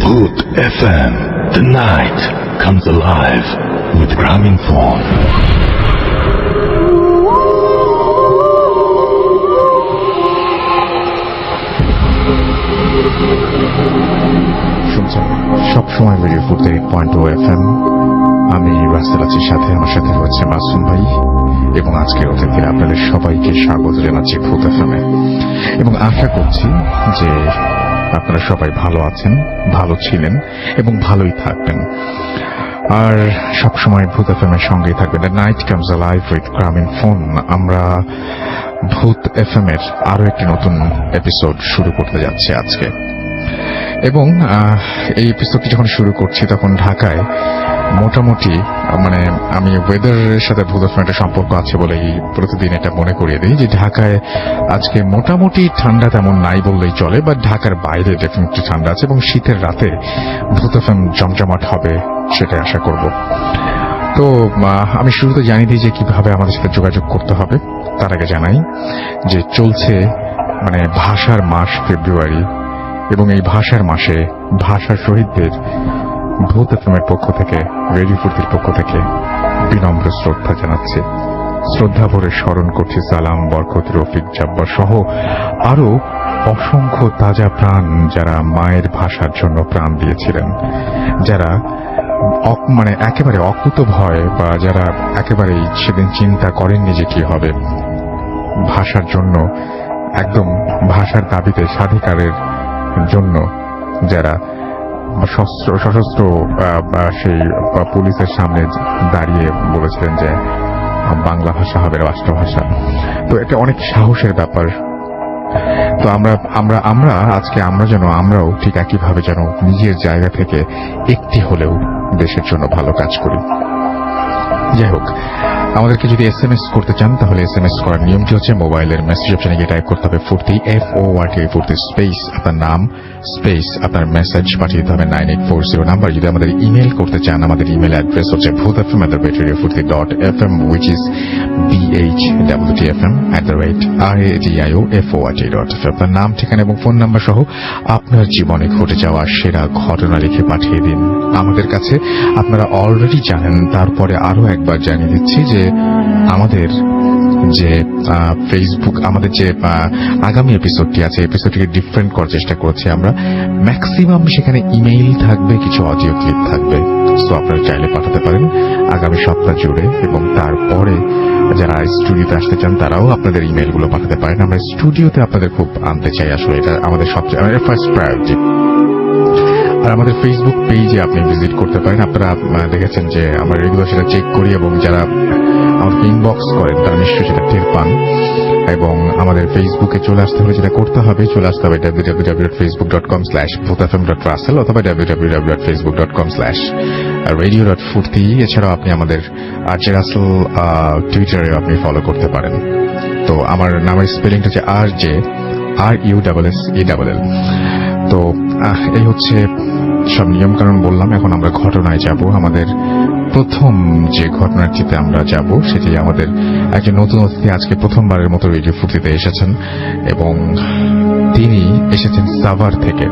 Bhoot FM. The night comes alive with Graminphone. শুনছেন সবসময় radio food 8.2 FM। আমি রাসেল আছি, সাথে আমার সাথে রয়েছে মাসুম ভাই এবং আজকের অতিথিরা। আপনাদের সবাইকে স্বাগত জানাচ্ছি ফুড এফএমে এবং আশা করছি যে আপনারা সবাই ভালো আছেন, ভালো ছিলেন এবং ভালোই থাকবেন। আর সবসময় ভূত এফএম এর সঙ্গেই থাকবেন। The night comes alive with Grameenphone. আমরা ভূত এফএম এর আরো একটি নতুন এপিসোড শুরু করতে যাচ্ছি আজকে। এবং এই এপিসোডটি যখন শুরু করছি তখন ঢাকায় মোটামুটি আমি ওয়েদারের সাথে ভূত এফএম একটা সম্পর্ক আছে বলেই প্রতিদিন এটা মনে করিয়ে দিই যে ঢাকায় আজকে মোটামুটি ঠান্ডা তেমন নাই বললেই চলে, বাট ঢাকার বাইরে ডেফিনেটলি ঠান্ডা আছে এবং শীতের রাতে ভূত এফএম জমজমাট হবে সেটাই আশা করব। তো আমি শুরুতে জানিয়ে দিই যে কিভাবে আমাদের সাথে যোগাযোগ করতে হবে। তার আগে জানাই যে চলছে ভাষার মাস ফেব্রুয়ারি, এবং এই ভাষার মাসে ভাষার শহীদদের ভূত এফএম এর পক্ষ থেকে, রেডিও ফুর্তির পক্ষ থেকে বিনম্র শ্রদ্ধা জানাচ্ছে। শ্রদ্ধা ভরে স্মরণ করছি সালাম, বরকত, রফিক, জাব্বার সহ আরো অসংখ্য তাজা প্রাণ যারা মায়ের ভাষার জন্য প্রাণ দিয়েছিলেন, যারা একেবারে অকুত ভয় বা যারা একেবারেই সেদিন চিন্তা করেননি যে কি হবে, ভাষার জন্য একদম ভাষার দাবিতে স্বাধিকারের জন্য যারা সশস্ত্র সেই পুলিশের সামনে দাঁড়িয়ে বলেছিলেন যে বাংলা ভাষা হবে রাষ্ট্রভাষা। তো এটা অনেক সাহসের ব্যাপার। তো আমরা আজকে আমরাও ঠিক একইভাবে যেন নিজের জায়গা থেকে একটি হলেও দেশের জন্য ভালো কাজ করি। যাই হোক, আমাদেরকে যদি SMS করতে চান তাহলে SMS করার নিয়মটি হচ্ছে মোবাইলের মেসেজ অপশনে গিয়ে টাইপ করতে হবে ফুর্তি, FORT, ফুর্তি স্পেস আপনার নাম স্পেস আপনার মেসেজ পাঠিয়ে দিতে হবে 9840 নাম্বার। যদি আমাদের ইমেল করতে চান, আমাদের ইমেল অ্যাড্রেস হচ্ছে bhootfm@radiofurti.fm, which is bhtfm@radiofurt.fm। আপনার নাম, ঠিকানা এবং ফোন নাম্বার সহ আপনার জীবনে ঘটে যাওয়া সেরা ঘটনা লিখে পাঠিয়ে দিন আমাদের কাছে। আপনারা অলরেডি জানেন, তারপরে আরো একবার জানিয়ে দিচ্ছি যে আমাদের যে ফেসবুক, আমাদের যে আগামী এপিসোডটি আছে, এপিসোডটিকে ডিফারেন্ট করার চেষ্টা করছি আমরা। ম্যাক্সিমাম সেখানে ইমেইল থাকবে, কিছু অডিও ক্লিপ থাকবে। সো আপনারা চাইলে পাঠাতে পারেন আগামী সপ্তাহ জুড়ে, এবং তারপরে যারা স্টুডিওতে আসতে চান তারাও আপনাদের ইমেইলগুলো পাঠাতে পারেন। আমরা স্টুডিওতে আপনাদের খুব আনতে চাই, আসলে এটা আমাদের সবচেয়ে ফার্স্ট প্রায়োরিটি। আর আমাদের ফেসবুক পেজে আপনি ভিজিট করতে পারেন। আপনারা দেখেছেন যে আমরা রেগুলার সেটা চেক করি, এবং যারা আমাকে ইনবক্স করেন তারা নিশ্চয়ই সেটা টের পান। এবং আমাদের ফেসবুকে চলে আসতে হলে যেটা করতে হবে, চলে আসতে হবে www.facebook.com/bhootfm.russell অথবা www.facebook.com/radio.furti। এছাড়াও আপনি আমাদের RJ Russell টুইটারে আপনি ফলো করতে পারেন। তো আমার নামের স্পেলিংটা হচ্ছে RJRUSSELL। তো এই হচ্ছে সব নিয়ম কানুন বললাম। এখন আমরা ঘটনায় যাব। আমাদের প্রথম যে ঘটনাটিতে আমরা যাব সেটি আমাদের একজন নতুন অতিথি আজকে প্রথমবারের মতো রেডিও ফুর্তিতে এসেছেন, এবং তিনি এসেছেন সাভার থেকে।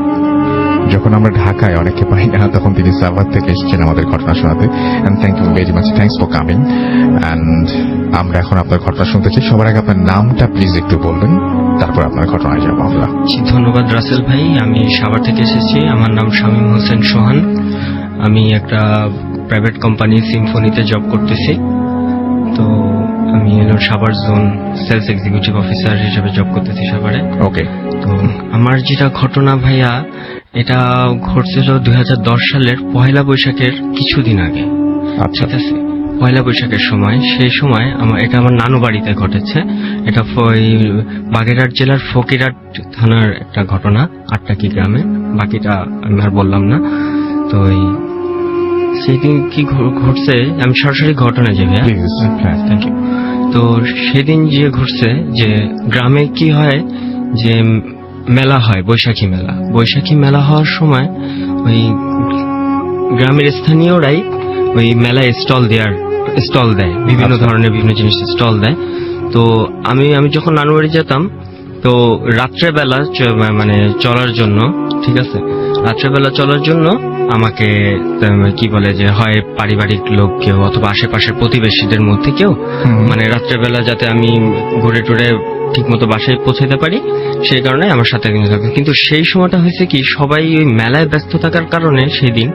যখন আমরা ঢাকায় অনেকে পাই না, তখন তিনি সাভার থেকে এসেছেন আমাদের ঘটনা শোনাতে। And thank you very much, thanks for coming. And আমরা এখন আপনার ঘটনা শুনতে চাই। সবার আগে আপনার নামটা প্লিজ একটু বলবেন, তারপর আপনার ঘটনায় যাবো আমরা। ধন্যবাদ রাসেল ভাই। আমি সাভার থেকে এসেছি। আমার নাম শামীম হোসেন সোহান। আমি একটা প্রাইভেট কোম্পানি সিম্ফনিতে জব করতেছি। তো আমি Savar zone sales executive officer হিসেবে জব করতেছি সাভারে। ওকে। তো আমার যেটা ঘটনা ভাইয়া, এটা ঘটছিল 2010 সালের পহেলা বৈশাখের কিছুদিন আগে। আচ্ছা, ঠিক আছে, পয়লা বৈশাখের সময়। সেই সময় এটা আমার নানু বাড়িতে ঘটেছে। এটা বাগেরহাট জেলার ফকিরহাট থানার একটা ঘটনা, আটটাকি গ্রামে। বাকিটা আমি আর বললাম না। তো সেই দিন কি ঘটছে, আমি সরাসরি ঘটনায় যাই। Thank you. তো সেদিন যে ঘটছে যে গ্রামে কি হয় যে মেলা হয়, বৈশাখী মেলা। বৈশাখী মেলা হওয়ার সময় ওই গ্রামের স্থানীয়রাই ওই মেলায় স্টল দেয়, বিভিন্ন ধরনের বিভিন্ন জিনিসের স্টল দেয়। তো আমি যখন নানু বাড়ি যেতাম, তো রাত্রেবেলা চলার জন্য, ঠিক আছে, রাত্রেবেলা চলার জন্য আমাকে কি বলে যে হয় পারিবারিক লোক কেউ অথবা আশেপাশের প্রতিবেশীদের মধ্যে কেউ মানে রাত্রেবেলা যাতে আমি ঘুরে টুরে ঠিক মতো বাসায় পৌঁছাতে পারি সেই কারণে আমার সাথে একজন থাকবে। কিন্তু সেই সময়টা হয়েছে কি সবাই ওই মেলায় ব্যস্ত থাকার কারণে সেদিন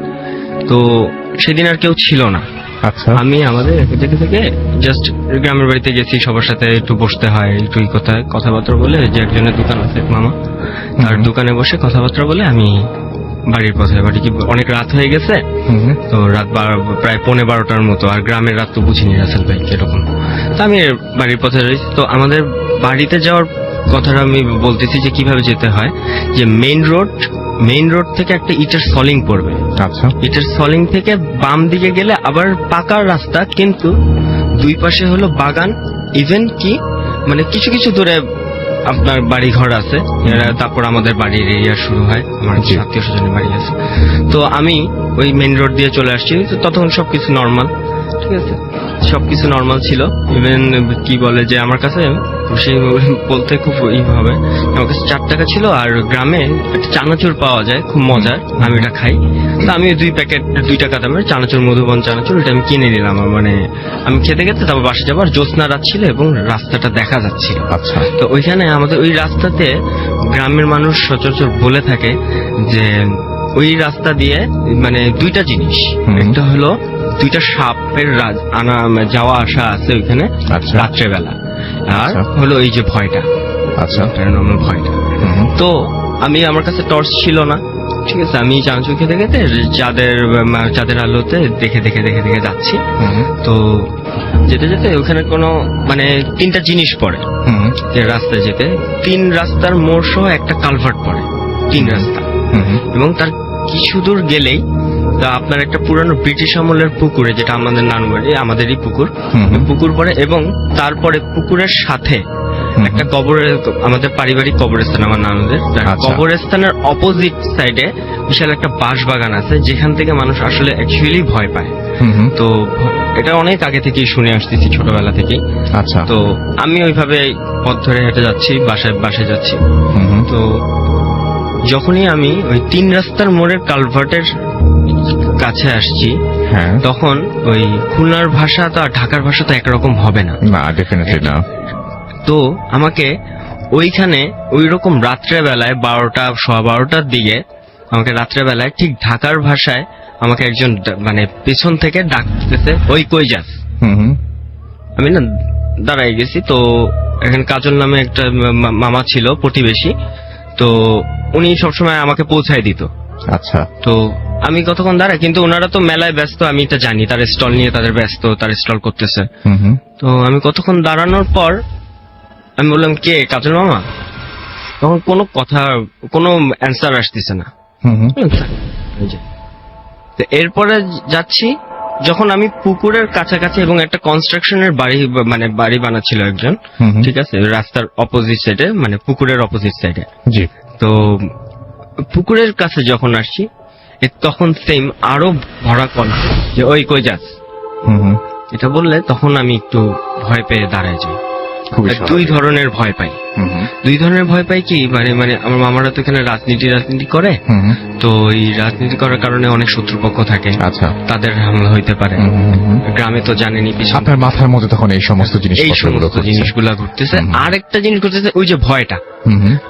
আর কেউ ছিল না। আচ্ছা, আমি আমাদের থেকে জাস্ট গ্রামের বাড়িতে গেছি, সবার সাথে একটু বসতে হয়, একটু কথাবার্তা বলে, যে একজনের দোকান আছে মামা, তার দোকানে বসে কথাবার্তা বলে আমি বাড়ির পথে। বাড়ি কি অনেক রাত হয়ে গেছে, তো রাত প্রায় 11:30টার মতো, আর গ্রামের রাত তো বুঝিনি রাসেল ভাই কিরকম। তো আমি বাড়ির পথে রয়েছি। তো আমাদের বাড়িতে যাওয়ার কথাটা আমি বলতেছি যে কিভাবে যেতে হয়, যে মেইন রোড থেকে একটা ইটের সলিং পড়বে। আচ্ছা, ইটের সলিং থেকে বাম দিকে গেলে আবার পাকার রাস্তা, কিন্তু দুই পাশে হলো বাগান, ইভেন কি মানে কিছু কিছু দূরে আপনার বাড়ি ঘর আছে। তারপর আমাদের বাড়ির এরিয়া শুরু হয়, আমার আত্মীয় স্বজনের বাড়ি আছে। তো আমি ওই মেইন রোড দিয়ে চলে আসছি। তো ততক্ষণ সবকিছু নর্মাল, ঠিক আছে, সবকিছু নর্মাল ছিল। ইভেন কি বলে যে আমার কাছে সেই বলতে খুব হবে, আমার কাছে 4 টাকা ছিল, আর গ্রামে একটা চানাচুর পাওয়া যায় খুব মজার, আমি এটা খাই। তো আমি 2 প্যাকেট 2 টাকা দামের চানাচুর, মধুবন চানাচুর, এটা আমি কিনে নিলাম। মানে আমি খেতে খেতে তারপর বাসে যাবো, আর জ্যোৎস্না রাত ছিল এবং রাস্তাটা দেখা যাচ্ছিল। আচ্ছা, তো ওইখানে আমাদের ওই রাস্তাতে গ্রামের মানুষ সচরাচর বলে থাকে যে ওই রাস্তা দিয়ে মানে 2টা জিনিস, একটা হলো 2টা সাপের যাওয়া আসা আছে ওইখানে রাত্রেবেলা, আর হলো এই যে ভয়টা, আচ্ছা, প্যারানর্মাল ভয়টা। তো আমার কাছে টর্চ ছিল না, ঠিক আছে, আমি চানাচুর খেতে খেতে চাঁদের আলোতে দেখে দেখে দেখে দেখে যাচ্ছি। তো যেতে যেতে ওখানে কোনো মানে 3টা জিনিস পড়ে যে রাস্তায় যেতে, 3 রাস্তার মোড় সহ একটা কালভার্ট পড়ে, 3 রাস্তা, এবং তার কিছু দূর গেলেই তা আপনার একটা পুরানো ব্রিটিশ আমলের পুকুরে, যেটা আমাদের নানু বাড়ি, আমাদেরই পুকুর পড়ে, এবং তারপরে পুকুরের সাথে একটা আমাদের পারিবারিক কবরস্থান, আমার নানুদের কবরস্থানের অপোজিট সাইডে বিশাল একটা বাঁশ বাগান আছে, যেখান থেকে মানুষ আসলে অ্যাকচুয়ালি ভয় পায়। তো এটা অনেক আগে থেকেই শুনে আসতেছি, ছোটবেলা থেকেই। আচ্ছা, তো আমি ওইভাবে পথ ধরে হেঁটে যাচ্ছি, বাসায় যাচ্ছি। তো যখনই আমি ওই 3 রাস্তার মোড়ের কালভার্টের কাছে আসছি, তখন ওই খুলনার ভাষা তো আর ঢাকার ভাষা তো একরকম হবে না, ডেফিনেটলি না। তো আমাকে ওইখানে ওই রকম রাত্রেবেলায় 12টার দিকে আমাকে রাত্রেবেলায় ঠিক ঢাকার ভাষায় আমাকে একজন মানে পেছন থেকে ডাকতেছে, ওই কই যাস। আমি না দাঁড়াই গেছি। তো এখানে কাজল নামে একটা মামা ছিল প্রতিবেশী, তো উনি সবসময় আমাকে পৌঁছায় দিত। আচ্ছা, তো আমি কতক্ষণ দাঁড়াই, কিন্তু ওনারা তো মেলায় ব্যস্ত, আমি এটা জানি, তার স্টল নিয়ে তাদের ব্যস্ত, তার স্টল করতেছে। তো আমি কতক্ষণ দাঁড়ানোর পর আমি বললাম, কে কাজল মামা? তখন কোনো অ্যান্সার আসতেছে না। তো এরপরে যাচ্ছি, যখন আমি পুকুরের কাছাকাছি, এবং একটা কনস্ট্রাকশনের বাড়ি বানাচ্ছিল একজন, ঠিক আছে, রাস্তার অপোজিট সাইডে, মানে পুকুরের অপোজিট সাইডে। তো পুকুরের কাছে যখন আসছি, তখন সেম আরো ভরা কণ্ঠ যে ওই কই যাস। এটা বললে তখন আমি একটু ভয় পেয়ে দাঁড়ায় যাই। 2 ধরনের ভয় পাই। 2 ধরনের ভয় পাই কি, মানে আমার মামারা তো এখানে রাজনীতি করে, তো এই রাজনীতি করার কারণে অনেক শত্রুপক্ষ থাকে। আচ্ছা, তাদের হামলা হইতে পারে। গ্রামে তো জানেনি, আপনার মাথার মধ্যে তখন এই সমস্ত জিনিসগুলা ঘুরতেছে। আর একটা জিনিস ঘুরতেছে, ওই যে ভয়টা,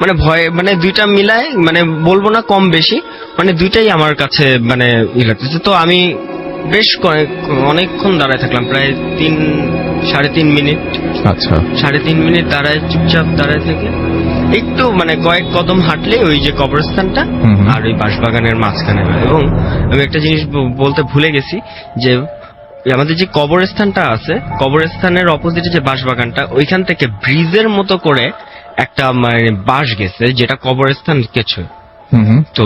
মানে ভয়, মানে 2টা মিলায়, মানে বলবো না কম বেশি, মানে 2টাই আমার কাছে মানে লাগতেছে। তো আমি বেশ অনেকক্ষণ দাঁড়ায় থাকলাম, প্রায় 3-3.5 মিনিট। আচ্ছা, 3.5 মিনিট দাঁড়ায়, চুপচাপ দাঁড়ায় থেকে একটু মানে কয়েক কদম হাঁটলে ওই যে কবরস্থানটা আর ওই বাঁশবাগানের মাঝখানে। এবং আমি একটা জিনিস বলতে ভুলে গেছি, যে আমাদের যে কবরস্থানটা আছে, কবরস্থানের অপোজিটে যে বাঁশবাগানটা, ওইখান থেকে ব্রিজের মতো করে একটা মানে বাঁশ গেছে, যেটা কবরস্থান কিছু। তো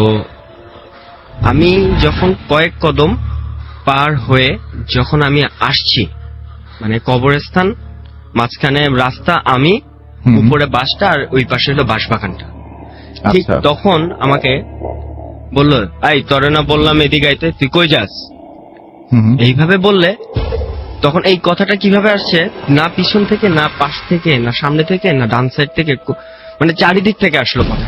আমি যখন কয়েক কদম পার হয়ে যখন আমি আসছি, মানে কবরস্থান মাঝখানে রাস্তা, আমি উপরে বাসটা, আর ওই পাশে হলো বাঁশবাগানটা। ঠিক তখন আমাকে বললো, এই তোরে না বললাম এদিকে আইতে, তুই কই যাস? এইভাবে বললে তখন এই কথাটা কিভাবে আসছে, না পিছন থেকে, না পাশ থেকে, না সামনে থেকে, না ডান সাইড থেকে, মানে চারিদিক থেকে আসলো কথা,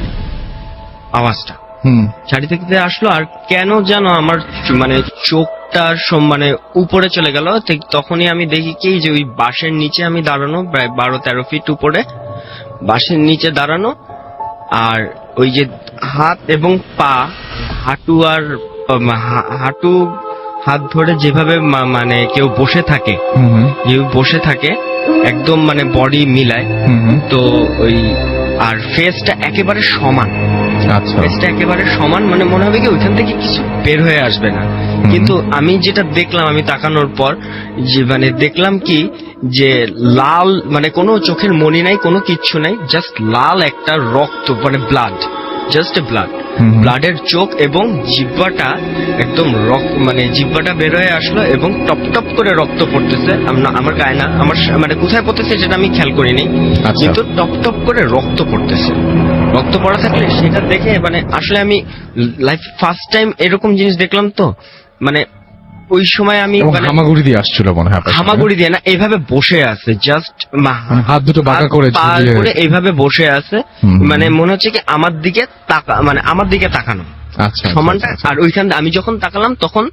আওয়াজটা। হুম শাড়ি থেকে আসলো, আর কেন যেন আমার মানে চোখটা মানে উপরে চলে গেল। ঠিক তখনই আমি দেখি কি যে ওই বাঁশের নিচে আমি দাঁড়ানো, প্রায় 12-13 ফিট উপরে বাঁশের নিচে দাঁড়ানো, আর ওই যে হাত এবং পা, হাঁটু আর হাঁটু হাত ধরে যেভাবে মানে কেউ বসে থাকে, হুম কেউ বসে থাকে একদম মানে বডি মিলায়, হুম। তো ওই আর ফেসটা একেবারে সমান, আচ্ছা। ফেসটা একেবারে সমান, মানে মনে হবে কি ওইখান থেকে কিছু বের হয়ে আসবে না। কিন্তু আমি যেটা দেখলাম, আমি তাকানোর পর যে মানে দেখলাম কি যে লাল, মানে কোনো চোখের মনি নাই, কোনো কিচ্ছু নাই, জাস্ট লাল একটা রক্ত, মানে ব্লাড, জাস্ট এ ব্লাড, ব্লাডের চোখ, এবং জিহ্বাটা একদম মানে জিহ্বাটা বের হয়ে আসলো এবং টপ টপ করে রক্ত পড়তেছে। আমার গায়ে না, আমার মানে কোথায় পড়তেছে সেটা আমি খেয়াল করিনি, আচ্ছা। কিন্তু টপ টপ করে রক্ত পড়তেছে। রক্ত পড়া থাকলে সেটা দেখে মানে আসলে আমি লাইফ ফার্স্ট টাইম এরকম জিনিস দেখলাম। তো মানে ওই সময় আমি এবং মানে হামাগুড়ি দিয়ে আসছিল মনে হয় আপনার সামনে? হামাগুড়ি দিয়ে না, এইভাবে বসে আছে, জাস্ট মানে হাত দুটো বাঁকা করে ঝুলিয়ে। করে এইভাবে বসে আছে, মানে মনে হচ্ছে কি আমার দিকে মানে আমার দিকে তাকানো আচ্ছা সমানটা। আর ওইখান আমি যখন তাকালাম তখন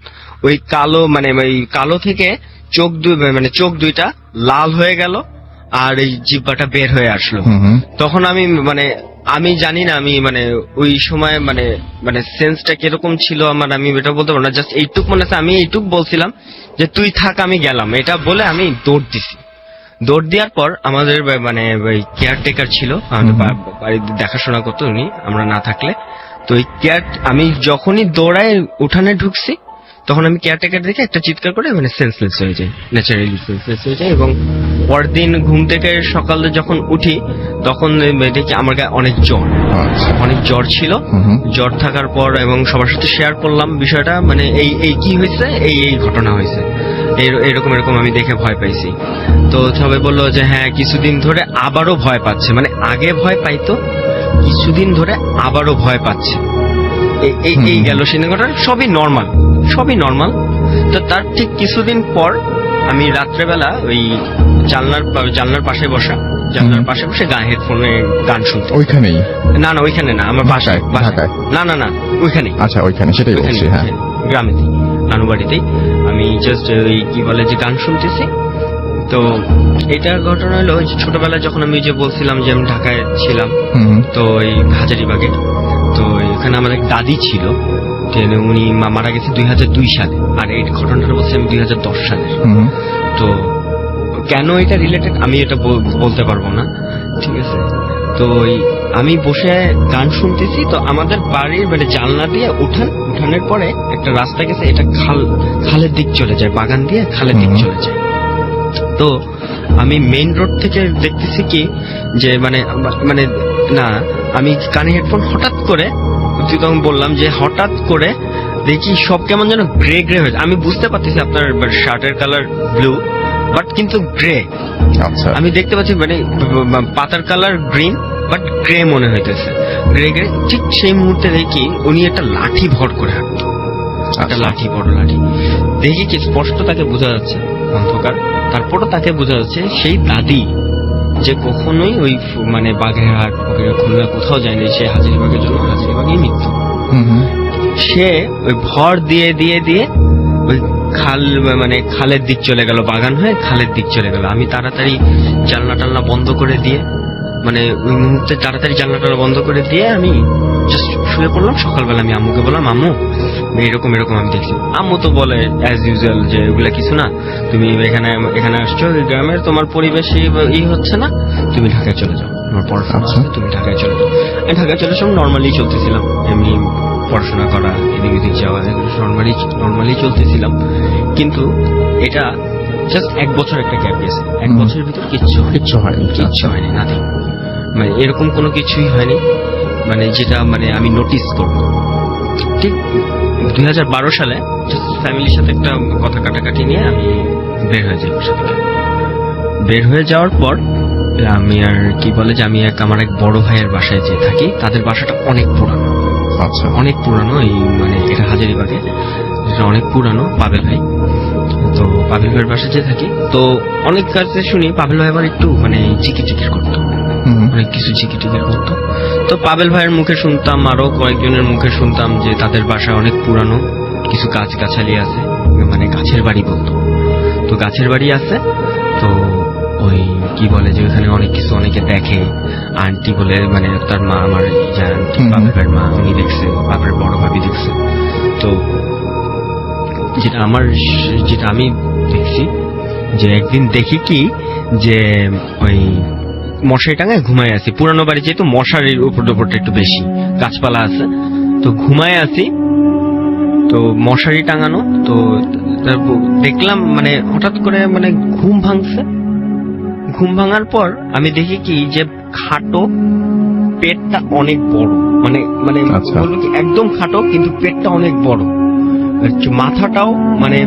ওই কালো, মানে ওই কালো থেকে চোখ মানে চোখ দুইটা লাল হয়ে গেল, আর এই জিহ্বাটা বের হয়ে আসলো। তখন আমি মানে আমি জানি না, আমি মানে ওই সময় মানে মানে সেন্সটা কিরকম ছিল আমার, আমি এটা বলতে পারবো না। জাস্ট এইটুক মনে আছে, আমি এইটুক বলছিলাম যে তুই থাক, আমি গেলাম, এটা বলে আমি দৌড় দিছি। দৌড় দেওয়ার পর আমাদের মানে ওই কেয়ারটেকার ছিল, আমাদের বাড়িতে দেখাশোনা করতো উনি, আমরা না থাকলে। তো ওই আমি যখনই দৌড়ায় উঠানে ঢুকছি, তখন আমি কেয়ারটেকার দেখে একটা চিৎকার করে মানে সেন্সলেস হয়ে যাই, ন্যাচারালি সেন্সলেস হয়ে যায়। এবং পরের দিন ঘুম থেকে সকালে যখন উঠি তখন দেখি আমার গায়ে অনেক জ্বর, অনেক জ্বর ছিল। জ্বর থাকার পর এবং সবার সাথে শেয়ার করলাম বিষয়টা, মানে এই কি হয়েছে, এই ঘটনা হয়েছে, এরকম আমি দেখে ভয় পাইছি। তো সবাই বললো যে হ্যাঁ কিছুদিন ধরে আবারও ভয় পাচ্ছে, মানে আগে ভয় পাইতো, কিছুদিন ধরে আবারও ভয় পাচ্ছে। এই গেল সিনেমাটা, সবই নর্মাল। তো তার ঠিক কিছুদিন পর আমি রাত্রেবেলা ওই জানলার পাশে বসে গায়ে হেডফোনে গান শুনতে। ওইখানেই? না ওইখানে না, আমার বাসায়। না ওইখানেই। আচ্ছা ওইখানে, সেটাই বলছি। হ্যাঁ, গ্রামেতেই, নানু বাড়িতেই আমি জাস্ট ওই কি বলে যে গান শুনতেছি। তো এটার ঘটনা হলো যে ছোটবেলায় যখন আমি যে বলছিলাম যে আমি ঢাকায় ছিলাম, তো এই হাজারীবাগে, তো এখানে আমার এক দাদি ছিল, উনি মারা গেছে 2002 সালে, আর এই ঘটনাটা বলছি আমি 2010 সালে। তো কেন এটা রিলেটেড আমি এটা বলতে পারবো না, ঠিক আছে। তো আমি বসে গান শুনতেছি, তো আমাদের বাড়ির মানে জানলা দিয়ে উঠানের পরে একটা রাস্তা গেছে, এটা খালের দিক চলে যায়, বাগান দিয়ে খালের দিক চলে যায়। তো আমি মেইন রোড থেকে দেখতেছি কি যে মানে মানে না, আমি কানে হেডফোন হঠাৎ করে, তখন বললাম যে হঠাৎ করে দেখি সব কেমন যেন গ্রে হয়েছে। আমি বুঝতে পারতেছি আপনার শার্টের কালার ব্লু, বাট কিন্তু গ্রে। আচ্ছা। আমি দেখতে পাচ্ছি মানে পাতার কালার গ্রিন, বাট গ্রে মনে হইতেছে, গ্রে। ঠিক সেই মুহূর্তে দেখি উনি একটা লাঠি ভর করে হাঁটতো, একটা লাঠি, বড় লাঠি। দেখি কি স্পষ্ট তাকে বোঝা যাচ্ছে, অন্ধকার, তারপরও তাকে বোঝা যাচ্ছে সেই দাদি যে কখনোই ওই মানে বাগেরহাট খুলনা কোথাও যায়নি, সে হাজারীবাগের জন্য হাজারীবাগেই মৃত্যু। সে ওই ভর দিয়ে ওই মানে খালের দিক চলে গেল, বাগান হয়ে খালের দিক চলে গেল। আমি তাড়াতাড়ি জানলা বন্ধ করে দিয়ে, মানে ওই মুহূর্তে তাড়াতাড়ি জানলা বন্ধ করে দিয়ে আমি জাস্ট শুয়ে পড়লাম। সকালবেলা আমি আম্মুকে বললাম, আম্মু এরকম আমি দেখছি। আম্মু তো বলে অ্যাজ ইউজুয়াল যে এগুলা কিছু না, তুমি এখানে আসছো, গ্রামের তোমার পরিবেশই হচ্ছে না, তুমি ঢাকায় চলে যাও, তোমার পড়াশোনা আছে, তুমি ঢাকায় চলে যাও। আমি ঢাকায় চলে যাও, নর্মালি চলতেছিলাম, এমনি পড়াশোনা করা, এদিক যাওয়া, নর্মালি চলতেছিলাম। কিন্তু এটা জাস্ট 1 বছর একটা গ্যাপ গেছে, 1 বছরের ভিতর কিচ্ছু হয়নি, নাথিং, মানে এরকম কোনো কিছুই হয়নি, মানে যেটা মানে আমি নোটিস করব। ঠিক 2012 সালে ফ্যামিলির সাথে একটা কথা কাটাকাটি নিয়ে আমি বের হয়ে যাই বাসা থেকে। বের হয়ে যাওয়ার পর আমি আর কি বলে যে আমি আমার এক বড় ভাইয়ের বাসায় যেয়ে থাকি। তাদের বাসাটা অনেক পুরানো, আচ্ছা, অনেক পুরানো, এই মানে এটা হাজারীবাগে, এটা অনেক পুরানো, পাবেল ভাই। তো পাবেল ভাইয়ের বাসায় যেয়ে থাকি, তো অনেক কাছে শুনি পাবেল ভাই আবার একটু মানে চিকির করতো, হুম। অনেক কিছু জিকির করতো। তো পাবেল ভাইয়ের মুখে শুনতাম, আরো কয়েকজনের মুখে শুনতাম যে তাদের বাসা অনেক পুরানো, কিছু গাছ গাছালি আছে, মানে গাছের বাড়ি বলতো। তো গাছের বাড়ি আছে, তো ওই কি বলে যে ওখানে অনেক কিছু অনেকে দেখে। আন্টি বলে, মানে তার মা, আমার যে আন্টি হুম। বাপের ভাইয়ের মা, উনি দেখছে, বাপের বড় ভাবি দেখছে। তো যেটা আমি দেখছি যে একদিন দেখি কি যে ওই মশারি টাঙায় ঘুমায় আছি, পুরানো বাড়ি যেহেতু মশারির উপরটা একটু বেশি, গাছপালা আছে, তো ঘুমায় আছি, তো মশারি টাঙানো। তো তারপর দেখলাম মানে হঠাৎ করে মানে ঘুম ভাঙছে। ঘুম ভাঙার পর আমি দেখি কি যে খাটো, পেটটা অনেক বড়, মানে মানে আচ্ছা। বলবো কি একদম খাটো কিন্তু পেটটা অনেক বড়, মাথাটাও মানে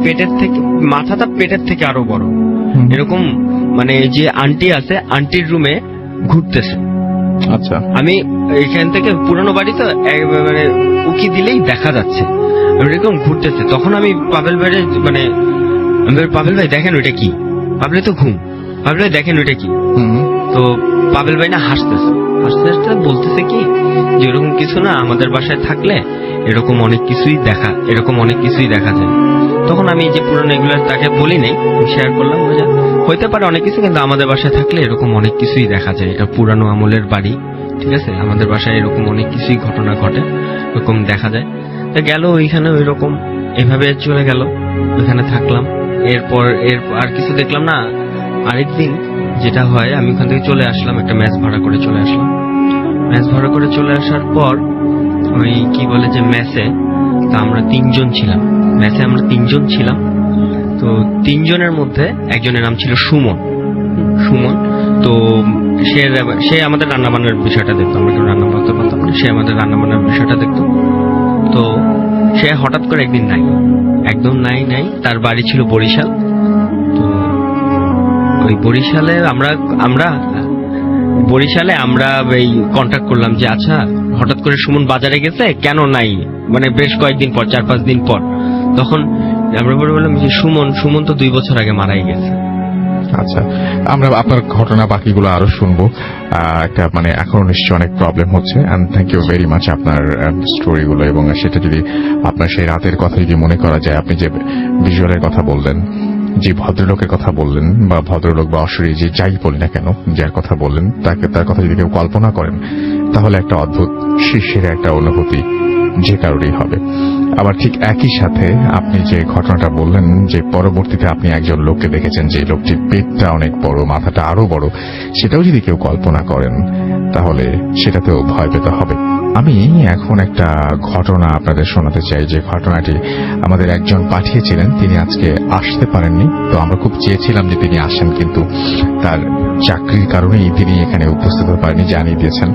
পেটের থেকে, মাথাটা পেটের থেকে আরো বড়। হুম। এরকম মানে যে আন্টি আছে, আন্টির রুমে ঘুরতেছে। আচ্ছা। আমি এখান থেকে পুরনো বাড়ি তো মানে উকি দিলেই দেখা যাচ্ছে আমি এরকম ঘুরতেছে। তখন আমি পাবেল ভাইয়ের মানে আমি বলি, পাবেল ভাই দেখেন ওইটা কি? পাবেল তো ঘুম, পাবেল ভাই দেখেন ওইটা কি? হুম। তো পাবেল ভাই না হাসতেছে, হাসতে হাসতে বলতেছে কি যে এরকম কিছু না, আমাদের বাসায় থাকলে এরকম অনেক কিছুই দেখা যায়। তখন আমি যে পুরনো এগুলো তাকে বলি নাই, শেয়ার করলাম, বুঝা হইতে পারে অনেক কিছু, কিন্তু আমাদের বাসায় থাকলে এরকম অনেক কিছুই দেখা যায়। এটা পুরানো আমলের বাড়ি, ঠিক আছে, আমাদের বাসায় এরকম অনেক কিছুই ঘটনা ঘটে, এরকম দেখা যায়। তো গেল ওইখানে ওই রকম এভাবে চলে গেল, ওইখানে থাকলাম। এরপর আর কিছু দেখলাম না। আরেকদিন যেটা হয়, আমি ওখান থেকে চলে আসলাম, একটা ম্যাচ ভাড়া করে চলে আসলাম। ম্যাচ ভাড়া করে চলে আসার পর ওই কি বলে যে ম্যাচে তা আমরা 3 জন ছিলাম, ম্যাচে আমরা 3 জন ছিলাম। তো 3 জনের মধ্যে একজনের নাম ছিল সুমন। তো সে আমাদের রান্না বান্নার বিষয়টা দেখতো, আমরা কেউ রান্না করতে পারতাম না, সে আমাদের রান্না বান্নার বিষয়টা দেখতো। তো সে হঠাৎ করে একদিন একদম নাই, তার বাড়ি ছিল বরিশাল। তো ওই বরিশালে আমরা এই কন্ট্যাক্ট করলাম যে আচ্ছা হঠাৎ করে সুমন বাজারে গেছে কেন নাই, মানে বেশ কয়েকদিন পর, 4-5 দিন পর। তখন আমরা বললাম যে সুমন তো 2 বছর আগে মারাই গেছে। আচ্ছা, আমরা আপনার ঘটনা বাকিগুলো আরো শুনবো। একটা মানে এখনো নিশ্চয়ই অনেক প্রবলেম হচ্ছে, and thank you very much আপনার স্টোরিগুলো। এবং সেটা যদি আপনার সেই রাতের কথা যদি মনে করা যায়, আপনি যে ভিজুয়ালের কথা বললেন, যে ভদ্রলোকের কথা বললেন, বা ভদ্রলোক বা অশরী যে যাই বলি না কেন, যার কথা বললেন, তার কথা যদি কেউ কল্পনা করেন, তাহলে একটা অদ্ভুত শিশির একটা অনুভূতি যে কারোরই হবে। আবার ঠিক একই সাথে আপনি যে ঘটনাটা বললেন যে পরবর্তীতে আপনি একজন লোককে দেখেছেন যে লোকটির পেটটা অনেক বড়, মাথাটা আরো বড়, সেটাও যদি কেউ কল্পনা করেন তাহলে সেটাতেও ভয় পেতে হবে। আমি এখন একটা ঘটনা আপনাদের শোনাতে চাই, যে ঘটনাটি আমাদের একজন পাঠিয়েছিলেন, তিনি আজকে আসতে পারেননি। তো আমরা খুব চেয়েছিলাম যে তিনি আসেন, কিন্তু তার চাকরির কারণেই তিনি এখানে উপস্থিত হতে পারেনি, জানিয়ে দিয়েছেন।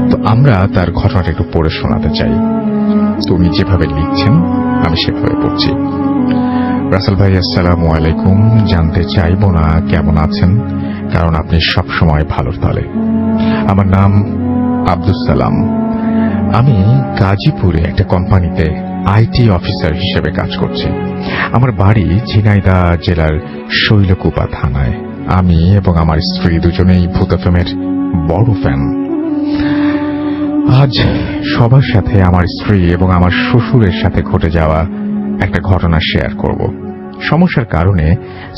তো আমরা তার ঘটনাটা একটু পড়ে শোনাতে চাই। তো উনি যেভাবে লিখছেন আমি সেভাবে পড়ছি। রাসেল ভাই, আসসালামু আলাইকুম। জানতে চাইবো না কেমন আছেন, কারণ আপনি সবসময় ভালোর তলে। আমার নাম আব্দুস সালাম। আমি গাজীপুরে একটা কোম্পানিতে আইটি অফিসার হিসেবে কাজ করছি। আমার বাড়ি ঝিনাইদহ জেলার শৈলকুপা থানায়। আমি এবং আমার স্ত্রী দুজনেই ভূত এফএমের বড় ফ্যান। আজ সবার সাথে আমার স্ত্রী এবং আমার শ্বশুরের সাথে ঘটে যাওয়া একটা ঘটনা শেয়ার করব। সমস্যার কারণে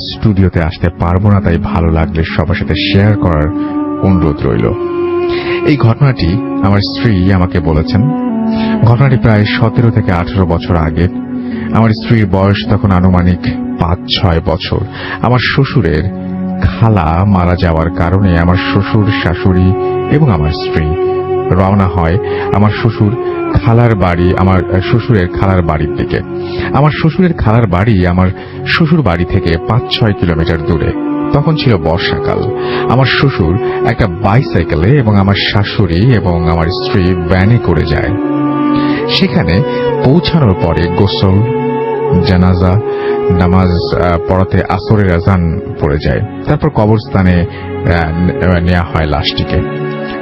স্টুডিওতে আসতে পারবো না, তাই ভালো লাগলে সবার সাথে শেয়ার করার অনুরোধ রইল। এই ঘটনাটি আমার স্ত্রী আমাকে বলেছেন। ঘটনাটি প্রায় 17 থেকে 18 বছর আগে। আমার স্ত্রীর বয়স তখন আনুমানিক 5-6 বছর। আমার শ্বশুরের খালা মারা যাওয়ার কারণে আমার শ্বশুর, শাশুড়ি এবং আমার স্ত্রী রওনা হয় আমার শ্বশুরের খালার বাড়ির দিকে। আমার শ্বশুরের খালার বাড়ি আমার শ্বশুর বাড়ি থেকে 5-6 কিলোমিটার দূরে। তখন ছিল বর্ষাকাল। আমার শ্বশুর একটা বাইসাইকেলে এবং আমার শাশুড়ি এবং আমার স্ত্রী ভ্যানে করে যায়। সেখানে পৌঁছানোর পরে গোসল, জানাজা নামাজ পড়াতে আসরের আজান পড়ে যায়। তারপর কবরস্থানে নেওয়া হয় লাশটিকে।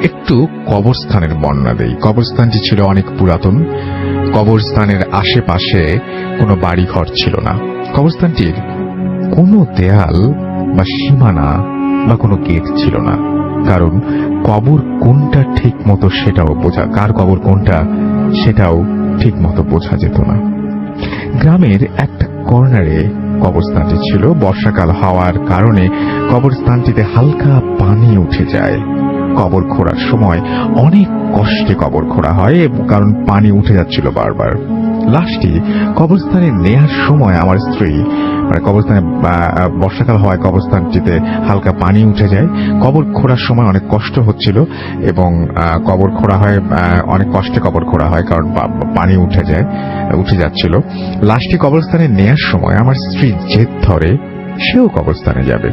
একটু কবরস্থানের বর্ণনা দেই। কবরস্থানটি ছিল অনেক পুরাতন। কবরস্থানের আশেপাশে কোনো বাড়িঘর ছিল না। কবরস্থানটির কোনো দেয়াল বা সীমানা বা কোনো গেট ছিল না। কারণ কবর কোনটা ঠিক মতো সেটাও কার কবর কোনটা সেটাও ঠিক মতো বোঝা যেত না। গ্রামের একটা কর্নারে কবরস্থানটি ছিল। বর্ষাকাল হওয়ার কারণে কবরস্থানটিতে হালকা পানি উঠে যায়। কবর খোঁড়ার সময় অনেক কষ্টে কবর খোঁড়া হয়, কারণ পানি উঠে যাচ্ছিল বারবার। লাশটি কবরস্থানে নেয়ার সময় আমার স্ত্রী, কবরস্থানে বর্ষাকাল হওয়ায় কবরস্থানটিতে হালকা পানি উঠে যায়। কবর খোঁড়ার সময় অনেক কষ্ট হচ্ছিল এবং কবর খোঁড়া হয় অনেক কষ্টে কবর খোঁড়া হয়, কারণ পানি উঠে যাচ্ছিল। লাশটি কবরস্থানে নেয়ার সময় আমার স্ত্রী জেদ ধরে সেও কবরস্থানে যাবে।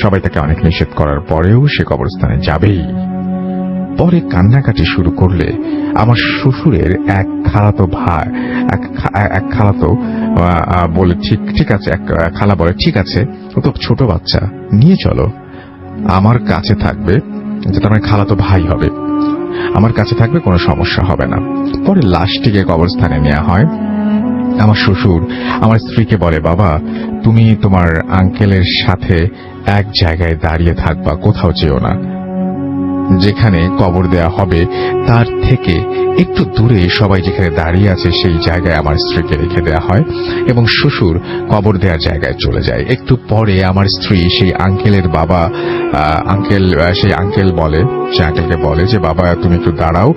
সবাই তাকে অনেক নিষেধ করার পরেও সে কবরস্থানে যাবেই। পরে কান্নাকাটি শুরু করলে আমার শ্বশুরের এক খালাতো বলে ঠিক আছে, এক খালা বলে ঠিক আছে, ও তো ছোট বাচ্চা, নিয়ে চলো, আমার কাছে থাকবে, যেটা আমার খালাতো ভাই হবে, আমার কাছে থাকবে, কোনো সমস্যা হবে না। পরে লাশটিকে কবরস্থানে নেওয়া হয়। আমার শ্বশুর আমার স্ত্রীকে বলে, বাবা তুমি তোমার আঙ্কেলের সাথে এক জায়গায় দাঁড়িয়ে থাকবা, কোথাও যেও না। যেখানে কবর দেয়া হবে তার থেকে একটু দূরে সবাই যেখানে দাঁড়িয়ে আছে সেই জায়গায় আমার স্ত্রীকে রেখে দেয়া হয় এবং শ্বশুর কবর দেওয়ার জায়গায় চলে যায়। একটু পরে আমার স্ত্রী সেই আঙ্কেলকে বলে যে বাবা তুমি একটু দাঁড়াও,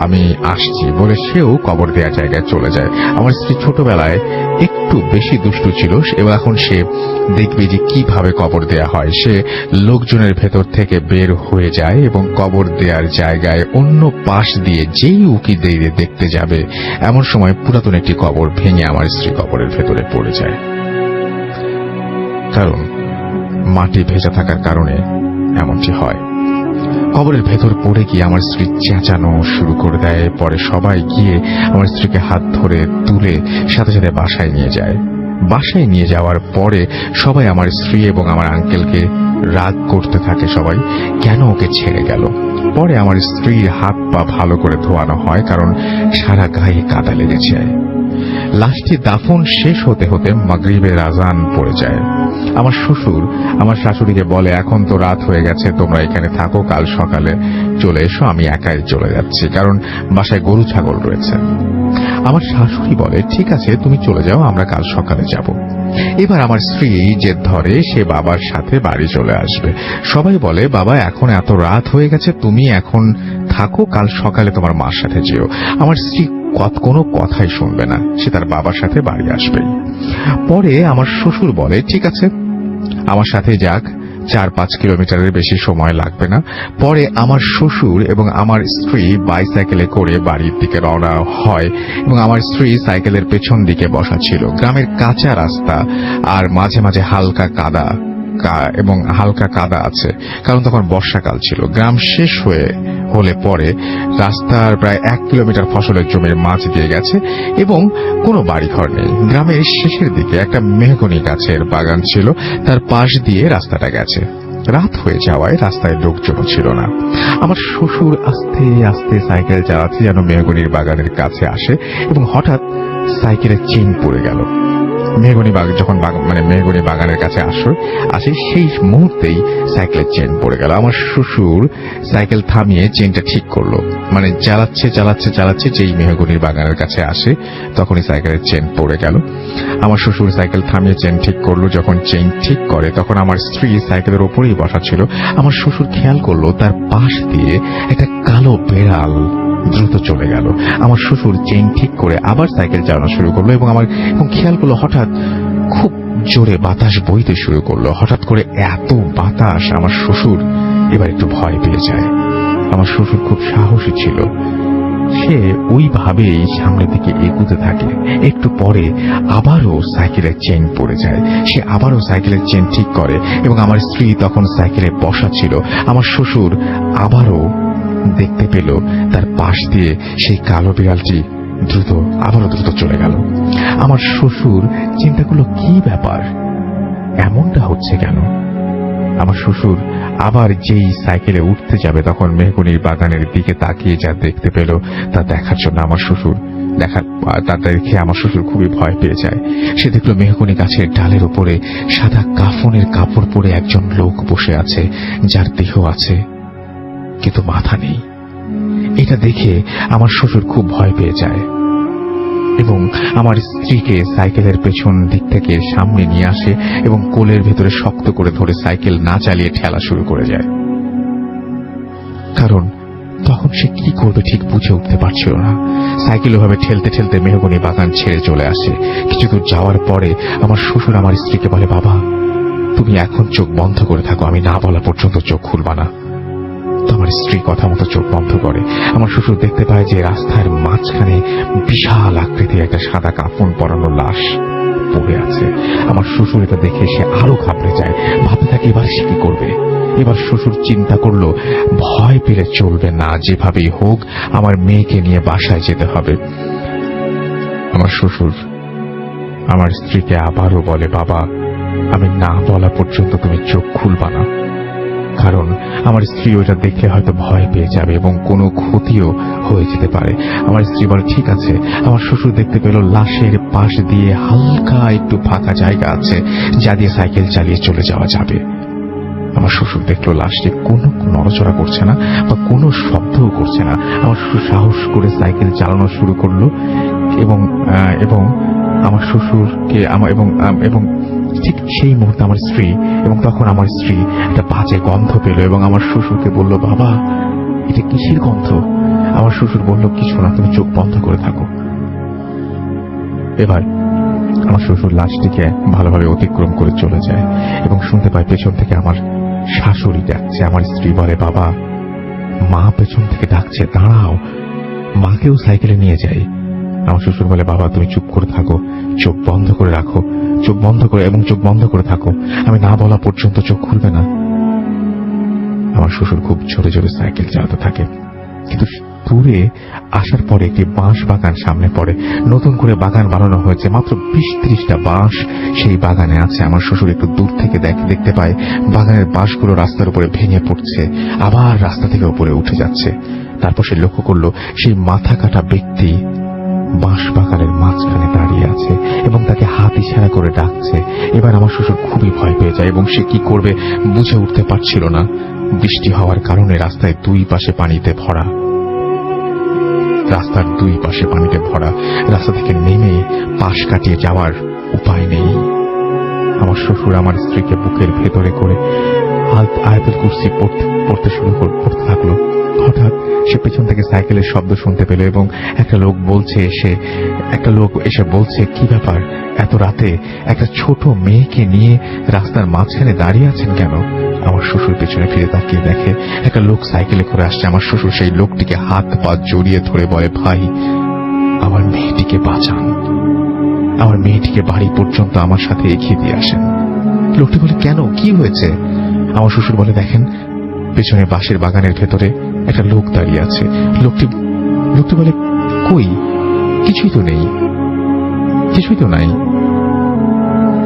আমি আসছি বলে সেও কবর দেওয়ার জায়গায় চলে যায়। আমার স্ত্রী ছোটবেলায় একটু বেশি দুষ্টু ছিল এবং এখন সে দেখবে যে কিভাবে কবর দেয়া হয়। সে লোকজনের ভেতর থেকে বের হয়ে যায় এবং কবর দেওয়ার জায়গায় অন্য পাশ দিয়ে যেই উকি দিয়ে দেখতে যাবে, এমন সময় পুরাতন একটি কবর ভেঙে আমার স্ত্রী কবরের ভেতরে পড়ে যায়। কারণ মাটি ভেজা থাকার কারণে এমনটি হয়। কবরের ভেতর পড়ে গিয়ে আমার স্ত্রী চেঁচানো শুরু করে দেয়। পরে সবাই গিয়ে আমার স্ত্রীকে হাত ধরে তুলে সাথে সাথে বাসায় নিয়ে যায়। বাসায় নিয়ে যাওয়ার পরে সবাই আমার স্ত্রী এবং আমার আঙ্কেলকে রাগ করতে থাকে, সবাই কেন ওকে ছেড়ে গেল। পরে আমার স্ত্রীর হাত পা ভালো করে ধোয়ানো হয়, কারণ সারা গায়ে কাদা লেগেছে। লাশটি দাফন শেষ হতে হতে মাগরিবের আজান পড়ে যায়। আমার শ্বশুর আমার শাশুড়িকে বলে, এখন তো রাত হয়ে গেছে, তোমরা এখানে থাকো, কাল সকালে চলে এসো, আমি একাই চলে যাচ্ছি, কারণ বাসায় গরু ছাগল রয়েছে। আমার শাশুড়ি বলে, ঠিক আছে তুমি চলে যাও, আমরা কাল সকালে যাব। এবার আমার স্ত্রী জেদ ধরে সে বাবার সাথে বাড়ি চলে আসবে। সবাই বলে, বাবা এখন এত রাত হয়ে গেছে, তুমি এখন থাকো, কাল সকালে তোমার মার সাথে যেও। আমার স্ত্রী কোনো কথাই শুনবে না, সে তার বাবার সাথে বাড়ি আসবে। পরে আমার শ্বশুর বলে, ঠিক আছে আমার সাথে যাক, 4-5 কিলোমিটারের বেশি সময় লাগবে না। পরে আমার শ্বশুর এবং আমার স্ত্রী বাইসাইকেলে করে বাড়ির দিকে রওনা হয় এবং আমার স্ত্রী সাইকেলের পেছন দিকে বসা ছিল। গ্রামের কাঁচা রাস্তা আর মাঝে মাঝে হালকা কাদা আছে, কারণ তখন বর্ষাকাল ছিল। গ্রাম শেষ হলে পরে রাস্তার প্রায় 1 কিলোমিটার ফসলের জমির মাঝ দিয়ে গেছে এবং কোনো বাড়িঘর নেই। গ্রামের শেষের দিকে একটা মেহগনি গাছের বাগান ছিল, তার পাশ দিয়ে রাস্তাটা গেছে। রাত হয়ে যাওয়ায় রাস্তায় লোকজন ছিল না। আমার শ্বশুর আস্তে আস্তে সাইকেল চালাচ্ছে যেন মেহগনির বাগানের কাছে আসে এবং হঠাৎ সাইকেলের চেইন পড়ে গেল। মেহগনি বাগানের কাছে আসে সেই মুহূর্তেই সাইকেলের চেন পড়ে গেল। আমার শ্বশুর সাইকেল থামিয়ে চেনটা ঠিক করলো, চালাচ্ছে যেই মেহগনির বাগানের কাছে আসে তখনই সাইকেলের চেন পড়ে গেল। আমার শ্বশুর সাইকেল থামিয়ে চেন ঠিক করলো। যখন চেন ঠিক করে তখন আমার স্ত্রী সাইকেলের ওপরেই বসা ছিল। আমার শ্বশুর খেয়াল করলো তার পাশ দিয়ে একটা কালো বেড়াল দ্রুত চলে গেল। আমার শ্বশুর চেইন ঠিক করে আবার সাইকেল চালানো শুরু করলো এবং খেয়াল করলো হঠাৎ খুব জোরে বাতাস বইতে শুরু করলো। হঠাৎ করে এত বাতাস, আমার শ্বশুর এবার একটু ভয় পেয়ে যায়। আমার শ্বশুর খুব সাহসী ছিল, সে ওইভাবেই সামনের দিকে এগুতে থাকে। একটু পরে আবারও সাইকেলের চেইন পড়ে যায়। সে আবারও সাইকেলের চেইন ঠিক করে এবং আমার স্ত্রী তখন সাইকেলে বসা ছিল। আমার শ্বশুর আবারও দেখতে পেল তার পাশ দিয়ে সেই কালো বিড়ালটি আবারও দ্রুত চলে গেল। আমার শ্বশুর চিন্তা করলো, কি ব্যাপার, এমনটা হচ্ছে কেন? আমার শ্বশুর আবার যেই সাইকেলে উঠতে যাবে তখন মেহগনির বাগানের দিকে তাকিয়ে যা দেখতে পেল তা দেখার জন্য তা দেখে আমার শ্বশুর খুবই ভয় পেয়ে যায়। সে দেখলো মেহগনি গাছের ডালের উপরে সাদা কাফনের কাপড় পরে একজন লোক বসে আছে, যার দেহ আছে কিন্তু মাথা নেই। এটা দেখে আমার শ্বশুর খুব ভয় পেয়ে যায় এবং আমার স্ত্রীকে সাইকেলের পেছন দিক থেকে সামনে নিয়ে আসে এবং কোলের ভেতরে শক্ত করে ধরে সাইকেল না চালিয়ে ঠেলা শুরু করে যায়। কারণ তখন সে কি করবে ঠিক বুঝে উঠতে পারছিল না। সাইকেল ওভাবে ঠেলতে ঠেলতে মেহগনি বাগান ছেড়ে চলে আসে। কিছু দূর যাওয়ার পরে আমার শ্বশুর আমার স্ত্রীকে বলে, বাবা তুমি এখন চোখ বন্ধ করে থাকো, আমি না বলা পর্যন্ত চোখ খুলবা না। তো আমার স্ত্রী কথা মতো চোখ বন্ধ করে। আমার শ্বশুর দেখতে পায় যে রাস্তার মাঝখানে বিশাল আকৃতির একটা সাদা কাফন পরানো লাশ পড়ে আছে। আমার শ্বশুর এটা দেখে সে আরো ঘাবড়ে যায়, ভাবতে থাকে এবার সে কি করবে। এবার শ্বশুর চিন্তা করলো ভয় পেলে চলবে না, যেভাবেই হোক আমার মেয়েকে নিয়ে বাসায় যেতে হবে। আমার শ্বশুর আমার স্ত্রীকে আবারও বলে, বাবা আমি না বলা পর্যন্ত তুমি চোখ খুলবা না, কারণ আমার স্ত্রী ওইটা দেখলে হয়তো ভয় পেয়ে যাবে এবং কোনো ক্ষতিও হয়ে যেতে পারে। আমার স্ত্রী বলে ঠিক আছে। আমার শ্বশুর দেখতে পেল লাশের পাশ দিয়ে হালকা একটু ফাঁকা জায়গা আছে যা দিয়ে সাইকেল চালিয়ে চলে যাওয়া যাবে। আমার শ্বশুর দেখলো লাশটি কোনো নড়াচড়া করছে না বা কোনো শব্দও করছে না। আমার শ্বশুর সাহস করে সাইকেল চালানো শুরু করলো এবং আমার শ্বশুরকে এবং ঠিক সেই মুহূর্তে আমার স্ত্রী তখন আমার স্ত্রী একটা বাজে গন্ধ পেল এবং আমার শ্বশুরকে বলল, বাবা এটা কিসের গন্ধ? আমার শ্বশুর বলল, কিছু না, তুমি চোখ বন্ধ করে থাকো। এবার আমার শ্বশুর লাশটিকে ভালোভাবে অতিক্রম করে চলে যায় এবং শুনতে পায় পেছন থেকে আমার শাশুড়ি ডাকছে। আমার স্ত্রী বলে, বাবা মা পেছন থেকে ডাকছে, দাঁড়াও, মাকেও সাইকেলে নিয়ে যাই। আমার শ্বশুর বলে, বাবা তুমি চুপ করে থাকো, চোখ বন্ধ করে রাখো, চোখ বন্ধ করে থাকো, আমি না বলা পর্যন্ত চোখ খুলবে না। আমার শ্বশুর খুব জোরে জোরে সাইকেল চালাতে থাকে, কিন্তু দূরে আসার পরে একটি বাঁশ বাগান সামনে পড়ে। নতুন করে বাগান বানানো হয়েছে, মাত্র 20-30টা বাঁশ সেই বাগানে আছে। আমার শ্বশুর একটু দূর থেকে দেখতে পায় বাগানের বাঁশগুলো রাস্তার উপরে ভেঙে পড়ছে, আবার রাস্তা থেকে উপরে উঠে যাচ্ছে। তারপর সে লক্ষ্য করলো সেই মাথা কাটা ব্যক্তি বাঁশ বাগানের মাঝখানে দাঁড়িয়ে আছে এবং তাকে হাত ইশারা করে ডাকছে। এবার আমার শ্বশুর খুবই ভয় পেয়ে যায় এবং সে কি করবে বুঝে উঠতে পারছিল না। বৃষ্টি হওয়ার কারণে রাস্তায় দুই পাশে পানিতে ভরা, রাস্তার দুই পাশে পানিতে ভরা। রাস্তা থেকে নেমে পাশ কাটিয়ে যাওয়ার উপায় নেই। আমার শ্বশুর আমার স্ত্রীকে বুকের ভেতরে করে আয়াতুল কুরসি পড়তে থাকলো। হঠাৎ সে পেছন থেকে সাইকেলের শব্দ শুনতে পেল এবং একটা লোক এসে বলছে, কি ব্যাপার, এত রাতে একটা ছোট মেয়েকে নিয়ে রাস্তার মাঝখানে দাঁড়িয়ে আছেন কেন? আমার শ্বশুর পেছনে ফিরে তাকিয়ে দেখে একটা লোক সাইকেলে করে আসছে। আমার শ্বশুর সেই লোকটিকে হাত পা জড়িয়ে ধরে বলে, ভাই আমার মেয়েটিকে বাঁচান, আমার মেয়েটিকে বাড়ি পর্যন্ত আমার সাথে এগিয়ে দিয়ে আসেন। লোকটি বলে, কেন, কি হয়েছে? আমার শ্বশুর বলে, দেখেন পেছনে বাঁশের বাগানের ভেতরে একটা লোক দাঁড়িয়ে আছে। লোকটি বলে, কই, কিছুই তো নাই।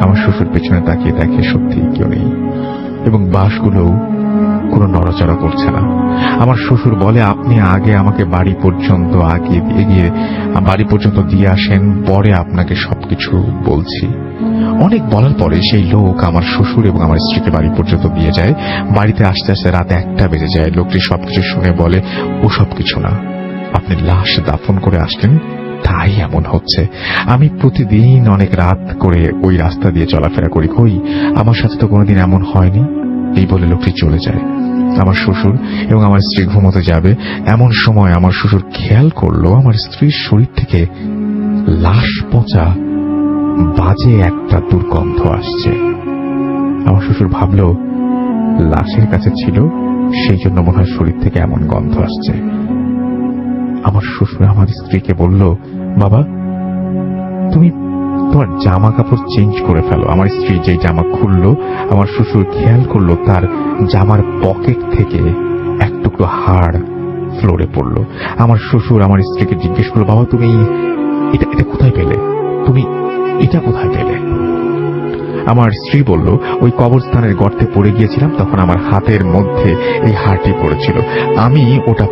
আমার শ্বশুর পেছনে তাকিয়ে দেখে সত্যি কেউ নেই এবং বাঁশগুলোও কোনো নড়াচড়া করছে না। আমার শ্বশুর বলে, আপনি আগে আমাকে বাড়ি পর্যন্ত দিয়ে আসেন, পরে আপনাকে সবকিছু বলছি। অনেক বলার পরে সেই লোক আমার শ্বশুর এবং আমার স্ত্রীকে বাড়ি পর্যন্ত দিয়ে যায়। বাড়িতে আসতে আসতে রাত 1টা বেজে যায়। লোকটি সবকিছু শুনে বলে, ও সবকিছু না, আপনি লাশ দাফন করে আসলেন তাই এমন হচ্ছে। আমি প্রতিদিন অনেক রাত করে ওই রাস্তা দিয়ে চলাফেরা করি, কই আমার সাথে তো কোনোদিন এমন হয়নি। এই বলে লোকটি চলে যায়। আমার শ্বশুর এবং আমার স্ত্রী ঘুমোতে যাবে, এমন সময় আমার শ্বশুর খেয়াল করলো আমার স্ত্রীর শরীর থেকে লাশ পচা বাজে একটা দুর্গন্ধ আসছে। আমার শ্বশুর ভাবলো লাশের কাছে ছিল, সেই জন্য মনে হয় শরীর থেকে এমন গন্ধ আসছে। আমার শ্বশুর আমার স্ত্রীকে বলল, বাবা তুমি তোমার জামা কাপড় চেঞ্জ করে ফেলো। আমার স্ত্রী যে জামা খুললো, আমার শ্বশুর খেয়াল করলো তার জামার পকেট থেকে এক টুকরো হাড় ফ্লোরে পড়লো। আমার শ্বশুর আমার স্ত্রীকে জিজ্ঞেস করলো, বাবা তুমি এটা কোথায় পেলে, তুমি এটা কোথায় পেলে? আমার স্ত্রী বলল, ওই কবরস্থানের গর্তে পড়ে গিয়েছিলাম, তখন আমার হাতের মধ্যে এই হারটি পড়েছিল, আমি ওটা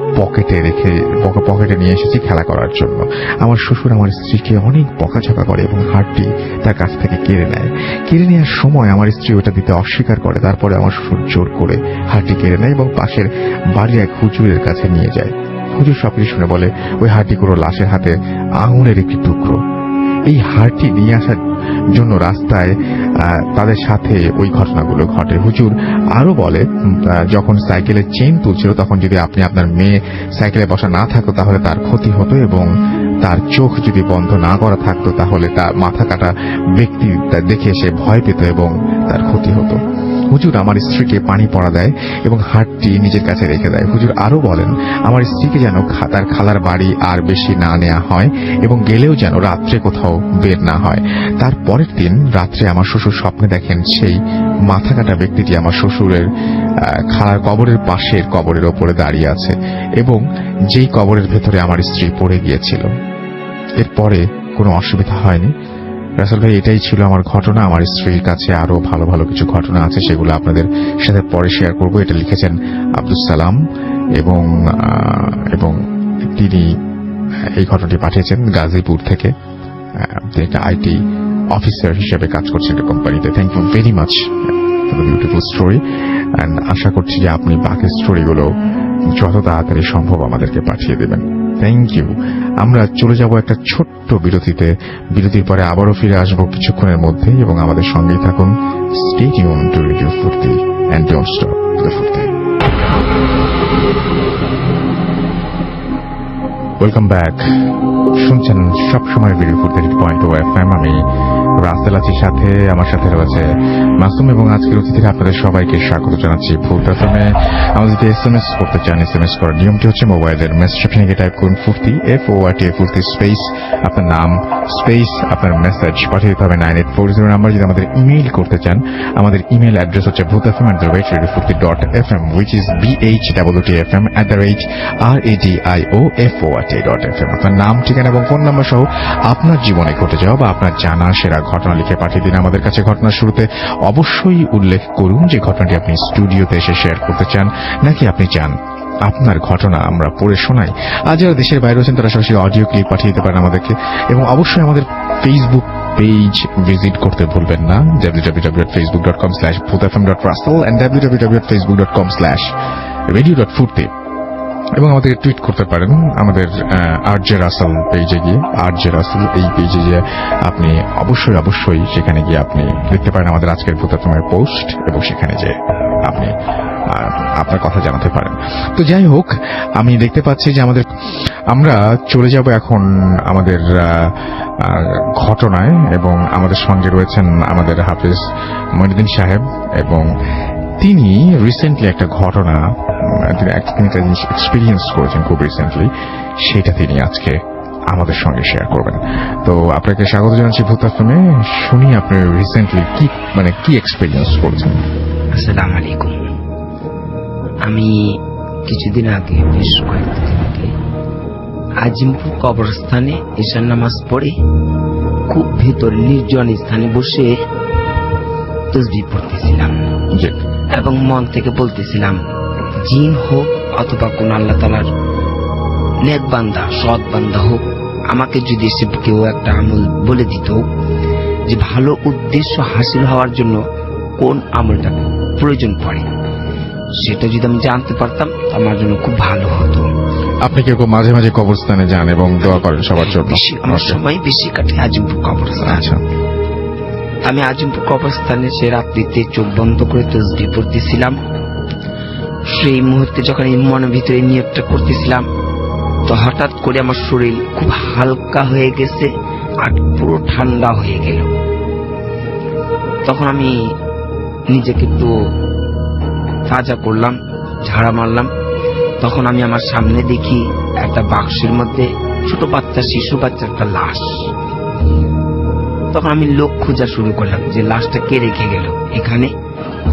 পকেটে নিয়ে এসেছি খেলা করার জন্য। আমার শ্বশুর আমার স্ত্রীকে অনেক বকাঝকা করে এবং হারটি তার কাছ থেকে কেড়ে নেয়। কেড়ে নেওয়ার সময় আমার স্ত্রী ওটা দিতে অস্বীকার করে। তারপরে আমার শ্বশুর জোর করে হারটি কেড়ে নেয় এবং পাশের বাড়ির এক হুজুরের কাছে নিয়ে যায়। হুজুর সবকিছু শুনে বলে, ওই হারটি কোনো লাশের হাতে আঙুলের একটি টুকরো। এই হারটি নিয়ে আসার জন্য রাস্তায় তাদের সাথে ওই ঘটনাগুলো ঘটে। হুজুর আরো বলে, যখন সাইকেলের চেন তুলছিল তখন যদি আপনি আপনার মেয়ে সাইকেলে বসা না থাকতো তাহলে তার ক্ষতি হতো, এবং তার চোখ যদি বন্ধ না করা থাকতো তাহলে তার মাথা কাটা ব্যক্তি দেখে সে ভয় পেত এবং তার ক্ষতি হতো। হুজুর আমার স্ত্রীকে পানি পড়া দেয় এবং হারটি নিজের কাছে রেখে দেয়। হুজুর আরো বলেন, আমার স্ত্রীকে যেন তার খালার বাড়ি আর বেশি না নেওয়া হয় এবং গেলেও যেন রাত্রে কোথাও বের না হয়। তার পরের দিন রাত্রে আমার শ্বশুর স্বপ্নে দেখেন সেই মাথা কাটা ব্যক্তিটি আমার শ্বশুরের খালার কবরের পাশের কবরের ওপরে দাঁড়িয়ে আছে এবং যেই কবরের ভেতরে আমার স্ত্রী পড়ে গিয়েছিল। এরপরে কোনো অসুবিধা হয়নি। রাসেল ভাই, এটাই ছিল আমার ঘটনা। আমার স্ত্রীর কাছে আরো ভালো ভালো কিছু ঘটনা আছে, সেগুলো আপনাদের সাথে পরে শেয়ার করব। এটা লিখেছেন আব্দুল সালাম এবং তিনি এই ঘটনাটি পাঠিয়েছেন গাজীপুর থেকে। একটা আইটি অফিসার হিসেবে কাজ করছেন একটা কোম্পানিতে। Thank you very much for the beautiful story, and আশা করছি যে আপনি বাকি স্টোরিগুলো যত তাড়াতাড়ি সম্ভব আমাদেরকে পাঠিয়ে দেবেন। Thank you. আমরা চলে যাব একটা ছোট্ট বিরতিতে। বিরতির পরে আবারও ফিরে আসবো কিছুক্ষণের মধ্যে, এবং আমাদের সঙ্গেই থাকুন। স্টে টিউন টু রেডিও ফুর্তি এন্ড ডোন্ট স্টপ দ্য ফুর্তি। Welcome back. শুনছেন সবসময় রেডিও ফুর্তি 80.2 FM। আমি রাসেল আছি সাথে, আমার সাথে রয়েছে মাসুম, এবং আজকের অতিথিরা আপনাদের সবাইকে স্বাগত জানাচ্ছি ফুর্তি এফএমে। আমাদের যদি SMS করতে চান, SMS করার নিয়মটি হচ্ছে মোবাইলের মেসেজ অপশনে টাইপ করুন ফুর্তি, FORT, ফুর্তি স্পেস আপনার নাম স্পেস আপনার মেসেজ পাঠিয়ে দিতে হবে 9840 নাম্বার। যদি আমাদের ইমেইল করতে চান, আমাদের ইমেইল অ্যাড্রেস হচ্ছে bhutfm@radiofurti.fm, which is bhwtfm@radiofurt.fm। আপনার নাম, ঠিকানা এবং ফোন নাম্বার সহ আপনার জীবনে ঘটে যাওয়া বা আপনার জানা সেরা ঘটনা লিখে পাঠিয়ে দিন আমাদের কাছে। ঘটনার শুরুতে অবশ্যই উল্লেখ করুন যে ঘটনাটি আপনি স্টুডিওতে এসে শেয়ার করতে চান, নাকি আপনি চান আপনার ঘটনা আমরা পড়ে শোনাই। আর যারা দেশের বাইরে আছেন তারা সরাসরি অডিও ক্লিপ পাঠিয়ে দিতে পারেন আমাদেরকে। এবং অবশ্যই আমাদের ফেসবুক পেজ ভিজিট করতে ভুলবেন না, www.facebook.com/bhutfm.russell and www.facebook.com/radio.furti। এবং আমাদের টুইট করতে পারেন আমাদের আরজে রাসেল পেজে গিয়ে। আরজে রাসেল এই পেজে গিয়ে আপনি অবশ্যই সেখানে গিয়ে আপনি দেখতে পারেন আমাদের আজকের ভূতাত্মের পোস্ট, এবং সেখানে যে আপনি আপনার কথা জানাতে পারেন। তো যাই হোক, আমি দেখতে পাচ্ছি যে আমরা চলে যাব এখন আমাদের ঘটনায়, এবং আমাদের সঙ্গে রয়েছেন আমাদের হাফেজ মঈনুদ্দিন সাহেব, এবং তিনি রিসেন্টলি একটা ঘটনা তিনি একটা জিনিস এক্সপিরিয়েন্স করেছেন খুব রিসেন্টলি, সেটা তিনি আজকে আমাদের সঙ্গে শেয়ার করবেন। তো আপনাকে স্বাগত জানাচ্ছি ভূতাশ্রমে। শুনি আপনি রিসেন্টলি কি এক্সপিরিয়েন্স করেছেন। আসসালামু আলাইকুম। আমি কিছুদিন আগে, বেশ কয়েকদিন আগে, আজিমপুর কবরস্থানে ঈশার নামাজ পড়ে খুব ভেতর নির্জন স্থানে বসে তাসবিহ পড়তেছিলাম এবং মন থেকে বলতেছিলাম, জিন হোক অথবা কোন আল্লাহ তাআলার নেক বান্দা, সৎ বান্দা হোক, আমাকে যদি এসে কেউ একটা আমল বলে দিত যে ভালো উদ্দেশ্য হাসিল হওয়ার জন্য কোন আমলটা প্রয়োজন পড়ে, সেটা যদি আমি জানতে পারতাম আমার জন্য খুব ভালো হতো। আপনি কি মাঝে মাঝে কবরস্থানে যান এবং দোয়া করেন সবার জন্য? আমার সময় বেশি কাটে আজিমপুর কবরস্থান। আচ্ছা। আমি আজিমপুর কবরস্থানে সে রাত্রিতে চোখ বন্ধ করে তাসবিহ পড়তেছিলাম। সেই মুহূর্তে যখন এই মনের ভিতরে নিয়তটা করতেছিলাম, তো হঠাৎ করে আমার শরীর খুব হালকা হয়ে গেছে আর পুরো ঠান্ডা হয়ে গেল। তখন আমি নিজেকে একটু তাজা করলাম, ঝাড়া মারলাম। তখন আমি আমার সামনে দেখি একটা বাক্সের মধ্যে ছোট বাচ্চা, শিশু বাচ্চার একটা লাশ। তখন আমি লোক খোঁজা শুরু করলাম যে লাশটা কে রেখে গেল এখানে,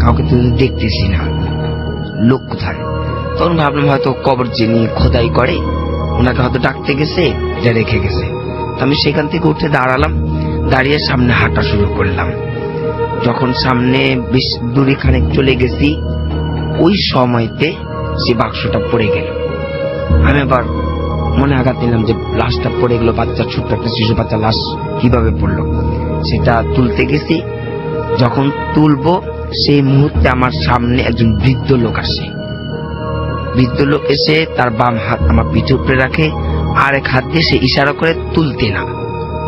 কাউকে তো দেখতেছি না, লোক কোথায়। তখন ভাবলাম হয়তো কবর যিনি খোদাই করে ওনাকে হয়তো ডাকতে গেছে, এটা রেখে গেছে। আমি সেখান থেকে উঠে দাঁড়ালাম, দাঁড়িয়ে সামনে হাঁটা শুরু করলাম। যখন সামনে বেশ দূরে খানিক চলে গেছি, ওই সময়তে সে বাক্সটা পড়ে গেল। আমি আবার মনে আঘাত নিলাম যে লাশটা পড়ে গেল, বাচ্চা, ছোট্ট একটা শিশু বাচ্চা লাশ কিভাবে পড়লো। সেটা তুলতে গেছি, যখন তুলবো সেই মুহূর্তে আমার সামনে একজন বৃদ্ধ লোক আসে। বৃদ্ধ লোক এসে তার বাম হাত আমার পিঠে উপরে রাখে, আর এক হাত দিয়ে সে ইশারা করে তুলতে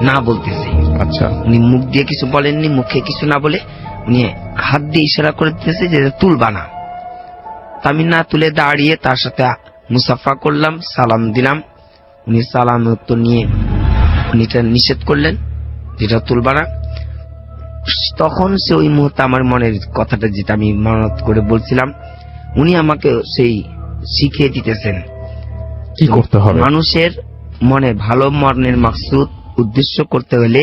না বলতেছে। আচ্ছা, উনি মুখ দিয়ে কিছু বলেননি, মুখে কিছু না বলে উনি হাত দিয়ে ইশারা করে দিতেছে যে তুলবা না। আমি না তুলে দাঁড়িয়ে তার সাথে মুসাফা করলাম, সালাম দিলাম। উনি সালাম উত্তর নিয়ে উনি এটা নিষেধ করলেন যেটা তুলবা না। তখন সে ওই মুহূর্তে আমার মনের কথাটা যেটা আমি মানত করে বলছিলাম, উনি আমাকে সেই শিখিয়ে দিতেছেন কি করতে হবে, মানুষের মনে ভালো মনের মাকসুদ উদ্দেশ্য করতে হলে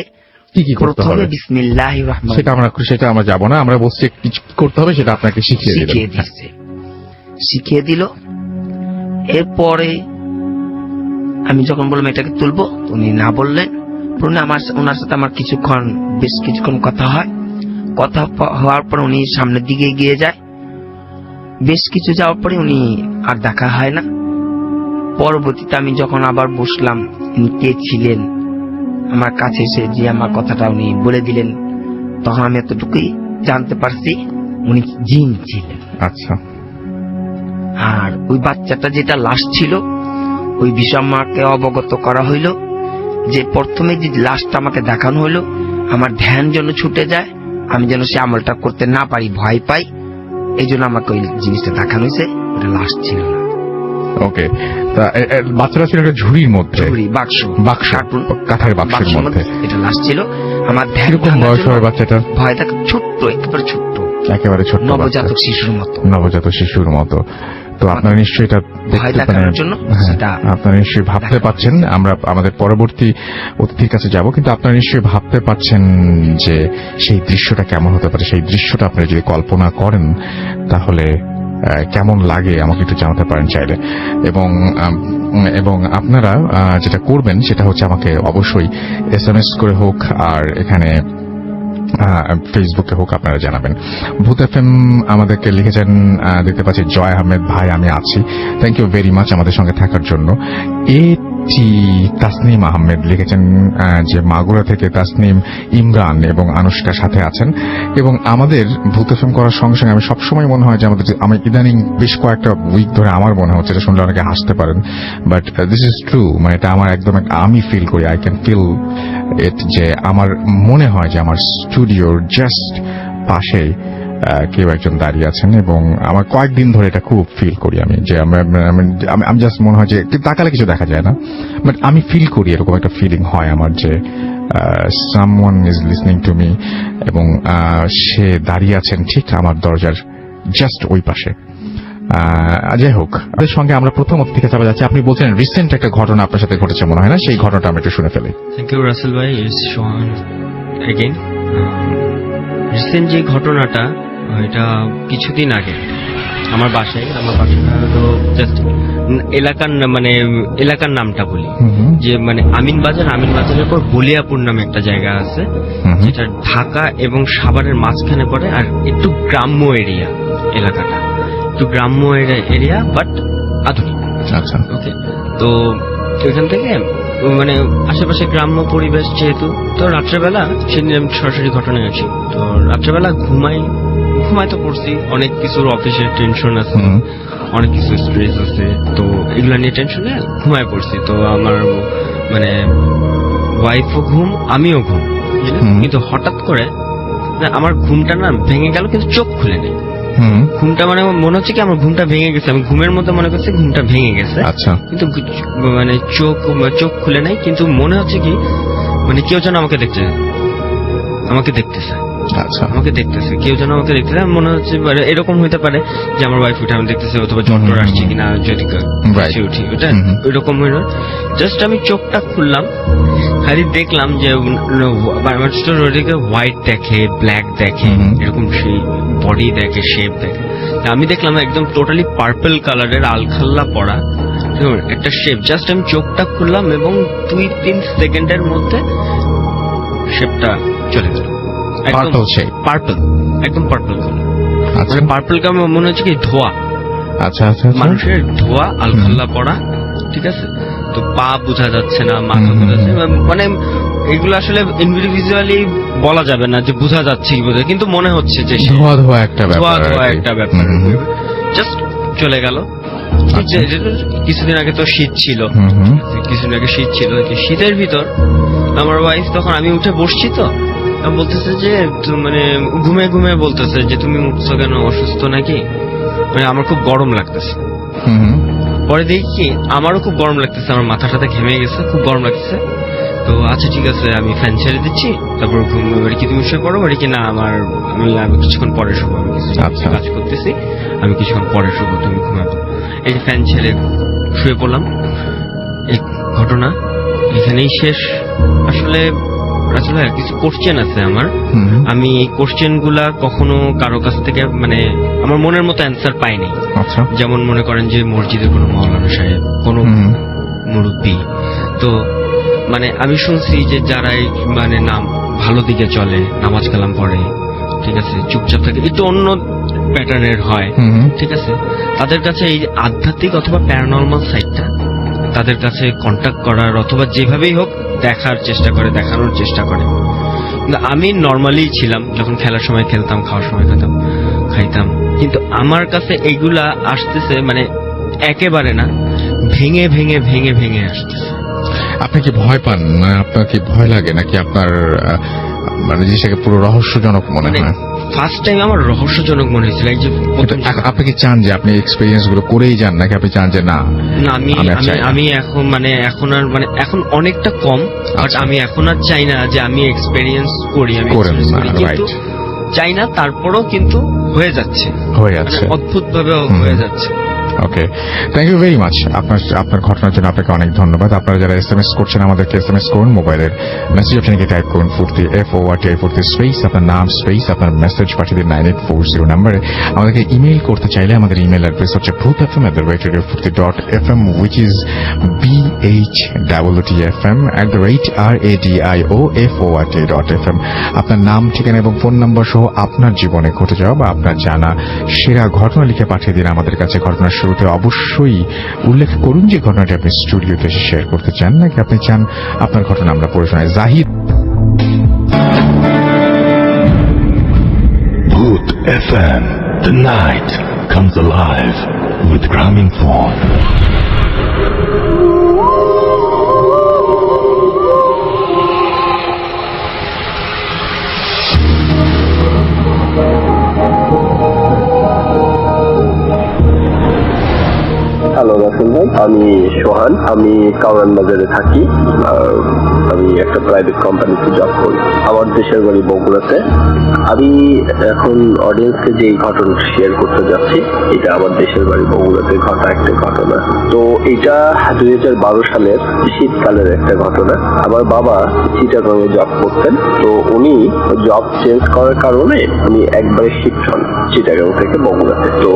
কি কি করতে হবে। প্রথমে বিসমিল্লাহির রহমানির সেটা আমরা যাব না, আমরা বলছি কিছু করতে হবে, সেটা আপনাকে শিখিয়ে দিচ্ছে, শিখিয়ে দিল। এরপরে আমি যখন বললাম এটাকে তুলবো, উনি না বললেন। ওনার সাথে আমার বেশ কিছুক্ষণ কথা হয়। কথা হওয়ার পর উনি সামনের দিকে এগিয়ে যায়। বেশ কিছু যাওয়ার পরে উনি আর দেখা হয় না। পরবর্তীতে আমি যখন আবার বসলাম, উনি কে ছিলেন আমার কাছে এসে যে আমার কথাটা উনি বলে দিলেন, তখন আমি এতটুকুই জানতে পারছি উনি জিন ছিলেন। আচ্ছা, আর ওই বাচ্চাটা যেটা লাশ ছিল, ওই বিষয় আমাকে অবগত করা হইল যে প্রথমে যে লাশটা আমাকে দেখানো হইলো, আমার ধ্যান যেন ছুটে যায়, আমি যেন সে আমলটা করতে না পারি, ভয় পাই, এই জন্য আমাকে ওই জিনিসটা দেখানো হয়েছে। ওটা লাশ ছিল না। ওকে, তা বাচ্চারা ছিল একটা ঝুড়ির মধ্যে, বাক্স, কাঠের বাক্সের মধ্যে এটা লাশ ছিল। আমার ধ্যান বয়স হবে বাচ্চাটা, ভয় থাকে, ছোট্ট, একেবারে ছোট্ট, নবজাতক শিশুর মতো। তো আপনারা নিশ্চয়ই এটা আপনারা নিশ্চয়ই ভাবতে পারছেন, আমরা আমাদের পরবর্তী অতিথির কাছে যাব, কিন্তু আপনারা নিশ্চয়ই ভাবতে পারছেন যে সেই দৃশ্যটা কেমন হতে পারে। সেই দৃশ্যটা আপনারা যদি কল্পনা করেন তাহলে কেমন লাগে আমাকে একটু জানাতে পারেন চাইলে। এবং আপনারা যেটা করবেন সেটা হচ্ছে আমাকে অবশ্যই SMS করে হোক আর এখানে ফেসবুকে হোক আপনারা জানাবেন। ভূত FM আমাদেরকে লিখেছেন, দেখতে পাচ্ছি জয় আহমেদ ভাই, আমি আছি, থ্যাংক ইউ ভেরি মাচ আমাদের সঙ্গে থাকার জন্য। তাসনিম আহমেদ লিখেছেন যে মাগুরা থেকে তাসনিম, ইমরান এবং আনুষ্কার সাথে আছেন। এবং আমাদের ভূত FM করার সঙ্গে সঙ্গে আমি সবসময় মনে হয় যে আমি ইদানিং বেশ কয়েকটা উইক ধরে আমার মনে হচ্ছে, এটা শুনলে অনেকে হাসতে পারেন, বাট দিস ইজ ট্রু, মানে এটা আমার একদম আমি ফিল করি, আই ক্যান ফিল ইট, যে আমার মনে হয় যে আমার স্টুডিওর জাস্ট পাশে কেউ একজন দাঁড়িয়ে আছেন। এবং আমার কয়েকদিন ধরে এটা খুব ফিল করি আমি, যে আমি জাস্ট মনে হয় যে তাকালে কিছু দেখা যায় না, বাট আমি ফিল করি, এরকম একটা ফিলিং হয় আমার যে someone is listening to me, এবং সে দাঁড়িয়ে আছেন ঠিক আমার দরজার জাস্ট ওই পাশে। যাই হোক, আপনাদের সঙ্গে আমরা প্রথম অতিথিকে চাপা যাচ্ছি। আপনি বলছেন রিসেন্ট একটা ঘটনা আপনার সাথে ঘটেছে মনে হয় না, সেই ঘটনাটা আমরা একটু শুনে ফেলি। থ্যাংক ইউ রাসেল ভাই, ইটস শোয়ান এগেইন। রিসেন্ট যে ঘটনাটা, এটা কিছুদিন আগে আমার বাসাটা হলো জাস্ট এলাকার নামটা বলি, যে আমিন বাজারের পর বলিয়াপুর নামে একটা জায়গা আছে, যেটা ঢাকা এবং সাভারের মাঝখানে পড়ে, আর একটু গ্রাম্য এরিয়া, এলাকাটা একটু গ্রাম্য এরিয়া বাট আধুনিক। আচ্ছা, ওকে, তো ওইখান থেকে আশেপাশে গ্রাম্য পরিবেশ যেহেতু, তো রাত্রেবেলা সেদিন আমি সরাসরি ঘটনায় আছি। তো রাত্রেবেলা ঘুমাই তো পড়ছি, অনেক কিছুর অফিসের টেনশন আছে, অনেক কিছু স্ট্রেস আছে, তো এগুলা নিয়ে টেনশনে ঘুমায় পড়ছি। তো আমার ওয়াইফও ঘুম, আমিও ঘুম, কিন্তু হঠাৎ করে আমার ঘুমটা না ভেঙে গেল, কিন্তু চোখ খুলে নেই। ঘুমটা মনে হচ্ছে কি আমার ঘুমটা ভেঙে গেছে, আমি ঘুমের মধ্যে মনে করছি ঘুমটা ভেঙে গেছে, কিন্তু চোখ খুলে নাই, কিন্তু মনে হচ্ছে কি কেউ যেন আমাকে দেখতেছে, কেউ যেন আমাকে দেখতেছে। মনে হচ্ছে এরকম হইতে পারে যে আমার ওয়াইফ উঠে আমি দেখতেছে, অথবা জ্বর আসছে কিনা, যদি উঠি ওটা ওইরকম হইল। জাস্ট আমি চোখটা খুললাম, খালি দেখলাম যে হোয়াইট দেখে, ব্ল্যাক দেখে, এরকম সেই বডি দেখে, শেপ দেখে। আমি দেখলাম একদম টোটালি পার্পল কালারের আলখাল্লা পড়া একটা শেপ। জাস্ট আমি চোখটা খুললাম এবং 2-3 সেকেন্ডের মধ্যে শেপটা চলে গেল। Purple shade? পার্পল, একদম পার্পল কালার। আচ্ছা মানে পার্পল কালার মনে হচ্ছে কি ধোয়া, আচ্ছা আচ্ছা আচ্ছা। মানুষের ধোয়া আলখাল্লা পড়া, ঠিক আছে। তো পা বোঝা যাচ্ছে না, মাথা বোঝা যাচ্ছে না, মানে এগুলো আসলে ইন্ডিভিজুয়ালি বলা যাবে না যে বোঝা যাচ্ছে কি বোঝা, কিন্তু মনে হচ্ছে যে সে ধোয়া ধোয়া একটা ধোয়া ব্যাপার ধোয়া আর কি। একটা ব্যাপার। জাস্ট চলে গেল। আচ্ছা। কিছুদিন আগে তো শীত ছিল, কিছুদিন আগে শীত ছিল, যে শীতের ভিতর আমার ওয়াইফ, তখন আমি উঠে বসছি তো, বলতেছে যে মানে ঘুমে ঘুমে বলতেছে যে তুমি উঠছো কেন, অসুস্থ নাকি, মানে আমার খুব গরম লাগতেছে। পরে দেখি কি আমারও খুব গরম লাগতেছে, আমার মাথাটাতে ঘেমে গেছে, খুব গরম লাগতেছে। তো আচ্ছা ঠিক আছে, আমি ফ্যান ছেড়ে দিচ্ছি, তারপর ঘুম কি তুমি শুয়ে পড়ো, বলি কি না আমি কিছুক্ষণ পরে শুবো, আমি কিছু আচ্ছা। কাজ করতেছি, আমি কিছুক্ষণ পরে শুবো, তুমি ঘুমাবো। এই ফ্যান ছেড়ে শুয়ে পড়লাম। এই ঘটনা এখানেই শেষ। আসলে আসলে কিছু কোশ্চেন আছে আমার, আমি এই কোশ্চেন গুলা কখনো কারো কাছ থেকে মানে আমার মনের মতো অ্যান্সার পাইনি। আচ্ছা যেমন মনে করেন যে মসজিদের কোনো মাওলানা সাহেব, কোনো মুরব্বী, তো মানে আমি শুনছি যে যারা এই মানে নাম ভালো দিকে চলে, নামাজ কালাম পড়ে, ঠিক আছে, চুপচাপ থাকে, একটু অন্য প্যাটার্নের হয়, ঠিক আছে, তাদের কাছে এই আধ্যাত্মিক অথবা প্যারানর্মাল সাইডটা তাদের কাছে কন্ট্যাক্ট করার অথবা যেভাবেই হোক দেখার চেষ্টা করে, দেখানোর চেষ্টা করে। কিন্তু আমি নর্মালি ছিলাম, যখন খেলার সময় খেলতাম, খাওয়ার সময় খাইতাম, কিন্তু আমার কাছে এইগুলা আসতেছে মানে একেবারে না, ভেঙে ভেঙে ভেঙে ভেঙে আসতেছে। আপনি কি ভয় পান, মানে আপনার কি ভয় লাগে, নাকি আপনার মানে জিনিসটাকে পুরো রহস্যজনক মনে হয়? ফার্স্ট টাইম আমার রহস্যজনক মনে হয়েছিল। এই যে আপনি কি চান যে আপনি এক্সপেরিয়েন্স গুলো করেই যান, নাকি আপনি চান যে না? না, আমি এখন মানে এখন আর মানে এখন অনেকটা কম, বাট আমি এখন আর চাই না যে আমি এক্সপেরিয়েন্স করি, আমি কিন্তু চাই না, তারপরও কিন্তু হয়ে যাচ্ছে, অদ্ভুত ভাবে হয়ে যাচ্ছে। ওকে, থ্যাংক ইউ ভেরি মাচ আপনার ঘটনার জন্য আপনাকে অনেক ধন্যবাদ। আপনারা যারা এসএমএস করছেন আমাদেরকে এসএমএস করুন, মোবাইলের মেসেজ অপশনে টাইপ করুন ফুর্তি FORTI ফুর্তি স্পেস আপনার নাম স্পেস আপনার মেসেজ পাঠিয়ে দিন 9840 নম্বরে। আমাদেরকে ইমেইল করতে চাইলে আমাদের ইমেইল অ্যাড্রেস হচ্ছে truthfm@radiofurti.fm which is BHWTFM@RADIOFORT.FM। আপনার নাম, ঠিকানা এবং ফোন নাম্বার সহ আপনার জীবনে ঘটে যাওয়া বা আপনার জানা সেরা ঘটনা লিখে পাঠিয়ে দিন আমাদের কাছে। ঘটনার শুরুতে অবশ্যই উল্লেখ করুন যে ঘটনাটি আপনি স্টুডিওতে এসে শেয়ার করতে চান, নাকি আপনি চান আপনার ঘটনা আমরা পড়ে শোনাই। Zahid. Booth FM, the night comes alive with Gramophone. Hello Rasel ভাই, আমি সোহান, আমি কাউরান বাজারে থাকি, আমি একটা প্রাইভেট কোম্পানিতে জব করি, আমার দেশের বাড়ি বগুড়াতে। আমি এখন অডিয়েন্সকে যে ঘটনা শেয়ার করতে যাচ্ছি, এটা আমার দেশের বাড়ি বগুড়াতে ঘটা একটা ঘটনা। তো এটা 2012 সালের শীতকালের একটা ঘটনা। আমার বাবা চিটাগাংয়ে জব করতেন, তো উনি জব চেঞ্জ করার কারণে উনি একবারে শিফট হন চিটাগাং থেকে বগুড়াতে। তো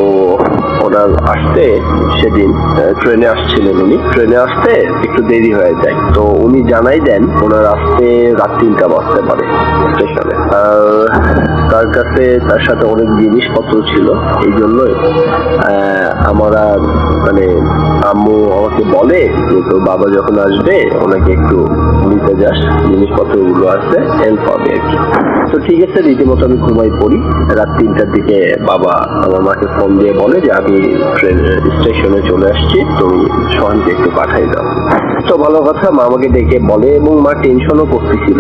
ওনার আসতে সেদিন ট্রেনে আসছিলেন, উনি ট্রেনে আসতে একটু দেরি হয়ে যায়, তো উনি জানাই দেন ওনার আসতে রাত 3টা বাজতে পারে স্টেশনে। তার কাছে তার সাথে অনেক জিনিসপত্র ছিল, এই জন্যই আমরা মানে আম্মু আমাকে বলে যে তোর বাবা যখন আসবে ওনাকে একটু নিতে যাস, জিনিসপত্র গুলো আছে, হেল্প হবে আর কি। তো ঠিক আছে, রীতিমতো আমি ঘুমাই পড়ি। রাত 3টার দিকে বাবা আমার মাকে ফোন দিয়ে বলে যে আমি ট্রেন স্টেশনে চলে আসছি, তুমি সোহানকে একটু পাঠাই দাও। তো ভালো কথা, মা আমাকে ডেকে বলে, এবং মা টেনশনও করতেছিল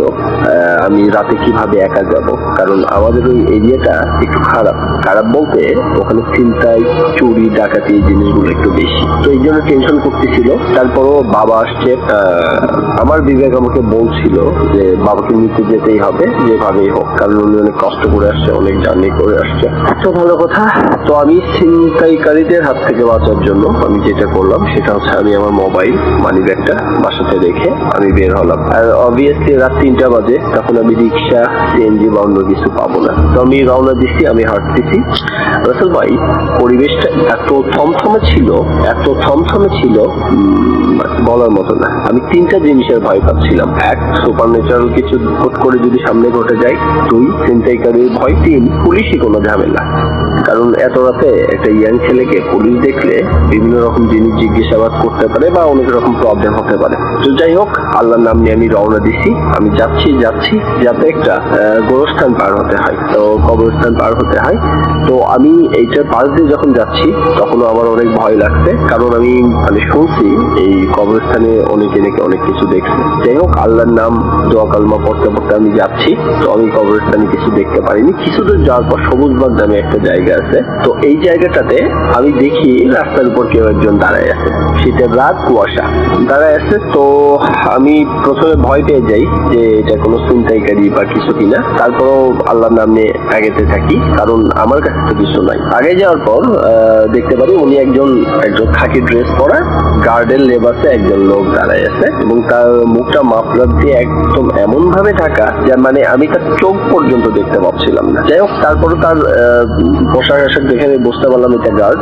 আমি রাতে কিভাবে একা যাব, কারণ আমাদের ওই এরিয়াটা একটু খারাপ বলতে ওখানে ছিনতাই, চুরি, ডাকাতি এই জিনিসগুলো একটু বেশি, তো এই জন্য টেনশন করতেছিল। তারপরও বাবা আসছে, আমার বিবেক আমাকে বলছিল যে বাবাকে নিতে যেতেই হবে যেভাবেই হোক, কারণ উনি অনেক কষ্ট করে আসছে, অনেক জার্নি করে আসছে। তো ভালো কথা, তো আমি ছিনতাইকারীদের হাত থেকে বাঁচার জন্য আমি যেটা করলাম সেটা হচ্ছে আমি আমার মোবাইল মানি ব্যাগটা বাসাতে রেখে আমি বের হলাম। আর অবভিয়াসলি রাত 3টা বাজে, তখন আমি রিক্সা, সিএনজি বা অন্য কিছু পাবো না। তো আমি রওনা দিচ্ছি, আমি হাঁটতেছি। রাসেল ভাই, পরিবেশটা এত থমথমে ছিল বলার মতো না। আমি 3টা জিনিসের ভয় পাচ্ছিলাম। 1, সুপার ন্যাচারাল কিছু হুট করে যদি সামনে ঘটে যায়। 2, ছিনতাইকারীর ভয়। 3, পুলিশই কোনো ঝামেলা। কারণ এত রাতে একটা ইয়াং ছেলেকে পুলিশ দেখলে বিভিন্ন রকম জিনিস জিজ্ঞাসাবাদ করতে পারে বা অনেক রকম প্রবলেম হতে পারে। তো যাই হোক, আল্লাহর নাম নিয়ে আমি রওনা দিছি। আমি যাচ্ছি যাতে একটা গোরস্থান পার হতে হয়, তো কবরস্থান পার হতে হয়। তো আমি এইটার পাশ দিয়ে যখন যাচ্ছি তখনও আমার অনেক ভয় লাগছে, কারণ আমি শুনছি এই কবরস্থানে অনেকে নাকি অনেক কিছু দেখছে। যাই হোক, আল্লাহর নাম দোয়া কালমা পড়তে পড়তে আমি যাচ্ছি। তো আমি কবরস্থানে কিছু দেখতে পারিনি। কিছু দূর যাওয়ার পর সবুজবাগ নামে একটা জায়গা আছে। তো এই জায়গাটাতে আমি দেখি রাস্তার উপর কেউ একজন দাঁড়ায় আছে। শীতের রাত, কুয়াশা, দাঁড়ায় আছে। তো আমি প্রথমে ভয় পেয়ে যাই যে এটা কোনো ছিনতাইকারী বা কিছু কিনা। তারপরও আল্লাহর নাম নিয়ে আগেতে থাকি, কারণ আমার কাছে তো কিছু নাই। আগে যাওয়ার পর দেখতে পারি উনি একজন খাকি ড্রেস পরা গার্ডের লেবাসে একজন লোক দাঁড়ায় আছে, এবং তার মুখটা মাফলার দিয়ে একদম এমন ভাবে ঢাকা যে আমি তার চোখ পর্যন্ত দেখতে পাচ্ছিলাম না। যাই হোক, তারপরে তার পোশাক আশাক দেখে বুঝতে পারলাম এটা গার্ড।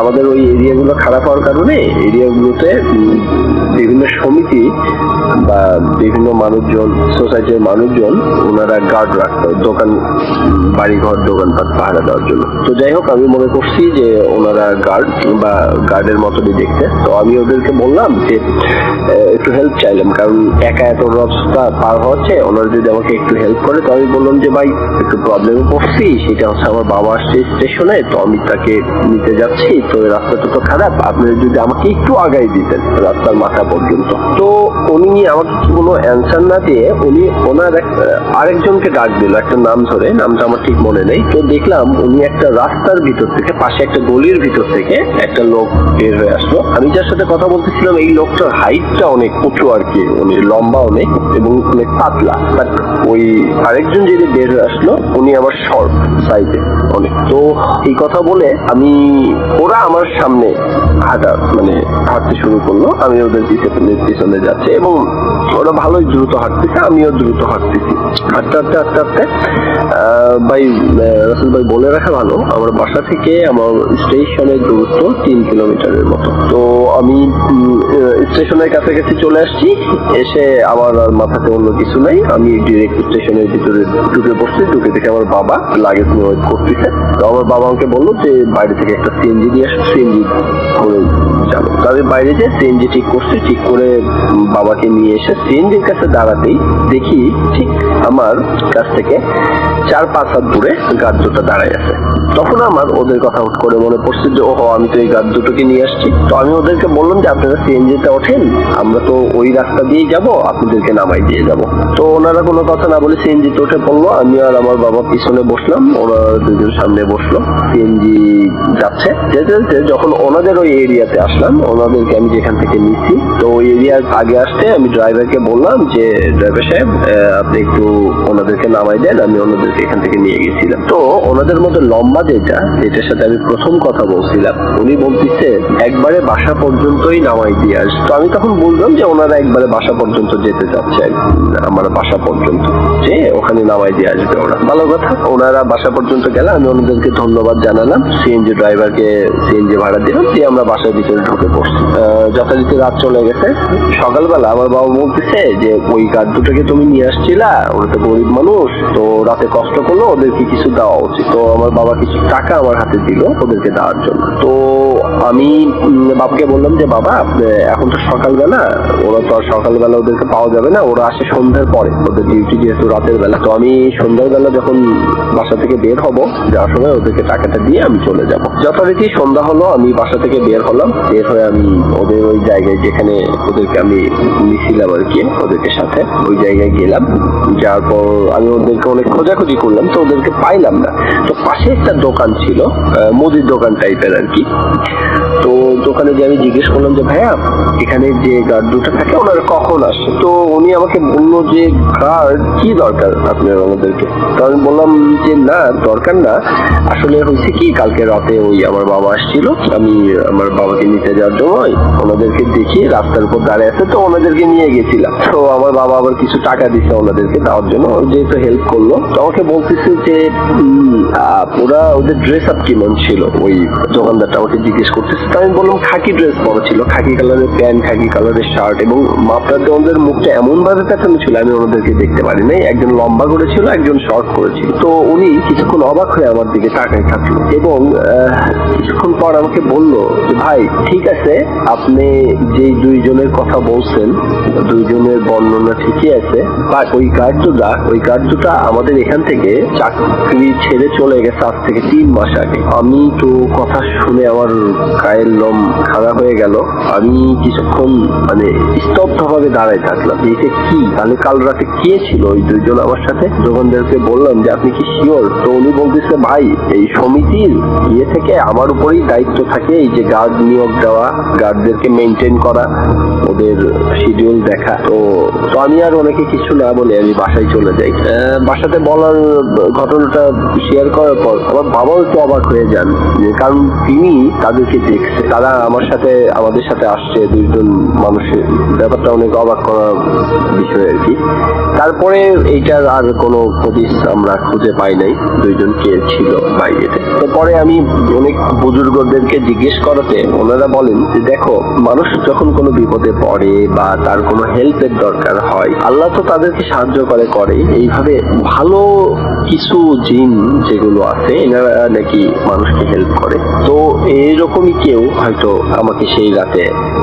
আমাদের ওই এরিয়াগুলো খারাপ হওয়ার কারণে এরিয়াগুলোতে বিভিন্ন সমিতি বা বিভিন্ন মানুষজন, সোসাইটির মানুষজন, ওনারা গার্ড রাখতো দোকান, বাড়িঘর, দোকানপাট পাহারা দেওয়ার জন্য। তো যাই হোক, আমি মনে করছি যে ওনারা গার্ড বা গার্ডের মতনই দেখতে। তো আমি ওদেরকে বললাম যে একটু হেল্প চাইলাম, কারণ একা এত রাস্তা পার হচ্ছে, ওনারা যদি আমাকে একটু হেল্প করে। তো আমি বললাম যে ভাই, একটু প্রবলেমে পড়ছি, সেটা হচ্ছে আমার বাবা আসছে স্টেশনে, তো আমি তাকে নিতে যাচ্ছি। তো এই রাস্তাটা তো খারাপ, আপনি যদি আমাকে একটু আগাই দিতেন রাস্তার মাথা পর্যন্ত। তো উনি আমাকে কোনো অ্যান্সার না দিয়ে ওনার আরেকজনকে ডাক দিল একটা নাম ধরে, নামটা আমার ঠিক মনে নেই। তো দেখলাম উনি একটা রাস্তার ভিতর থেকে, পাশে একটা গলির ভিতর থেকে একটা লোক বের হয়ে আসলো। আমি যার সাথে কথা বলতেছিলাম, এই লোকটার হাইটটা অনেক উঁচু আর কি, উনি লম্বা অনেক এবং অনেক পাতলা। বাট ওই আরেকজন যিনি বের হয়ে আসলো, উনি আবার শর্ট সাইজে অনেক। তো এই কথা বলে ওরা আমার সামনে হাঁটতে শুরু করলো। আমি ওদের পিছনে যাচ্ছি এবং ওরা ভালোই দ্রুত হাঁটতেছে, আমিও দ্রুত হাঁটতেছি। হাঁটতে ভাই, রাসেল ভাই, বলে রাখা ভালো, আমার বাসা থেকে আমার স্টেশনের দূরত্ব 3 কিলোমিটারের মতো। তো আমি স্টেশনের কাছাকাছি চলে আসছি। এসে আমার আর মাথাতে অন্য কিছু নাই, আমি ডিরেক্ট স্টেশনের ভিতরে ঢুকে পড়ছি। ঢুকে দেখে আমার বাবা লাগেজ নিয়ে ওয়েট করতেছে। তো আমার বাবা আমাকে বললো যে বাইরে থেকে একটা সিএনজি নিয়ে আসো, সিএনজি করে যাবো। তো আমি বাইরে যে সিএনজি ঠিক করছি, ঠিক করে বাবাকে নিয়ে এসে সিএনজির কাছে দাঁড়াতেই দেখি ঠিক আমার কাছ থেকে 4-5 হাত দূরে গার্ড দুটো দাঁড়ায় আছে। তখন আমার ওদের কথা হুট করে মনে পড়ছে যে ওহো, আমি তো এই গার্ড দুটোকে নিয়ে আসছি। তো আমি ওদেরকে বললাম যে আপনারা সিএনজিতে ওঠেন, আমরা তো ওই রাস্তা দিয়েই যাবো, আপনাদেরকে নামাই দিয়ে যাবো। তো ওনারা কোনো কথা না বলে সিএনজিতে উঠে পড়লো। আমি আর আমার বাবা পিছনে বসলাম, ওনারা দুজন সামনে বসলো। সিএনজি যাচ্ছে, যেতে যখন ওনাদের ওই এরিয়াতে আসলাম, ওনাদেরকে আমি যেখান থেকে নিচ্ছি, তো ওই এরিয়ার আগে আসতে আমি ড্রাইভারকে বললাম যে ড্রাইভার সাহেব, আপনি একটু ওনাদেরকে নামাই দেন, আমি ওনাদেরকে এখান থেকে নিয়ে গেছিলাম। তো ওনাদের মধ্যে লম্বা যেটার সাথে আমি প্রথম কথা বলছিলাম, উনি বলতেছে একবারে বাসা পর্যন্তই নামাই দিয়ে আস। তো আমি তখন বললাম যে ওনারা একবারে বাসা পর্যন্ত যেতে চাচ্ছে, আমার বাসা পর্যন্ত, যে ওখানে নামাই দিয়ে আসবে ওরা। ভালো কথা, ওনারা বাসা পর্যন্ত গেলে আমি ওনাদেরকে ধন্যবাদ জানালাম, সিএনজি ড্রাইভারকে সিএনজি ভাড়া দিলাম, দিয়ে আমরা বাসার ভিতরে ঢুকে পড়ছি। যথারীতি রাত চলে গেছে। সকালবেলা আমার বাবা বলতেছে যে ওই গার্ড দুটোকে তুমি নিয়ে আসছিলা, ওরা তো গরিব মানুষ, তো রাতে কষ্ট করলো, ওদেরকে কিছু দেওয়া উচিত। তো আমার বাবা কিছু টাকা আমার হাতে দিল ওদেরকে দেওয়ার জন্য। তো আমি বাবাকে বললাম যে বাবা, এখন তো সকালবেলা, ওরা তো আর সকালবেলা ওদেরকে পাওয়া যাবে না, ওরা আসে সন্ধ্যার পরে, ওদের ডিউটি যেহেতু রাতের বেলা। তো আমি সন্ধ্যার বেলা যখন বাসা থেকে বের হব, যাওয়ার সময় ওদেরকে টাকাটা দিয়ে আমি চলে যাব। যথারীতি সন্ধ্যা হলো, আমি বাসা থেকে বের হলাম। বের হয়ে আমি ওদের ওই জায়গায় যেখানে ওদেরকে আমি নিছিলাম আর কি, ওদেরকে সাথে ওই জায়গায় গেলাম। যাওয়ার পর আমি ওদেরকে অনেক খোঁজাখুঁজি করলাম, তো ওদেরকে পাইলাম না। তো পাশে একটা দোকান ছিল, মুদির দোকান টাইপের আর কি। তো দোকানে যে আমি জিজ্ঞেস করলাম যে ভাইয়া এখানে যে গার্ড দুটো থাকে ওনারা কখন আসে, তো উনি আমাকে বললো যে গার্ড কি দরকার আপনার আমাদেরকে। তো আমি বললাম যে না দরকার না, আসলে হয়েছে কি কালকে রাতে ওই আমার বাবা আসছিল, আমি আমার বাবাকে নিতে যাওয়ার জন্য ওনাদেরকে দেখি রাস্তার উপর দাঁড়িয়ে আছে, তো ওনাদেরকে নিয়ে গেছিলাম। তো আমার বাবা আবার কিছু টাকা দিচ্ছে ওনাদেরকে দেওয়ার জন্য, যেহেতু হেল্প করলো। তো আমাকে বলতেছে যে ওরা ওদের ড্রেস আপ কেমন ছিল, ওই দোকানদারটা আমাকে জিজ্ঞেস করতেছে। তো আমি বললাম খাকি ড্রেস পরা ছিল, খাকি কালারের প্যান্ট, খাকি কালারের শার্ট, এবং মাপটাতে ওদের মুখটা এমন ভাবে পেঁচানো ছিল আমি ওনাদেরকে দেখতে পারি নাই, একজন লম্বা করেছিল একজন শর্ট করেছিল। তো উনি কিছুক্ষণ অবাক হয়ে আমার দিকে তাকায় থাকলো এবং কিছুক্ষণ পর আমাকে বললো যে ভাই ঠিক আছে, আপনি যে দুইজনের কথা বলছেন দুইজনের বর্ণনা ঠিকই আছে, বাট ওই গার্ড দুটা আমাদের এখান থেকে চাকরি ছেড়ে চলে গেছে আজ থেকে 3 মাস আগে। আমি তো কথা শুনে আমার গায়ের লোম খাড়া হয়ে গেল, আমি কিছুক্ষণ মানে স্তব্ধ ভাবে দাঁড়ায় থাকলাম, এটা কি, তাহলে কাল রাতে কে ছিল ওই দুইজন আমার সাথে। দোকানদারকে বললাম যে আপনি কি শিওর? তো উনি বলতেছে ভাই এই সমিতির ইয়ে থেকে আমার উপরেই দায়িত্ব থাকে এই যে গার্ড নিয়োগ দেওয়া, গার্ডদেরকে মেনটেন করা, ওদের শিডিউল দেখা। তো আমি আর অনেকে কিছু না বলে আমি বাসায় চলে যাই। বাসাতে বলার ঘটনাটা শেয়ার করার পর আমার বাবাও একটু অবাক হয়ে যান, কারণ তিনি তাদেরকে দেখছে, তারা আমাদের সাথে আসছে দুইজন মানুষের, ব্যাপারটা অনেক অবাক করার বিষয় আর কি। তারপরে এইটার আর কোনো হদিস আমরা খুঁজে পাই নাই দুইজন কে ছিল বাইরেতে। তো পরে আমি অনেক বুজুর্গদেরকে জিজ্ঞেস করাতে ওনারা বলেন যে দেখো, মানুষ যখন কোনো বিপদে পড়ে বা তার কোনো হেল্পের দরকার হয়, আল্লাহ তো তাদেরকে সাহায্য করে এইভাবে। ভালো কিছু জিন যেগুলো আছে এনারা নাকি মানুষকে হেল্প করে, তো এইরকমই কেউ হয়তো আমাকে সেই রাতে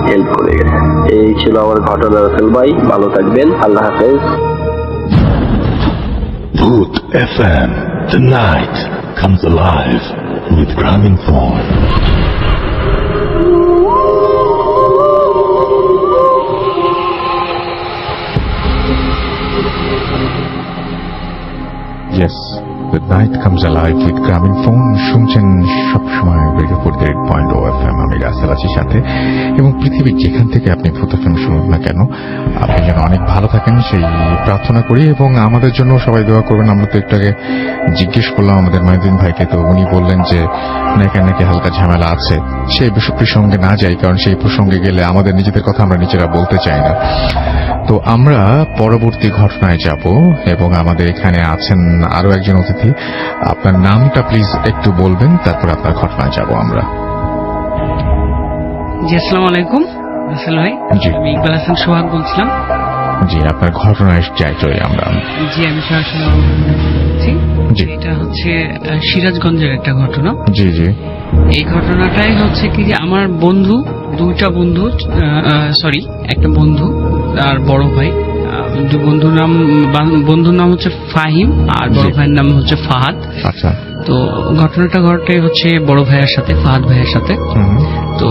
হেল্প করে গেছে। এই ছিল আমার ঘটনা। রাসেল ভাই ভালো থাকবেন, আল্লাহ হাফেজ। Booth FM. The night comes alive with Gramophone. Yes, the night comes alive with Gramophone. শুনছেন সবসময় রেডিও 48.0 FM। আমি রাসেল আছি সাথে, এবং পৃথিবীর যেখান থেকে আপনি ভূত FM শুনুন না কেন, আপনি যেন অনেক ভালো থাকেন সেই প্রার্থনা করি, এবং আমাদের জন্য সবাই দোয়া করবেন। আমরা তো একটু আগে জিজ্ঞেস করলাম আমাদের মাইদিন ভাইকে, তো উনি বললেন যে নাকি হালকা ঝামেলা আছে। সেই প্রসঙ্গে না যাই, কারণ সেই প্রসঙ্গে গেলে আমাদের নিজেদের কথা আমরা নিজেরা বলতে চাই না। তো আমরা পরবর্তী ঘটনায় যাব, এবং আমাদের এখানে আছেন আরো একজন অতিথি। আপনার নামটা প্লিজ একটু বলবেন, তারপর আপনার ঘটনায় যাব আমরা। জি, আসসালামু আলাইকুম রাসেল ভাই। জি। আমি ইকবাল হাসান সোহাগ বলছিলাম। জি, আপনার ঘটনায় যাই আমরা। জি, আমি সরাসরি জি। এটা হচ্ছে সিরাজগঞ্জের একটা ঘটনা। জি জি। এই ঘটনাটাই হচ্ছে কি যে আমার বন্ধু, একটা বন্ধু আর বড় ভাই, বন্ধুর নাম হচ্ছে ফাহিম আর বড় জি। ভাইয়ের নাম হচ্ছে ফাহাদ। আচ্ছা। তো ঘটনাটা ঘটে হচ্ছে বড় ভাইয়ের সাথে, ফাহাদ ভাইয়ের সাথে। তো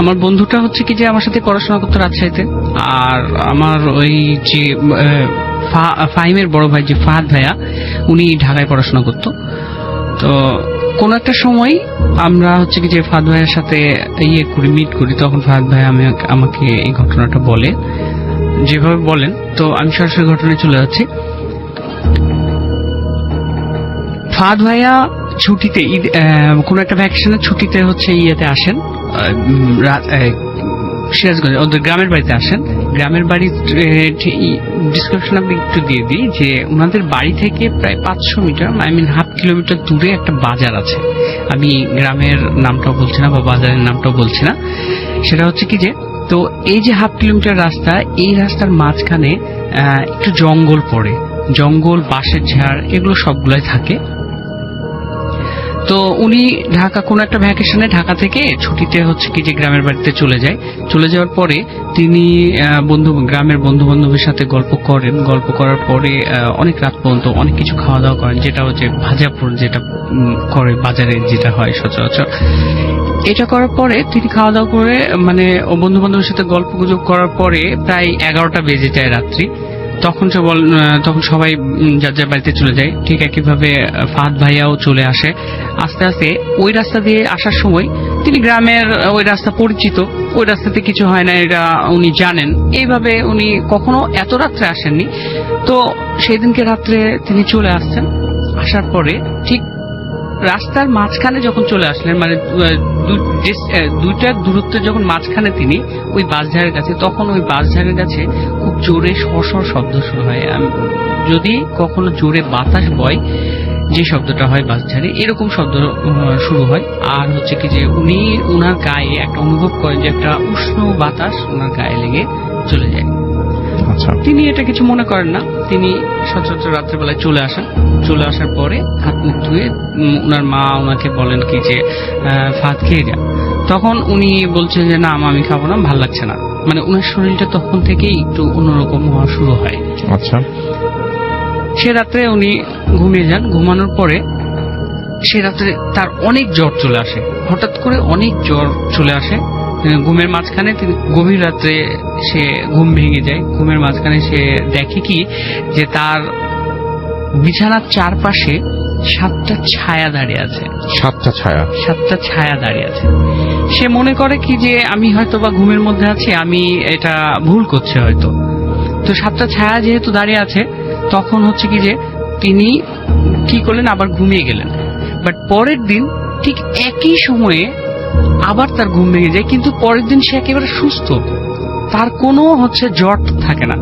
আমার বন্ধুটা হচ্ছে কি যে আমার সাথে পড়াশোনা করতো রাজশাহীতে, আর আমার ওই যে ফাহিমের বড় ভাই যে ফাহাদ ভাইয়া, উনি ঢাকায় পড়াশোনা করতো। তো কোন একটা সময় আমরা হচ্ছে কি যে ফাহাদ ভাইয়ের সাথে মিট করি, তখন ফাহাদ ভাই আমাকে এই ঘটনাটা বলে, যেভাবে বলেন। তো আমি সরাসরি ঘটনায় চলে যাচ্ছি। ফাহাদ ভাইয়া ছুটিতে কোন একটা ভ্যাকেশনের ছুটিতে হচ্ছে ইয়েতে আসেন, সিরাজগঞ্জে ওদের গ্রামের বাড়িতে আসেন। গ্রামের বাড়ির ডিসক্রিপশন আমি একটু দিয়ে দিই যে ওনাদের বাড়ি থেকে প্রায় 500 মিটার, হাফ কিলোমিটার দূরে একটা বাজার আছে। আমি গ্রামের নামটাও বলছি না বা বাজারের নামটাও বলছি না। সেটা হচ্ছে কি যে, তো এই যে হাফ কিলোমিটার রাস্তা, এই রাস্তার মাঝখানে একটু জঙ্গল পড়ে, জঙ্গল, বাঁশের ঝাড়, এগুলো সবগুলাই থাকে। তো উনি কোন একটা ভ্যাকেশনে ঢাকা থেকে ছুটিতে হচ্ছে কি যে গ্রামের বাড়িতে চলে যাওয়ার পরে তিনি গ্রামের বন্ধু বান্ধবের সাথে গল্প করার পরে অনেক রাত পর্যন্ত অনেক কিছু খাওয়া দাওয়া করেন, যেটা হচ্ছে ভাজাপুর, যেটা করে বাজারে যেটা হয় সচরাচর। এটা করার পরে তিনি খাওয়া দাওয়া করে ও বন্ধু বান্ধবের সাথে গল্প গুজব করার পরে প্রায় 11টা বেজে যায় রাত্রি। তখন সবাই যার যার বাড়িতে চলে যায়। ঠিক একইভাবে ফাহাদ ভাইয়াও চলে আসে। আস্তে আস্তে ওই রাস্তা দিয়ে আসার সময় তিনি গ্রামের ওই রাস্তা পরিচিত, ওই রাস্তাতে কিছু হয় না এটা উনি জানেন। এইভাবে উনি কখনো এত রাত্রে আসেননি। তো সেই দিনকে রাত্রে তিনি চলে আসছেন। আসার পরে ঠিক রাস্তার মাঝখানে যখন চলে আসলেন, মানে দুইটার দূরত্বে যখন মাঝখানে তিনি ওই বাসঝাড়ের কাছে, তখন ওই বাসঝাড়ের কাছে খুব জোরে সরসর শব্দ শুরু হয়। যদি কখনো জোরে বাতাস বয় যে শব্দটা হয় বাসঝাড়ে, এরকম শব্দ শুরু হয়। আর হচ্ছে কি যে উনি ওনার গায়ে একটা অনুভব করেন যে একটা উষ্ণ বাতাস ওনার গায়ে লেগে চলে যায়। আচ্ছা, তিনি এটা কিছু মনে করেন না। তিনি সচরাচর রাত্রেবেলায় চলে আসেন। চলে আসার পরে হাত মুখ ধুয়ে ওনার মা ওনাকে বলেন কি যে ভাত খেয়ে যা। তখন উনি বলছেন যে না আমি খাবো না, ভাল লাগছে না। মানে ওনার শরীরটা তখন থেকেই একটু অন্যরকম হওয়া শুরু হয়। আচ্ছা, সে রাত্রে উনি ঘুমিয়ে যান। ঘুমানোর পরে সে রাত্রে তার অনেক জ্বর চলে আসে, হঠাৎ করে অনেক জ্বর চলে আসে। ঘুমের মাঝখানে তিনি গভীর রাত্রে সে ঘুম ভেঙে যায়। ঘুমের মাঝখানে সে দেখে কি যে তার বিছানার চারপাশে 7টা ছায়া দাঁড়িয়ে আছে। 7টা ছায়া? 7টা ছায়া দাঁড়িয়ে আছে। সে মনে করে কি যে আমি হয়তো বা ঘুমের মধ্যে আছি, আমি এটা ভুল করছি হয়তো। তো 7টা ছায়া যেহেতু দাঁড়িয়ে আছে, তখন হচ্ছে কি যে তিনি কি করলেন, আবার ঘুমিয়ে গেলেন। বাট পরের দিন ঠিক একই সময়ে আবার তার ঘুম ভেঙে যায়, কিন্তু পরের দিন সে একেবারে সুস্থ, তার কোনো জ্বর থাকে না,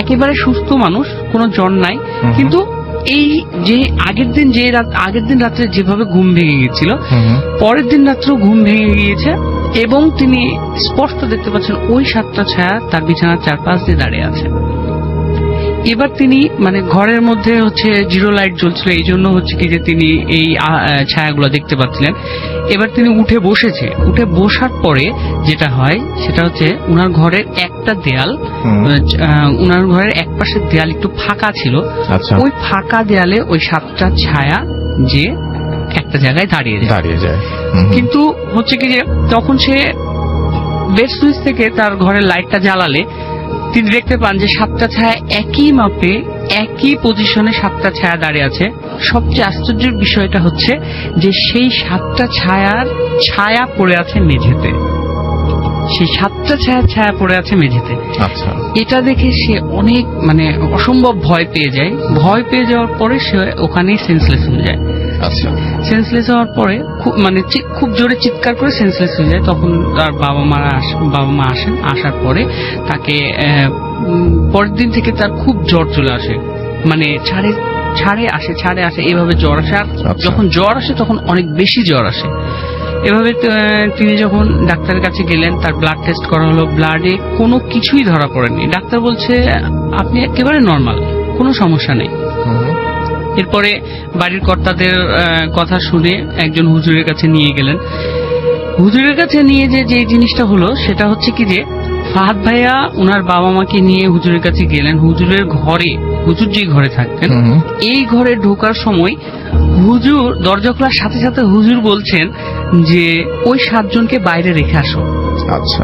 একেবারে সুস্থ মানুষ, কোনো জ্বর নাই। কিন্তু এই যে আগের দিন রাত্রে যেভাবে ঘুম ভেঙে গিয়েছিল, পরের দিন রাত্রেও ঘুম ভেঙে গিয়েছে এবং তিনি স্পষ্ট দেখতে পাচ্ছেন ওই 7টা ছায়া তার বিছানার চারপাশ দিয়ে দাঁড়িয়ে আছে। এবার তিনি মানে ঘরের মধ্যে জিরো লাইট জ্বলছিল, এই জন্য কি যে তিনি এই ছায়াগুলো দেখতে পাচ্ছিলেন। এবার তিনি উঠে বসেছে। উঠে বসার পরে যেটা হয় সেটা হচ্ছে উনার ঘরের একটা দেয়াল, উনার ঘরের এক পাশের দেয়াল একটু ফাঁকা ছিল। ওই ফাঁকা দেয়ালে ওই 7টা ছায়া যে একটা জায়গায় দাঁড়িয়ে যায়। কিন্তু কি যে তখন সে বেড সুইচ থেকে তার ঘরের লাইটটা জ্বালালে তিনি দেখতে পান যে 7টা ছায়া একই মাপে একই পজিশনে 7টা ছায়া দাঁড়িয়ে আছে। সবচেয়ে আশ্চর্যের বিষয়টা হচ্ছে যে সেই 7টা ছায়া পড়ে আছে মেঝেতে। সেই 7টা ছায়া পড়ে আছে মেঝেতে। আচ্ছা, এটা দেখে সে অনেক অসম্ভব ভয় পেয়ে যায়। ভয় পেয়ে যাওয়ার পরে সে ওখানেই সেন্সলেস হয়ে যায়। আচ্ছা, সেন্সলেস হওয়ার পরে খুব জোরে চিৎকার করে সেন্সলেস হয়ে যায়। তখন তার বাবা মা আসেন। আসার পরে তাকে পরের দিন থেকে তার খুব জ্বর চলে আসে, ছাড়ে আসে এভাবে জ্বর আসে। আর যখন জ্বর আসে তখন অনেক বেশি জ্বর আসে। এভাবে তিনি যখন ডাক্তারের কাছে গেলেন, তার ব্লাড টেস্ট করা হলো, ব্লাডে কোনো কিছুই ধরা পড়েনি। ডাক্তার বলছে আপনি একেবারে নর্মাল, কোনো সমস্যা নেই। এরপরে বাড়ির কর্তাদের কথা শুনে একজন হুজুরের কাছে নিয়ে গেলেন। হুজুরের কাছে নিয়ে যে জিনিসটা হলো সেটা হচ্ছে কি যে ফাহাদ ভাইয়া ওনার বাবা মাকে নিয়ে হুজুরের কাছে গেলেন। হুজুর যে ঘরে থাকতেন, এই ঘরে ঢোকার সময় হুজুর দরজা খোলার সাথে সাথে হুজুর বলছেন যে ওই 7 জনকে বাইরে রেখে আসো। আচ্ছা,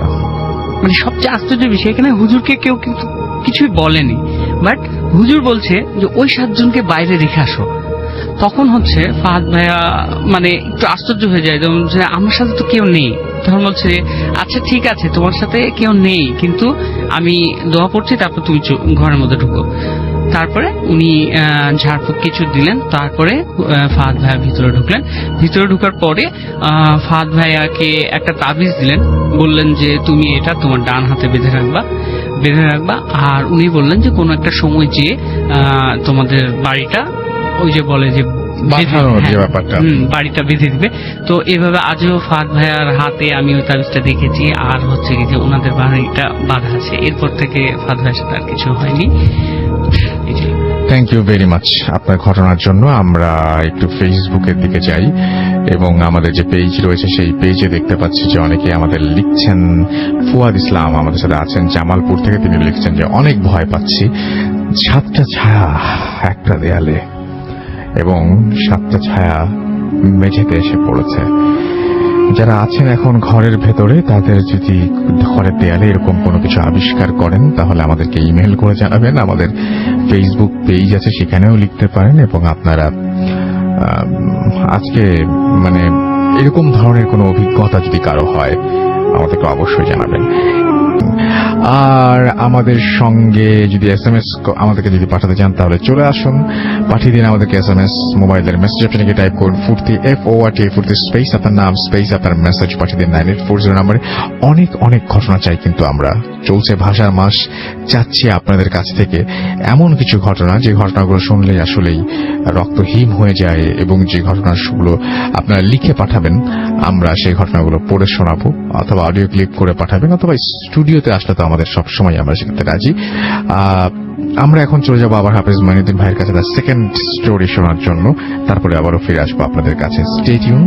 সবচেয়ে আশ্চর্য বিষয়, এখানে হুজুরকে কেউ কিন্তু কিছুই বলেনি, বাট হুজুর বলছে যে ওই 7 জনকে বাইরে রেখে আসো। তখন ফাহাদ ভাইয়া একটু আশ্চর্য হয়ে যায়, আমার সাথে তো কেউ নেই। তখন বলছে আচ্ছা ঠিক আছে, তোমার সাথে কেউ নেই, কিন্তু আমি দোয়া পড়ছি, তারপর তুমি ঘরের মধ্যে ঢুকো। তারপরে উনি ঝাড়ফুঁক কিছু দিলেন। তারপরে ফাহাদ ভাইয়া ভিতরে ঢুকলেন। ভিতরে ঢুকার পরে ফাহাদ ভাইয়াকে একটা তাবিজ দিলেন। বললেন যে তুমি এটা তোমার ডান হাতে বেঁধে রাখবা। আর উনি বললেন যে কোনো একটা সময় যে তোমাদের বাড়িটা ওই যে বলে যে বাড়িটা বেঁধে দিবে। তো এভাবে আজও ফাহাদ ভাইয়ার হাতে আমি ওই তাবিজটা দেখেছি। আর কি যে ওনাদের বাড়িটা বাঁধা আছে। এরপর থেকে ফাহাদ ভাইয়ের সাথে আর কিছু হয়নি। থ্যাংক ইউ ভেরি মাচ আপনার ঘটনার জন্য। আমরা একটু ফেসবুকের দিকে যাই এবং আমাদের যে পেজ রয়েছে সেই পেজে দেখতে পাচ্ছি যে অনেকে আমাদের লিখছেন। ফুয়াদ ইসলাম আমাদের সাথে আছেন জামালপুর থেকে। তিনি লিখছেন যে অনেক ভয় পাচ্ছি, 7টা ছায়া একটা দেয়ালে এবং 7টা ছায়া মেঝেতে এসে পড়েছে। যারা আছেন এখন ঘরের ভেতরে, তাদের যদি ঘরের দেয়ালে এরকম কোনো কিছু আবিষ্কার করেন তাহলে আমাদেরকে ইমেল করে জানাবেন। আমাদের ফেসবুক পেজ আছে, সেখানেও লিখতে পারেন। এবং আপনারা আজকে মানে এরকম ধরনের কোনো অভিজ্ঞতা যদি কারো হয় আমাদেরকে অবশ্যই জানাবেন। আর আমাদের সঙ্গে যদি SMS আমাদেরকে যদি পাঠাতে চান তাহলে চলে আসুন, পাঠিয়ে দিন আমাদেরকে SMS। মোবাইলের মেসেজ অপশনে গিয়ে টাইপ করুন ফুর্তি, FORT, ফুর্তি স্পেস আপনার নাম স্পেস আপনার মেসেজ পাঠিয়ে দিন 9840 নম্বরে। অনেক অনেক ঘটনা চাই কিন্তু আমরা, চলছে ভাষার মাস, চাচ্ছি আপনাদের কাছ থেকে এমন কিছু ঘটনা যে ঘটনাগুলো শুনলেই আসলেই রক্ত হিম হয়ে যায়, এবং যে ঘটনাগুলো আপনারা লিখে পাঠাবেন আমরা সেই ঘটনাগুলো পড়ে শোনাবো, অথবা অডিও ক্লিপ করে পাঠাবেন, অথবা স্টুডিওতে আসলে তো আমাদের সবসময় আমরা সেখানে রাজি। আমরা এখন চলে যাবো আবার হাফেজ মাইনুদ্দিন ভাইয়ের কাছে তার সেকেন্ড স্টোরি শোনার জন্য, তারপরে আবারও ফিরে আসবো আপনাদের কাছে। Stay tune.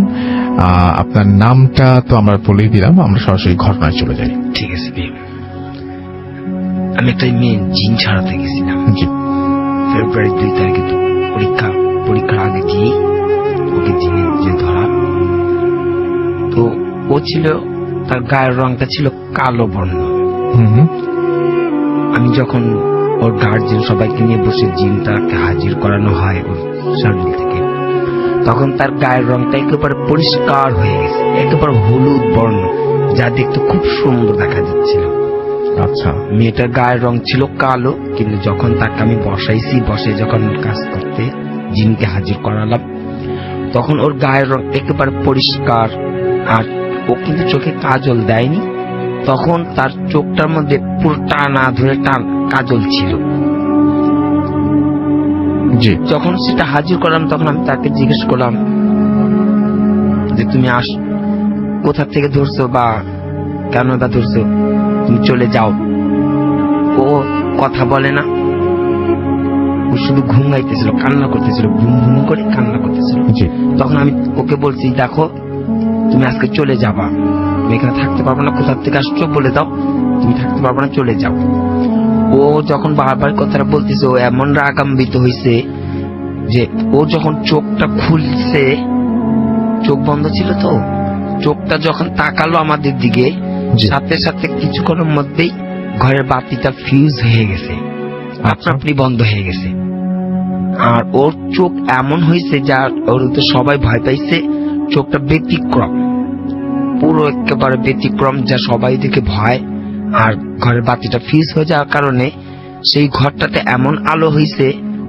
আপনার নামটা তো আমরা বলেই দিলাম, আমরা সরাসরি ঘটনায় চলে যাই। ঠিক আছে। আমি একটা মেয়ে জিন ছাড়াতে গেছিলাম। জি। ফেব্রুয়ারি 2 তারিখে তো পরীক্ষার আগে দিয়ে ওকে জিনে যে ধরা, তো ও ছিল, তার গায়ের রংটা ছিল কালো বর্ণ। আমি যখন ওর গার্জিয়ান সবাইকে নিয়ে বসে জিনটাকে হাজির করানো হয় ওর শরীর থেকে, তখন তার গায়ের রংটা একেবারে পরিষ্কার হয়ে গেছে, একেবারে হলুদ বর্ণ, যা দেখতে খুব সুন্দর দেখা যাচ্ছিল। আচ্ছা। মেয়েটার গায়ের রং ছিল কালো, কিন্তু যখন তাকে আমি বসে যখন কাজ করতে জিনকে হাজির করালাম, তখন ওর গায়ের রং একেবারে পরিষ্কার। আর ও কিন্তু চোখে কাজল দেয়নি, তখন তার চোখটার মধ্যে পুরো টানা ধরে কাজল ছিল। যখন সেটা হাজির করলাম তখন আমি তাকে জিজ্ঞেস করলাম যে তুমি কোথা থেকে ধরছো বা কেন বা ধরছো, তুমি চলে যাও। ও কথা বলে না, ও শুধু ঘুমাইতেছিল, কান্না করতেছিল, ঘুম ঘুম করে কান্না করতেছিল। তখন আমি ওকে বলছি, দেখো তুমি আজকে চলে যাবা, তুমি এখানে থাকতে পারবো না, কোথা থেকে আসছো বলে দাও, তুমি থাকতে পারবো না, চলে যাও। ও যখন বারবার কথাটা বলতেছে, ও এমন রাগান্বিত হয়েছে যে ও যখন চোখটা খুলছে, চোখ বন্ধ ছিল তো, চোখটা যখন তাকালো আমাদের দিকে, সাথে সাথে কিছুক্ষণের মধ্যেই ঘরের বাতিটা ফিউজ হয়ে গেছে, আপনি বন্ধ হয়ে গেছে। আর ওর চোখ এমন হয়েছে যা ওর তো সবাই ভয় পাইছে, চোখটা ব্যতিক্রম, পুরো একেবারে ব্যতিক্রম, যা সবাই দিকে ভয়। আর ঘরের বাতিটা ফিউজ হয়ে যাওয়ার কারণে সেই ঘরটাতে এমন আলো হয়েছে,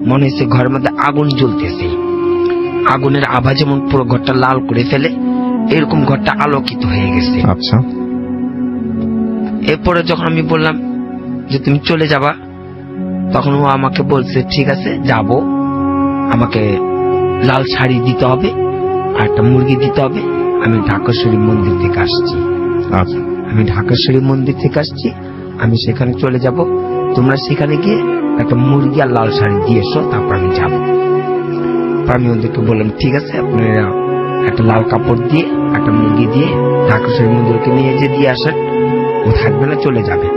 মনে হয়েছে ঘরের মধ্যে আগুন জ্বলতেছে, আগুনের আভা যেমন পুরো ঘরটা লাল করে ফেলে, এরকম ঘরটা আলোকিত হয়ে গেছে। আচ্ছা। এরপরে যখন আমি বললাম যে তুমি চলে যাবা, তখন ও আমাকে বলছে ঠিক আছে যাব, আমাকে লাল শাড়ি দিতে হবে আর একটা মুরগি দিতে হবে। আমি ঢাকেশ্বরী মন্দির থেকে আসছি। আচ্ছা। আমি ঢাকেশ্বরী মন্দির থেকে আসছি, আমি সেখানে চলে যাব, তোমরা সেখানে গিয়ে একটা মুরগি আর লাল শাড়ি দিয়ে এসো, তারপর আমি যাব। আমি ওদেরকে বললাম ঠিক আছে, আপনারা একটা লাল কাপড় দিয়ে একটা মুরগি দিয়ে ঢাকেশ্বরী মন্দিরকে নিয়ে দিয়ে আসেন, ও থাকবে না, চলে যাবে।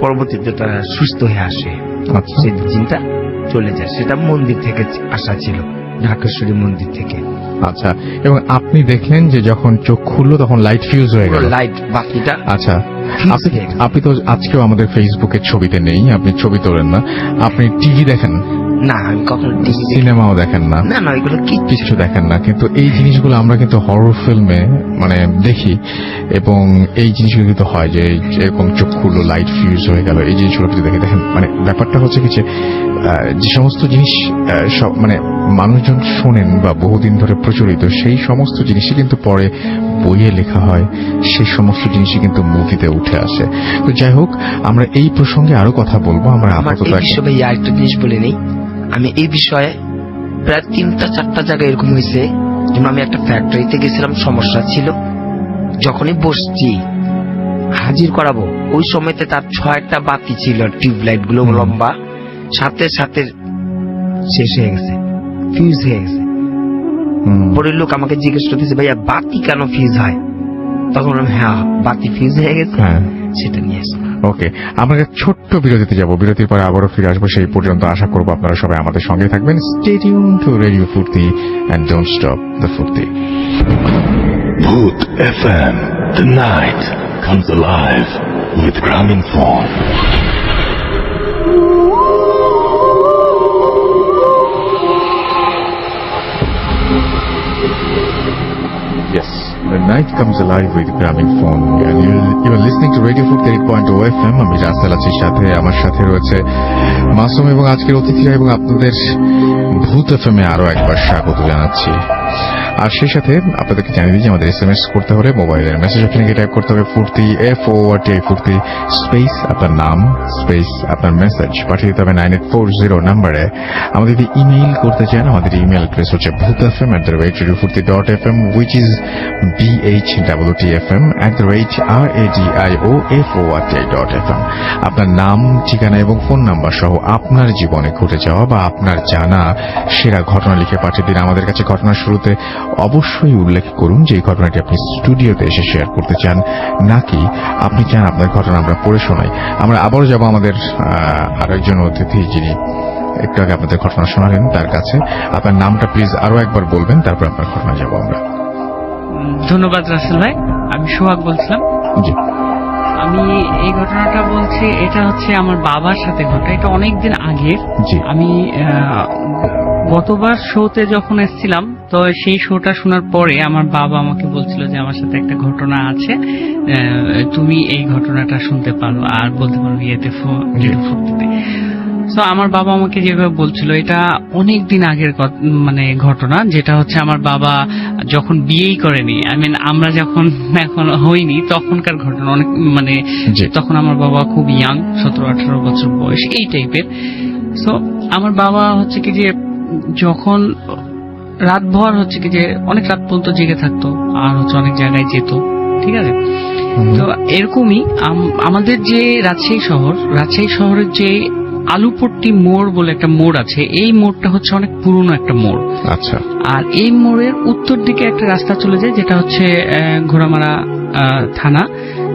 পরবর্তীতে তারা সুস্থ হয়ে আসে, সেই জিনটা চলে যায়, সেটা মন্দির থেকে আসা ছিল, ঢাকেশ্বরী মন্দির থেকে। আচ্ছা। এবং আপনি দেখলেন যে যখন চোখ খুললো তখন লাইট ফিউজ হয়ে গেল, লাইট বাকিটা। আচ্ছা। আপনি তো আজকেও আমাদের ফেসবুকের ছবিতে নেই, আপনি ছবি তোলেন না, আপনি টিভি দেখেন না? আমি কখনো টিভি, সিনেমাও দেখেন না? না না, এগুলো কিছু দেখেন না। কিন্তু এই জিনিসগুলো আমরা কিন্তু হরর ফিল্মে মানে দেখি, এবং এই জিনিসগুলো কিন্তু হয় যে এরকম চোখ খুললো লাইট ফিউজ হয়ে গেল, এই জিনিসগুলো কিন্তু দেখেন। মানে ব্যাপারটা হচ্ছে কি যে সমস্ত জিনিস সব মানে মানুষজন শোনেন বা বহুদিন ধরে প্রচলিত, সেই সমস্ত জিনিসই কিন্তু পরে বইয়ে লেখা হয়, সেই সমস্ত জিনিসই কিন্তু মুভিতে উঠে আসে। তো যাই হোক, আমরা এই প্রসঙ্গে আরো কথা বলবো। আমরা আপাতত একটা জিনিস বলে নেই, আমি এই বিষয়ে প্রায় 3-4টা জায়গায় এরকম হয়েছে। যেমন আমি একটা ফ্যাক্টরিতে গেছিলাম, সমস্যা ছিল, যখনই বসছি হাজির করাবো, ওই সময়তে তার 6টা বাতি ছিল, টিউবলাইট গুলো লম্বা, সাথে সাথে শেষ হয়ে গেছে, ফিউজ হয়ে গেছে। পরের লোক আমাকে জিজ্ঞেস করতেছে, ভাইয়া বাতি কেন ফিউজ হয়? তখন হ্যাঁ, বাতি ফিউজ হয়ে গেছে, সেটা নিয়ে আসলাম। ওকে, আমরা ছোট্ট বিরতিতে যাব, বিরতির পরে আবারও ফিরে আসবো। সেই পর্যন্ত আশা করবো আপনারা সবাই আমাদের সঙ্গে থাকবেন। স্টে টিউন টু রেডিও ফুর্তি এন্ড ডোন্ট স্টপ দ্য ফুর্তি। Bhoot FM. The night comes alive with Graminphone. Yes, the night comes alive with Graminphone. And you are listening to Radio Food 8.0 FM. আমি রাসেল আছি সাথে, আমার সাথে রয়েছে মাসুম এবং আজকের অতিথিরা, এবং আপনাদের ভূত এফএমে আরো একবার স্বাগত জানাচ্ছি। আর সেই সাথে আপনাদেরকে জানিয়ে দিই যে আমাদের SMS করতে হলে মোবাইলের মেসেজ অপশনে টাইপ করতে হবে ফুর্তি FORTI ফুর্তি স্পেস আপনার নাম স্পেস আপনার মেসেজ পাঠিয়ে দিতে হবে 9840 নম্বরে। আমাদের যদি ইমেইল করতে চান, আমাদের ইমেল অ্যাড্রেস হচ্ছে bhootfm@radiofurti.fm, which is BHWTFM@radioforti.fm। আপনার নাম, ঠিকানা এবং ফোন নাম্বার সহ আপনার জীবনে ঘটে যাওয়া বা আপনার জানা সেরা ঘটনা লিখে পাঠিয়ে দিন আমাদের কাছে। ঘটনার শুরুতে অবশ্যই উল্লেখ করুন যে এই ঘটনাটি আপনি স্টুডিওতে এসে শেয়ার করতে চান, নাকি আপনি চান আপনার ঘটনা আমরা পড়ে শোনাই। আমরা আবারও যাব আমাদের আরেকজন অতিথি যিনি একটু আগে আপনাদের ঘটনা শোনালেন তার কাছে। আপনার নামটা প্লিজ আরো একবার বলবেন, তারপর আপনার ঘটনা যাব আমরা। ধন্যবাদ রাসেল ভাই, আমি সোহাগ বলছিলাম। জি, আমি এই ঘটনাটা বলছি, এটা হচ্ছে আমার বাবার সাথে ঘটে, এটা অনেকদিন আগের। জি। আমি গতবার শোতে যখন এসেছিলাম, তো সেই শোটা শোনার পরে আমার বাবা আমাকে বলছিল যে আমার সাথে একটা ঘটনা আছে, তুমি এই ঘটনাটা শুনতে পারো আর বলতে পারো ইয়েতে ফুর্তিতে। তো আমার বাবা আমাকে যেভাবে বলছিল, এটা অনেক দিন আগের মানে ঘটনা, যেটা হচ্ছে আমার বাবা যখন বিয়েই করেনি, আমরা যখন এখন হইনি তখনকার ঘটনা। অনেক মানে তখন আমার বাবা খুব ইয়াং, 17-18 বছর বয়স, এই টাইপের। তো আমার বাবা হচ্ছে কি যে যখন রাতভর হচ্ছে কি যে অনেক রাত পর্যন্ত জেগে থাকতো আর হচ্ছে অনেক জায়গায় যেত, ঠিক আছে। তো এরকমই আমাদের যে রাজশাহী শহরের যে আলুপট্টি মোড় বলে একটা মোড় আছে, এই মোড়টা হচ্ছে অনেক পুরনো একটা মোড়। আচ্ছা। আর এই মোড়ের উত্তর দিকে একটা রাস্তা চলে যায়, যেটা হচ্ছে ঘোড়ামারা থানা।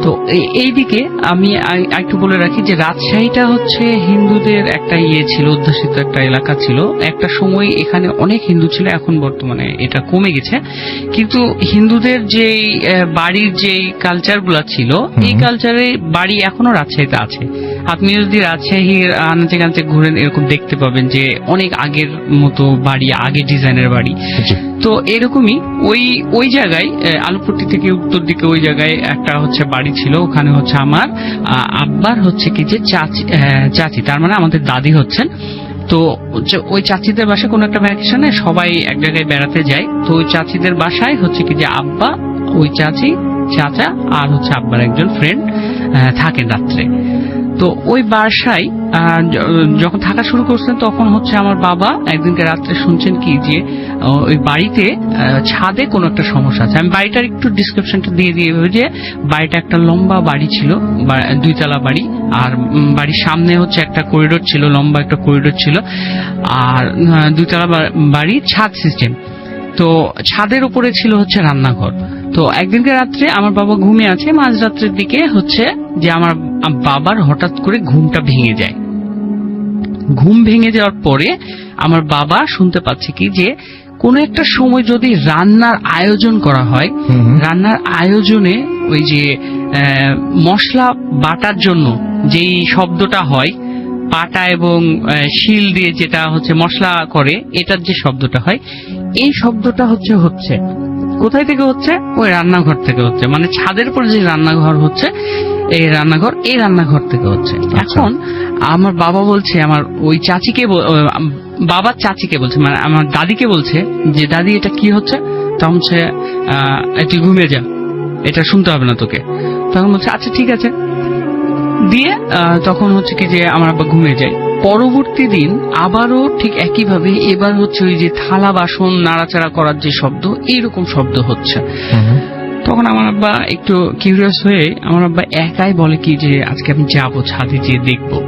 তো এইদিকে আমি একটু বলে রাখি যে রাজশাহীটা হচ্ছে হিন্দুদের একটা ছিল, অধ্যুষিত একটা এলাকা ছিল। একটা সময় এখানে অনেক হিন্দু ছিল, এখন বর্তমানে এটা কমে গেছে। কিন্তু হিন্দুদের যে বাড়ির যে কালচার গুলা ছিল, এই কালচারে বাড়ি এখনো রাজশাহীতে আছে। আপনি যদি রাজশাহীর আনাচে কানাচে ঘুরেন, এরকম দেখতে পাবেন যে অনেক আগের মতো বাড়ি, আগে ডিজাইনের বাড়ি। তো এরকমই ওই জায়গায় আলুপট্টি থেকে উত্তর দিকে ওই জায়গায় একটা হচ্ছে বাড়ি ছিল। ওখানে হচ্ছে আমার আব্বার হচ্ছে কি যে চাচি, তার মানে আমাদের দাদি হচ্ছেন। তো ওই চাচিদের বাসায় কোনো একটা ভ্যাকেশনে সবাই এক জায়গায় বেড়াতে যায়। তো ওই চাচিদের বাসায় হচ্ছে কি যে আব্বা, ওই চাচি, চাচা আর হচ্ছে আব্বার একজন ফ্রেন্ড থাকেন রাত্রে। তো ওই বাসায় যখন থাকা শুরু করছেন, তখন হচ্ছে আমার বাবা একদিনকে রাত্রে শুনছেন কি যে ওই বাড়িতে ছাদে কোনো একটা সমস্যা আছে। আমি বাড়িটার একটু ডিসক্রিপশনটা দিয়ে যে বাড়িটা একটা লম্বা বাড়ি ছিল, 2 তলা বাড়ি, আর বাড়ির সামনে হচ্ছে একটা করিডোর ছিল, লম্বা একটা করিডোর ছিল, আর 2 তলা বাড়ি, ছাদ সিস্টেম। তো ছাদের উপরে ছিল হচ্ছে রান্নাঘর। তো একদিনকে রাত্রে আমার বাবা ঘুমিয়ে আছে, মাঝরাত্রের দিকে হচ্ছে যে আমার বাবার হঠাৎ করে ঘুমটা ভেঙে যায়। ঘুম ভেঙে যাওয়ার পরে আমার বাবা শুনতে পাচ্ছে কি যে কোনো একটা সময় যদি রান্নার আয়োজন করা হয়, রান্নার আয়োজনে ওই যে মশলা বাটার জন্য যেই শব্দটা হয়, পাটা এবং শিল দিয়ে যেটা হচ্ছে মশলা করে, এটার যে শব্দটা হয়, এই শব্দটা হচ্ছে কোথায় থেকে হচ্ছে? ওই রান্নাঘর থেকে হচ্ছে। মানে ছাদের উপর যে রান্নাঘর হচ্ছে, এই রান্নাঘর থেকে হচ্ছে। এখন আমার বাবা বলছে, আমার ওই চাচিকে, বাবার চাচিকে বলছে, মানে আমার দাদিকে বলছে যে দাদি এটা কি হচ্ছে? তখন হচ্ছে তুই ঘুমিয়ে যা, এটা শুনতে হবে না তোকে। তখন বলছে আচ্ছা ঠিক আছে দিয়ে তখন হচ্ছে কি যে আমার আব্বা ঘুমিয়ে যায়। পরবর্তী দিন আবারও ঠিক একইভাবে, এবার হচ্ছে ওই যে থালা বাসন নাড়াচাড়া করার যে শব্দ, এইরকম শব্দ হচ্ছে। তখন আমার আব্বা একটু কিউরিয়াস হয়ে আমার আব্বা একাই বলে কি যে আজকে আমি যাবো ছাদে, যেয়ে দেখবো।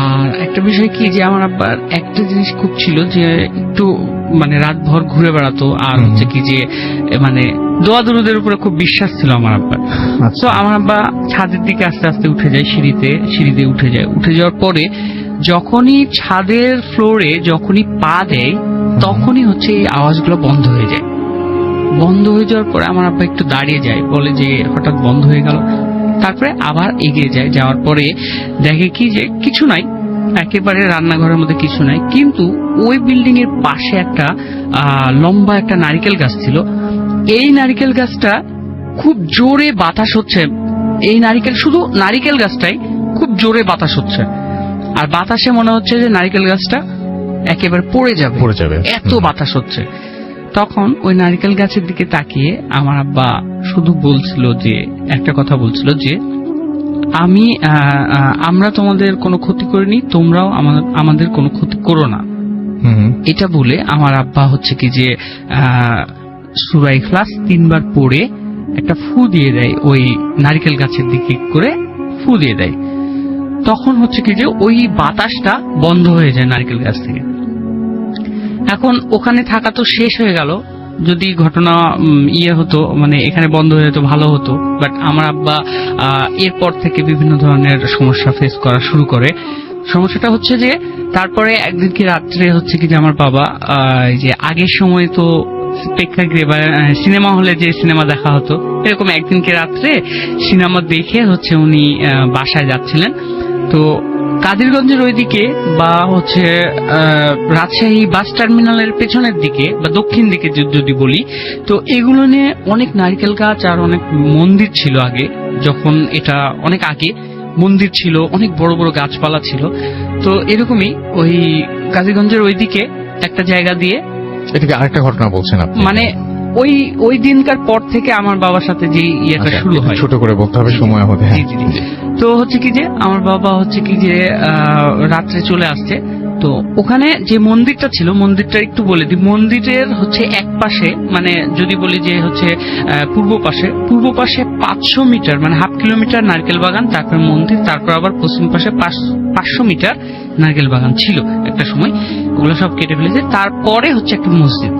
আর একটা বিষয় কি যে আমার আব্বার একটা জিনিস খুব ছিল যে একটু মানে রাতভর ঘুরে বেড়াতো, আর হচ্ছে কি যে মানে দোয়া দরুদের উপরে খুব বিশ্বাস ছিল আমার আব্বার। তো আমার আব্বা ছাদের দিকে আস্তে আস্তে উঠে যায়, সিঁড়িতে উঠে যায়। উঠে যাওয়ার পরে যখনই ছাদের ফ্লোরে যখনই পা দেয় তখনই হচ্ছে এই আওয়াজগুলো বন্ধ হয়ে যায়। বন্ধ হয়ে যাওয়ার পরে আমার আব্বা একটু দাঁড়িয়ে যায়, বলে যে হঠাৎ বন্ধ হয়ে গেল। তারপরে আবার এগিয়ে যায়, যাওয়ার পরে দেখে কি যে কিছু নাই, একেবারে রান্নাঘরের মধ্যে কিছু নাই। কিন্তু ওই বিল্ডিং এর পাশে একটা লম্বা একটা নারিকেল গাছ ছিল। এই নারিকেল গাছটা খুব জোরে বাতাস হচ্ছে, এই শুধু নারিকেল গাছটাই খুব জোরে বাতাস হচ্ছে, আর বাতাসে মনে হচ্ছে যে নারিকেল গাছটা একেবারে পড়ে যাবে, এত বাতাস হচ্ছে। তখন ওই নারিকেল গাছের দিকে তাকিয়ে আমার আব্বা শুধু বলছিল যে একটা কথা বলছিল যে আমরা তোমাদের কোনো ক্ষতি করিনি, তোমরাও আমাদের কোনো ক্ষতি করো না। এটা বলে আমার আব্বা হচ্ছে কি যে সূরা ইখলাস 3 বার পড়ে একটা ফু দিয়ে দেয়, ওই নারিকেল গাছের দিকে করে ফু দিয়ে দেয়। তখন হচ্ছে কি যে ওই বাতাসটা বন্ধ হয়ে যায় নারিকেল গাছ থেকে। এখন ওখানে থাকা তো শেষ হয়ে গেল, যদি ঘটনা হতো মানে এখানে বন্ধ হয়ে যেত ভালো হতো। বাট আমার আব্বা এরপর থেকে বিভিন্ন ধরনের সমস্যা ফেস করা শুরু করে। সমস্যাটা হচ্ছে যে তারপরে একদিন কি রাত্রে হচ্ছে কি যে আমার বাবা যে আগের সময় তো প্রেক্ষাগৃহে বা সিনেমা হলে যে সিনেমা দেখা হতো, এরকম একদিনকে রাত্রে সিনেমা দেখে হচ্ছে উনি বাসায় যাচ্ছিলেন। তো কাদিরগঞ্জের ওইদিকে বা হচ্ছে রাজশাহী বাস টার্মিনালের পেছনের দিকে বা দক্ষিণ দিকে যদি বলি, তো এগুলো নিয়ে অনেক নারকেল গাছ আর অনেক মন্দির ছিল আগে। যখন এটা অনেক আগে মন্দির ছিল, অনেক বড় বড় গাছপালা ছিল। তো এরকমই ওই কাদিরগঞ্জের ওইদিকে একটা জায়গা দিয়ে এটাকে আরেকটা ঘটনা বলছেন আপনি, মানে ওই দিনকার পর থেকে আমার বাবার সাথে যে ইয়েটা শুরু হয়। ছোট করে বলতে হবে সময় হতে। তো হচ্ছে কি যে আমার বাবা হচ্ছে কি যে রাত্রে চলে আসছে। তো ওখানে যে মন্দিরটা ছিল, মন্দিরটা একটু বলে দিই, মন্দিরের হচ্ছে এক পাশে মানে যদি বলি যে হচ্ছে পূর্ব পাশে 500 মিটার মানে হাফ কিলোমিটার নারকেল বাগান, তারপর মন্দির, তারপর আবার পশ্চিম পাশে 500 মিটার নারকেল বাগান ছিল একটা সময়, ওগুলো সব কেটে ফেলেছে। তারপরে হচ্ছে একটা মসজিদ।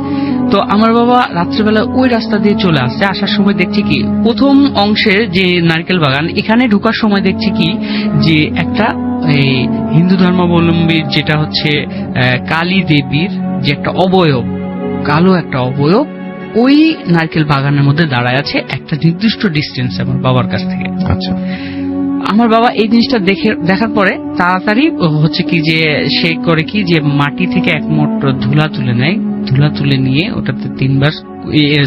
তো আমার বাবা রাত্রেবেলা ওই রাস্তা দিয়ে চলে আসছে। আসার সময় দেখছি কি প্রথম অংশে যে নারকেল বাগান, এখানে ঢোকার সময় দেখছি কি যে একটা এই হিন্দু ধর্মাবলম্বীর যেটা হচ্ছে কালী দেবীর যে একটা অবয়ব, কালো একটা অবয়ব ওই নারকেল বাগানের মধ্যে দাঁড়ায় আছে একটা নির্দিষ্ট ডিস্টেন্স আমার বাবার কাছ থেকে। আচ্ছা, আমার বাবা এই জিনিসটা দেখার পরে তাড়াতাড়ি হচ্ছে কি যে সে করে কি যে মাটি থেকে এক মোট ধুলা তুলে নেয়, ধুলা তুলে নিয়ে ওটাতে 3 বার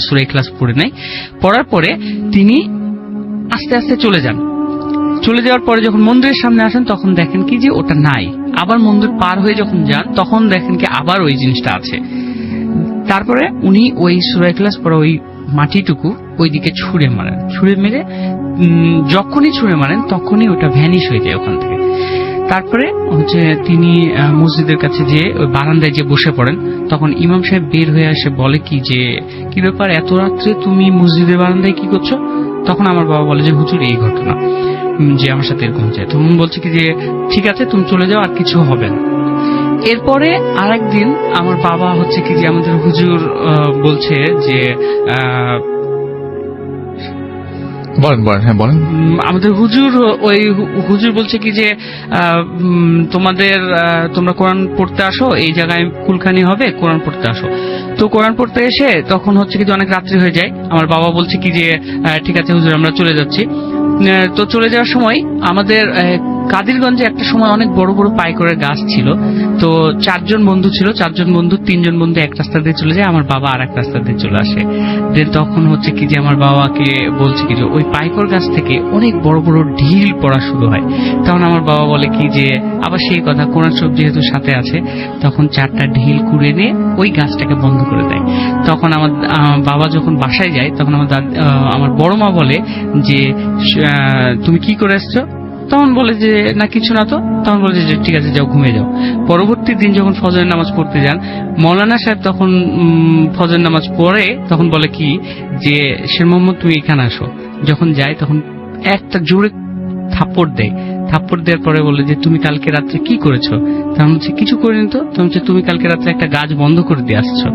সূরা ইখলাস পড়ে নেয়। পড়ার পরে তিনি আস্তে আস্তে চলে যান। চলে যাওয়ার পরে যখন মন্দিরের সামনে আসেন তখন দেখেন কি যে ওটা নাই। আবার মন্দির পার হয়ে যখন যান তখন দেখেন কি আবার ওই জিনিসটা আছে। তারপরে উনি ওই সূরা ইখলাস পড়া ওই মাটিটুকু ওইদিকে ছুঁড়ে মারেন। ছুঁড়ে মেরে যখনই ছুঁড়ে মারেন তখনই ওটা ভ্যানিশ হয়ে যায় ওখান থেকে। তারপরে হচ্ছে তিনি মসজিদের কাছে যে ওই বারান্দায় যে বসে পড়েন। তখন ইমাম সাহেব বের হয়ে এসে বলে কি যে কি ব্যাপার, এত রাত্রে তুমি মসজিদের বারান্দায় কি করছো? তখন আমার বাবা বলে যে হুজুর এই ঘটনা যে আমার সাথে এরকম যায়। তখন বলছে কি যে ঠিক আছে তুমি চলে যাও, আর কিছু হবে না। এরপরে আরেকদিন আমার বাবা হচ্ছে কি যে আমাদের হুজুর বলছে যে বলেন। আমাদের হুজুর বলছে কি যে তোমরা কোরআন পড়তে আসো, এই জায়গায় কুলখানি হবে, কোরআন পড়তে আসো। তো কোরআন পড়তে এসে তখন হচ্ছে কি অনেক রাত্রি হয়ে যায়। আমার বাবা বলছে কি যে ঠিক আছে হুজুর আমরা চলে যাচ্ছি। তো চলে যাওয়ার সময় আমাদের কাদিরগঞ্জে একটা সময় অনেক বড় বড় পাইকরের গাছ ছিল। তো 4 জন বন্ধু ছিল, 4 জন বন্ধু 3 জন বন্ধু এক রাস্তা দিয়ে চলে যায়, আমার বাবা আর এক রাস্তা দিয়ে চলে আসে। দেন তখন হচ্ছে কি যে আমার বাবাকে বলছে কি যে ওই পাইকর গাছ থেকে অনেক বড় বড় ঢিল পড়া শুরু হয়। তখন আমার বাবা বলে কি যে আবার সেই কথা, কোরআন শরীফ যেহেতু সাথে আছে, তখন 4টা ঢিল কুড়ে নিয়ে ওই গাছটাকে বন্ধ করে দেয়। তখন আমার বাবা যখন বাসায় যায় তখন আমার বড় মা বলে যে তুমি কি করে এসছো? তখন বলে যে না কিছু না। তো তখন বলে যে ঠিক আছে যাও ঘুমিয়ে যাও। পরবর্তী দিন যখন ফজরের নামাজ পড়তে যান, মৌলানা সাহেব তখন ফজরের নামাজ পড়ে তখন বলে কি যে শের মোহাম্মদ তুমি এখানে আসো। যখন যায় তখন একটা জোরে থাপ্পড় দেয়। থাপ্পড় দেওয়ার পরে বলে যে তুমি কালকে রাত্রে কি করেছো? তখন হচ্ছে কিছু করিনি তো। তখন হচ্ছে তুমি কালকে রাত্রে একটা গাছ বন্ধ করে দিয়ে আসছো।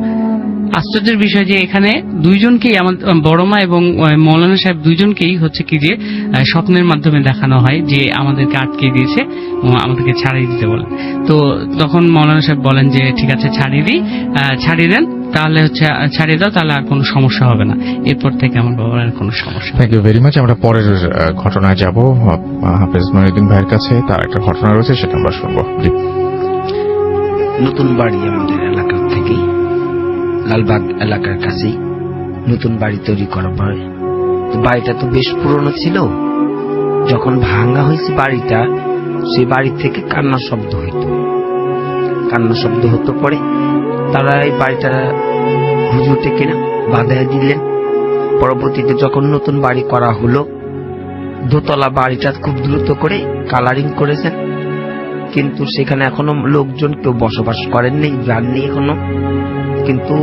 আশ্চর্যের বিষয় যে এখানে দুইজনকেই আমাদের বড় মা এবং মৌলানা সাহেব দুইজনকেই হচ্ছে কি যে স্বপ্নের মাধ্যমে দেখানো হয় যে আমাদেরকে আটকে দিয়েছে, আমাদেরকে ছাড়িয়ে দিতে বলে। তো তখন মৌলানা সাহেব বলেন যে ঠিক আছে ছাড়িয়ে দেন, তাহলে হচ্ছে ছাড়িয়ে দাও, তাহলে আর কোনো সমস্যা হবে না। এরপর থেকে আমার বাবার আর কোনো সমস্যা। Thank you very much. আমরা পরের ঘটনায় যাব হাফেজ মহিউদ্দিন ভাইয়ের কাছে। তার একটা ঘটনা রয়েছে, সেটা আমরা শুনবো। জি। নতুন বাড়ি আমাদের এলাকার থেকেই, লালবাগ এলাকার কাছেই নতুন বাড়ি তৈরি করার পরে তো বাড়িটা তো বেশ পুরনো ছিল। যখন ভাঙা হয়েছে বাড়িটা, সেই বাড়ি থেকে কান্নার শব্দ হতো। পরে তারা এই বাড়িটা হুজুরকে কিনা বাঁধাই দিলেন। পরবর্তীতে যখন নতুন বাড়ি করা হলো, দোতলা বাড়িটা খুব দ্রুত করে কালারিং করেছেন, কিন্তু সেখানে এখনো লোকজন কেউ বসবাস করেননি, যাননি এখনো। কিন্তু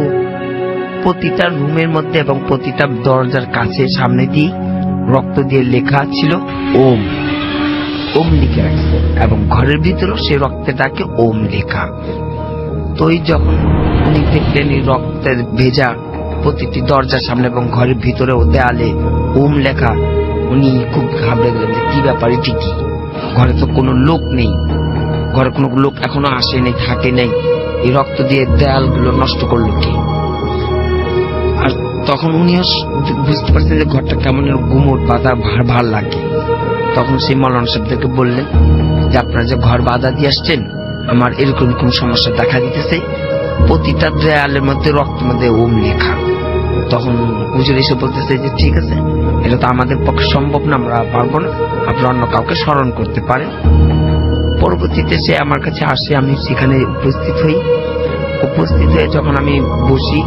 প্রতিটা রুমের মধ্যে এবং প্রতিটা দরজার কাছে সামনে দিয়ে রক্ত দিয়ে লেখা ছিল ওম লিখে রাখছে, এবং ঘরের ভিতরেও সে রক্তটাকে ওম লেখা। তো যখন উনি দেখলেন এই রক্তের ভেজা প্রতিটি দরজার সামনে এবং ঘরের ভিতরে ও দেয়ালে ওম লেখা, উনি খুব ঘাবড়ে গেলেন যে কি ব্যাপার, এটি কি? ঘরে তো কোনো লোক নেই, ঘরে কোনো লোক এখনো আসে নেই, থাকে নেই, এই রক্ত দিয়ে দেয়ালগুলো নষ্ট করলো কি? আর তখন উনিও বুঝতে পারছেন যে ঘরটা কেমন গুমট বাঁধা ভার লাগে। তখন সেই মৌলানা সাহেবদেরকে বললেন যে আপনারা যে ঘর বাঁধা দিয়ে আসছেন, আমার এরকম কোন সমস্যা দেখা দিতেছে, প্রতিটা দেয়ালের মধ্যে রক্তের মধ্যে ওম লেখা। তখন হুজুর এসে বলতেছে যে ঠিক আছে, এটা তো আমাদের পক্ষে সম্ভব না, আমরা পারবো না, আপনারা অন্য কাউকে স্মরণ করতে পারেন। পরবর্তীতে সে আমার কাছে আসে, আমি সেখানে উপস্থিত হয়ে যখন আমি বসি,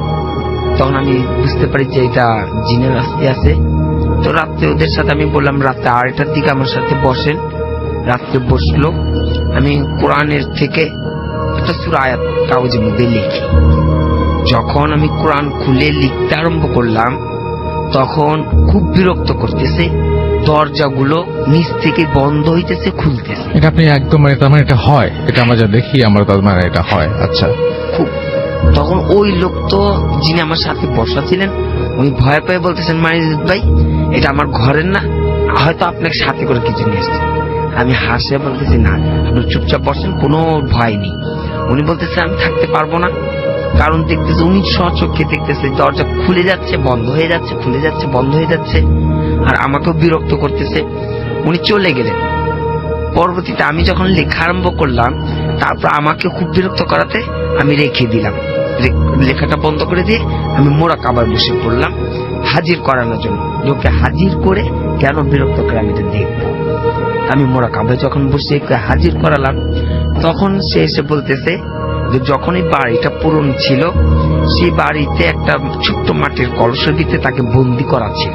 তখন আমি বুঝতে পারি যে এটা জিনের আস্তে আছে। তো রাত্রে ওদের সাথে আমি বললাম রাত্রে 8টার দিকে আমার সাথে বসেন। রাত্রে বসলো, আমি কোরআনের থেকে একটা সূরা আয়াত কাগজের মধ্যে লিখি। যখন আমি কোরআন খুলে লিখতে আরম্ভ করলাম, তখন খুব বিরক্ত করতেছে, দরজাগুলো নিচ থেকে বন্ধ হইতেছে, খুলতেছে। এটা আপনি একদম তার মানে এটা হয়, এটা আমরা যা দেখি আমরা তার মানে এটা হয়। আচ্ছা। খুব তখন ওই লোক তো যিনি আমার সাথে বসা ছিলেন, উনি ভয় পেয়ে বলতেছেন মাইজুদ ভাই, এটা আমার ঘরের না, হয়তো আপনাকে সাথে করে কিছু নিয়ে এসছে। আমি হাসে বলতেছি না, আপনি চুপচাপ বসেন, কোনো ভয় নেই। উনি বলতেছে আমি থাকতে পারবো না, কারণ দেখতেছে উনি স্বচক্ষে দেখতেছে দরজা খুলে যাচ্ছে, বন্ধ হয়ে যাচ্ছে, খুলে যাচ্ছে, বন্ধ হয়ে যাচ্ছে, আর আমাকেও বিরক্ত করতেছে। উনি চলে গেলেন। পরবর্তীতে আমি যখন লেখা আরম্ভ করলাম, তারপর আমাকে খুব বিরক্ত করাতে আমি রেখে দিলাম, লেখাটা বন্ধ করে দিয়ে আমি মোরাকাবায় বসে পড়লাম হাজির করানোর জন্য। লোকে হাজির করে কেন বিরক্ত করে আমি এটা দেখবো। আমি মোরাকাবায় যখন বসে হাজির করালাম, তখন সে এসে বলতেছে যে যখন এই বাড়িটা পুরনো ছিল, সেই বাড়িতে একটা ছোট্ট মাটির কলসের ভিতরে তাকে বন্দি করা ছিল।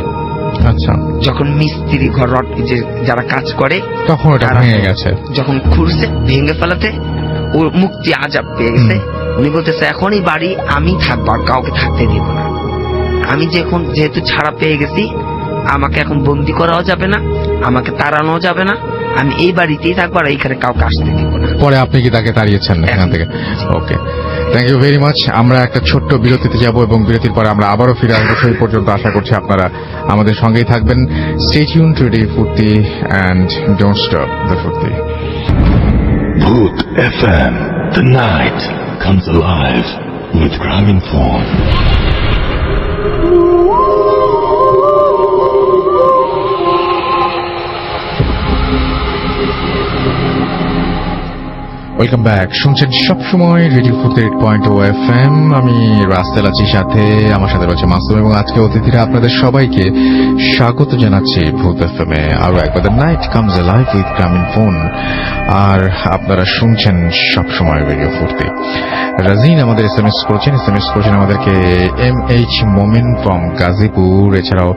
আচ্ছা। যখন মিস্ত্রি ঘর যে যারা কাজ করে, তখন ওটা ভেঙে গেছে, যখন খুঁড়ছে ভেঙে ফেলাতে ও মুক্তি আজাব পেয়ে গেছে। উনি বলতেছে এখন এই বাড়ি আমি থাকবো, আর কাউকে থাকতে দিব না। আমি যেহেতু ছাড়া পেয়ে গেছি, আমাকে এখন বন্দি করাও যাবে না, আমাকে তাড়ানো যাবে না, আমি এই বাড়িতেই থাকবো, আর এইখানে কাউকে আসতে দিব না। পরে আপনি কি তাকে তাড়িয়েছেন এখান থেকে? ওকে, থ্যাংক ইউ ভেরি মাচ। আমরা একটা ছোট্ট বিরতিতে যাব এবং বিরতির পরে আমরা আবারও ফিরে আসবো। সেই পর্যন্ত আশা করছি আপনারা আমাদের সঙ্গেই থাকবেন। স্টে টিউন টু রেডিও ফুর্তি এন্ড ডোন্ট স্টপ দ্য ফুর্তি। Bhoot FM. The night comes alive with Gramophone. Welcome back. শুনছেন সবসময় রেডিও ফুর্তি 8.0 FM। আমি রাস্তায় আছি, সাথে আমার সাথে রয়েছে মাসুম, এবং আজকে অতিথিরা আপনাদের সবাইকে স্বাগত জানাচ্ছি ভূত FM এ আরো একবার। The night comes alive with গ্রামীণ ফোন। আর আপনারা শুনছেন সবসময় রেডিও ফুর্তি। রাজিন আমাদের এসএমএস করেছেন আমাদেরকে MH মোমিন ফ্রম গাজীপুর। এছাড়াও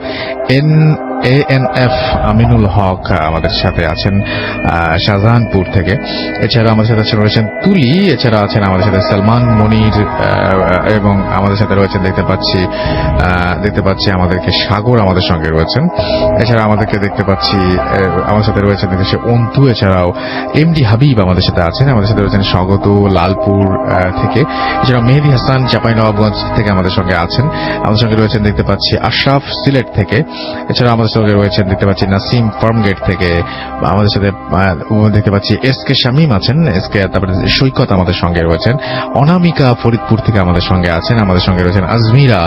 ANF আমিনুল হক আমাদের সাথে আছেন শাহজাহানপুর থেকে। এছাড়া আমাদের সাথে রয়েছেন তুলি। এছাড়া আছেন আমাদের সাথে সালমান মনির, এবং আমাদের সাথে রয়েছেন দেখতে পাচ্ছি আমাদেরকে সাগর আমাদের সঙ্গে রয়েছেন। এছাড়া আমাদেরকে দেখতে পাচ্ছি আমাদের সাথে রয়েছেন অন্তু। এছাড়াও MD হাবিব আমাদের সাথে আছেন। আমাদের সাথে রয়েছেন স্বাগত লালপুর থেকে। এছাড়া মেহেদী হাসান চাঁপাইনবাবগঞ্জ থেকে আমাদের সঙ্গে আছেন। আমাদের সঙ্গে রয়েছেন দেখতে পাচ্ছি আশরাফ সিলেট থেকে। এছাড়া আমাদের সঙ্গে রয়েছেন দেখতে পাচ্ছি নাসিম ফার্মগেট থেকে। আমাদের সাথে দেখতে পাচ্ছি SK শামীম আছেন। তারপরে সৈকত আমাদের সঙ্গে রয়েছেন। অনামিকা ফরিদপুর থেকে আমাদের সঙ্গে আছেন। আমাদের সঙ্গে রয়েছেন আজমিরা।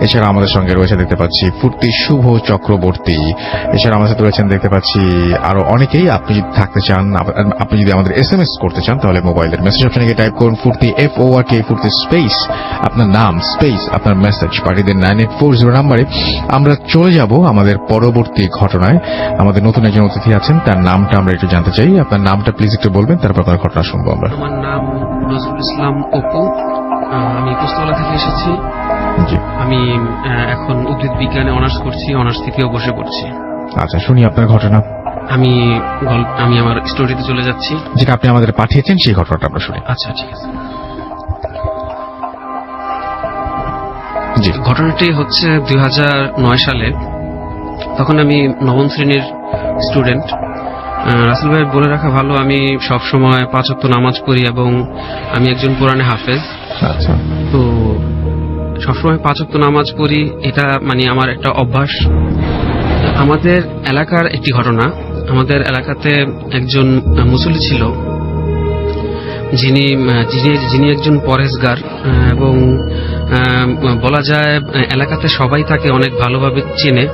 এছাড়া আমাদের সঙ্গে রয়েছে দেখতে পাচ্ছি ফুর্তি শুভ চক্রবর্তী। এছাড়া আমাদের সাথে রয়েছেন দেখতে পাচ্ছি আরো অনেকেই। আপনি যদি থাকতে চান, আপনি যদি আমাদের SMS করতে চান, তাহলে মোবাইলের মেসেজ অপশনে গিয়ে টাইপ করুন ফুর্তি FORT ফুর্তি স্পেস আপনার নাম স্পেস আপনার মেসেজ পাঠিয়ে দিন 9840 নাম্বারে। আমরা চলে যাব আমাদের পরবর্তী ঘটনায়। আমাদের নতুন একজন অতিথি আছেন, তার নামটা আমরা একটু জানতে চাই। আপনার নামটা প্লিজ একটু বলবেন, তারপর আপনার ঘটনা শুনবো আমরা। আমার নাম নজরুল ইসলাম অপু। আমি কুস্তলা থেকে এসেছি। জি, আমি এখন উদ্ভিদ বিজ্ঞানে অনার্স করছি, অনার্স থেকেও বসে পড়ছি। আচ্ছা, শুনি আপনার ঘটনা। আমি আমার স্টোরিতে চলে যাচ্ছি। যেটা আপনি আমাদের পাঠিয়েছেন সেই ঘটনাটা আমরা শুনি। আচ্ছা, ঠিক আছে। জি, ঘটনাটি হচ্ছে 2009 সালে। তখন আমি নবম শ্রেণীর স্টুডেন্ট। রাসেল ভাই বলে রাখা ভালো, আমি সব সময় 5 ওয়াক্ত নামাজ পড়ি এবং আমি একজন কোরআনে হাফেজ। আচ্ছা, তো সবসময় 5 ওয়াক্ত নামাজ পড়ি, এটা মানে আমার একটা অভ্যাস। আমাদের এলাকার একটি ঘটনা। আমাদের এলাকাতে একজন মুসল্লি ছিল, যিনি একজন পরহেজগার, এবং বলা যায় এলাকাতে সবাই তাকে অনেক ভালোভাবে চেনে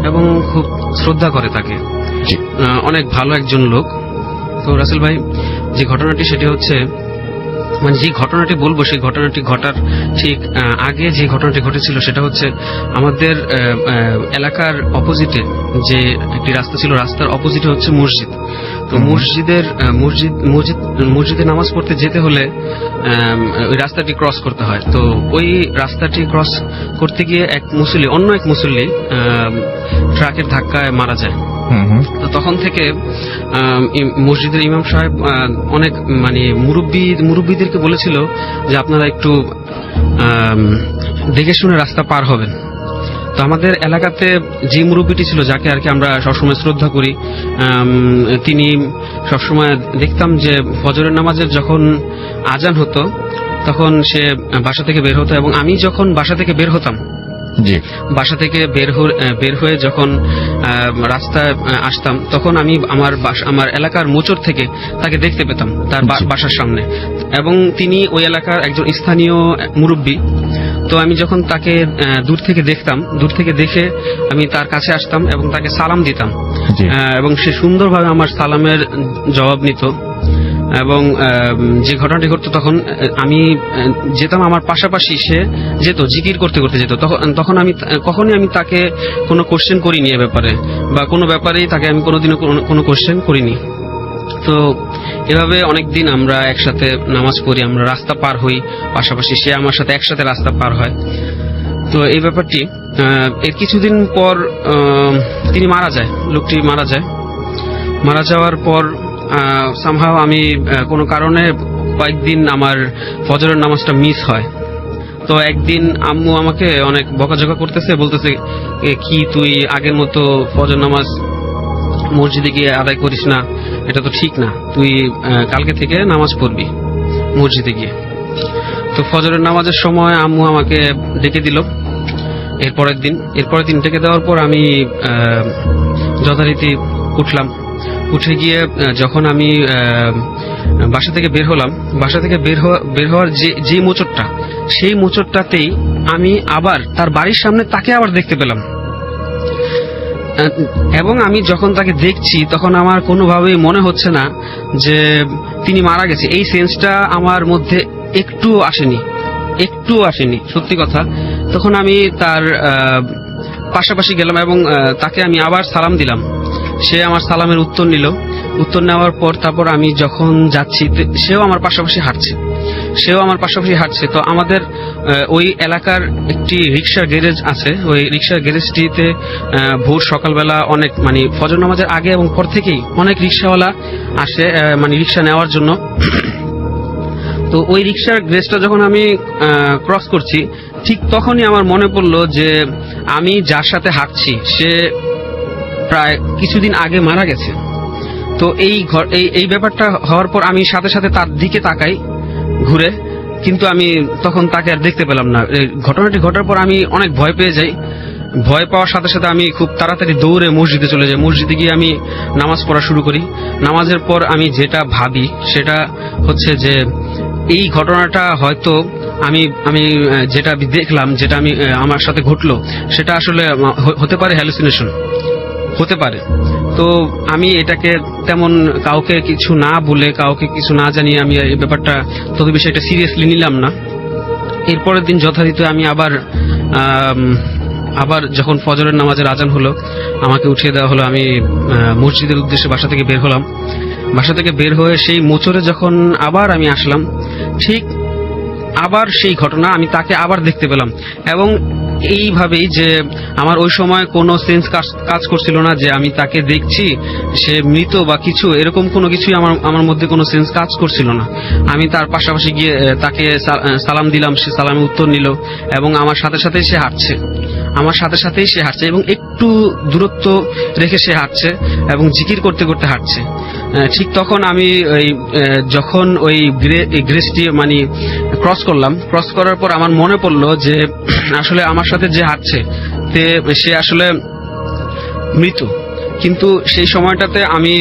এবং খুব শ্রদ্ধা করে তাকে। অনেক ভালো একজন লোক। তো রাসেল ভাই, যে ঘটনাটি সেটি হচ্ছে, মানে যে ঘটনাটি বলবো সেই ঘটনাটি ঘটার ঠিক আগে যে ঘটনাটি ঘটেছিল সেটা হচ্ছে আমাদের এলাকার অপোজিটে যে একটি রাস্তা ছিল, রাস্তার অপোজিটে হচ্ছে মসজিদ। তো মসজিদে নামাজ পড়তে যেতে হলে ওই রাস্তাটি ক্রস করতে হয়। তো ওই রাস্তাটি ক্রস করতে গিয়ে অন্য এক মুসল্লি ট্রাকের ধাক্কায় মারা যায়। তো তখন থেকে মসজিদের ইমাম সাহেব অনেক মানে মুরব্বীদেরকে বলেছিল যে আপনারা একটু দেখে শুনে রাস্তা পার হবেন। তো আমাদের এলাকাতে যে মুরব্বীটি ছিল, যাকে আর কি আমরা সবসময় শ্রদ্ধা করি, তিনি সবসময় দেখতাম যে ফজরের নামাজের যখন আজান হতো তখন সে বাসা থেকে বের হতো, এবং আমি যখন বাসা থেকে বের হতাম, বাসা থেকে বের হয়ে যখন রাস্তায় আসতাম, তখন আমি আমার এলাকার মোচড় থেকে তাকে দেখতে পেতাম তার বাসার সামনে, এবং তিনি ওই এলাকার একজন স্থানীয় মুরব্বী। তো আমি যখন তাকে দূর থেকে দেখতাম, দূর থেকে দেখে আমি তার কাছে আসতাম এবং তাকে সালাম দিতাম, এবং সে সুন্দরভাবে আমার সালামের জবাব নিত। এবং যে ঘটনাটি ঘটতো, তখন আমি যেতাম, আমার পাশাপাশি সে যেত, জিকির করতে করতে যেত। তখন আমি কখনোই আমি তাকে কোনো কোশ্চেন করিনি এ ব্যাপারে, বা কোনো ব্যাপারেই তাকে আমি কোনোদিনও কোনো কোশ্চেন করিনি। তো এভাবে অনেকদিন আমরা একসাথে নামাজ পড়ি, আমরা রাস্তা পার হই পাশাপাশি, সে আমার সাথে একসাথে রাস্তা পার হয়। তো এই ব্যাপারটি এর কিছুদিন পর তিনি মারা যায়, লোকটি মারা যায়। মারা যাওয়ার পর সামহাও আমি কোনো কারণে কয়েকদিন আমার ফজরের নামাজটা মিস হয়। তো একদিন আম্মু আমাকে অনেক বকাঝকা করতেছে, বলতেছে কি তুই আগের মতো ফজর নামাজ মসজিদে গিয়ে আদায় করিস না, এটা তো ঠিক না, তুই কালকে থেকে নামাজ পড়বি মসজিদে গিয়ে। তো ফজরের নামাজের সময় আম্মু আমাকে ডেকে দিল এরপরের দিন ডেকে দেওয়ার পর আমি যথারীতি উঠলাম। উঠে গিয়ে যখন আমি বাসা থেকে বের হলাম, বাসা থেকে বের হওয়ার যে মোচড়টা, সেই মোচড়টাতেই আমি আবার তার বাড়ির সামনে তাকে আবার দেখতে পেলাম। এবং আমি যখন তাকে দেখছি তখন আমার কোনোভাবেই মনে হচ্ছে না যে তিনি মারা গেছে। এই সেন্সটা আমার মধ্যে একটু আসেনি, সত্যি কথা। তখন আমি তার পাশাপাশি গেলাম এবং তাকে আমি আবার সালাম দিলাম। সে আমার সালামের উত্তর নিল। উত্তর নেওয়ার পর তারপর আমি যখন যাচ্ছি, সেও আমার পাশাপাশি হাঁটছে। সেও আমার পাশাপাশি হাঁটছে। তো আমাদের ওই এলাকার একটি রিক্সার গ্যারেজ আছে, ওই রিক্সার গ্যারেজটিতে ভোর সকালবেলা অনেক মানে ফজর নামাজের আগে এবং পর থেকেই অনেক রিক্সাওয়ালা আসে মানে রিক্সা নেওয়ার জন্য। তো ওই রিক্সার গ্যারেজটা যখন আমি ক্রস করছি, ঠিক তখনই আমার মনে পড়লো যে আমি যার সাথে হাঁটছি সে প্রায় কিছুদিন আগে মারা গেছে। তো এই ব্যাপারটা হওয়ার পর আমি সাথে সাথে তার দিকে তাকাই ঘুরে, কিন্তু আমি তখন তাকে আর দেখতে পেলাম না। ঘটনাটি ঘটার পর আমি অনেক ভয় পেয়ে যাই। ভয় পাওয়ার সাথে সাথে আমি খুব তাড়াতাড়ি দৌড়ে মসজিদে চলে যাই। মসজিদে গিয়ে আমি নামাজ পড়া শুরু করি। নামাজের পর আমি যেটা ভাবি সেটা হচ্ছে যে এই ঘটনাটা হয়তো আমি যেটা দেখলাম, যেটা আমার সাথে ঘটলো, সেটা আসলে হতে পারে হ্যালুসিনেশন, হতে পারে। তো আমি এটাকে তেমন কাউকে কিছু না বলে, কাউকে কিছু না জানিয়ে আমি এই ব্যাপারটা তত বেশি এটা সিরিয়াসলি নিলাম না। এরপরের দিন যথারীতি আমি আবার যখন ফজরের নামাজের আজান হলো, আমাকে উঠিয়ে দেওয়া হলো। আমি মসজিদের উদ্দেশ্যে বাসা থেকে বের হলাম। বাসা থেকে বের হয়ে সেই মোচরে যখন আবার আমি আসলাম, ঠিক আবার সেই ঘটনা, আমি তাকে আবার দেখতে পেলাম। এবং এইভাবেই যে আমার ওই সময় কোনো সেন্স কাজ করছিল না যে আমি তাকে দেখছি, সে মৃত বা কিছু, এরকম কোনো কিছুই আমার মধ্যে কোনো সেন্স কাজ করছিল না। আমি তার পাশাপাশি গিয়ে তাকে সালাম দিলাম, সে সালামে উত্তর নিল এবং আমার সাথে সাথেই সে হাঁটছে এবং একটু দূরত্ব রেখে সে হাঁটছে এবং জিকির করতে করতে হাঁটছে। ঠিক তখন আমি যখন ওই গ্রেসটি মানে ক্রস করার পর আমার মনে পড়লো যে আসলে আমার সাথে যে হাঁটছে সে আসলে মৃত। কিন্তু সেই সময়টাতে আমি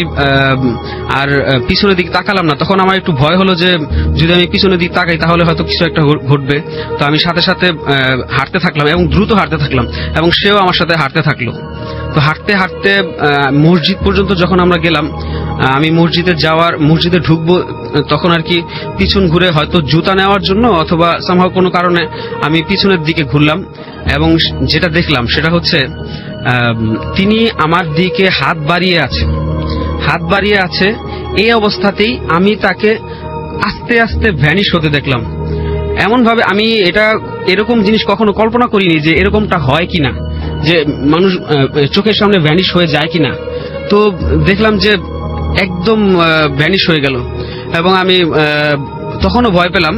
আর পিছনের দিকে তাকালাম না। তখন আমার একটু ভয় হলো যে যদি আমি পিছনের দিকে তাকাই তাহলে হয়তো কিছু একটা ঘটবে। তো আমি সাথে সাথে হাঁটতে থাকলাম এবং দ্রুত হাঁটতে থাকলাম এবং সেও আমার সাথে হাঁটতে থাকলো। তো হাঁটতে হাঁটতে মসজিদ পর্যন্ত যখন আমরা গেলাম, আমি মসজিদে ঢুকবো তখন আর কি পিছন ঘুরে হয়তো জুতা নেওয়ার জন্য অথবা সামহাও কোনো কারণে আমি পিছনের দিকে ঘুরলাম এবং যেটা দেখলাম সেটা হচ্ছে তিনি আমার দিকে হাত বাড়িয়ে আছে। এই অবস্থাতেই আমি তাকে আস্তে আস্তে ভ্যানিশ হতে দেখলাম। এমন ভাবে আমি এরকম জিনিস কখনো কল্পনা করিনি যে এরকমটা হয় কিনা, যে মানুষ চোখের সামনে ভ্যানিশ হয়ে যায় কিনা। তো দেখলাম যে একদম ভ্যানিশ হয়ে গেল এবং আমি তখনও ভয় পেলাম,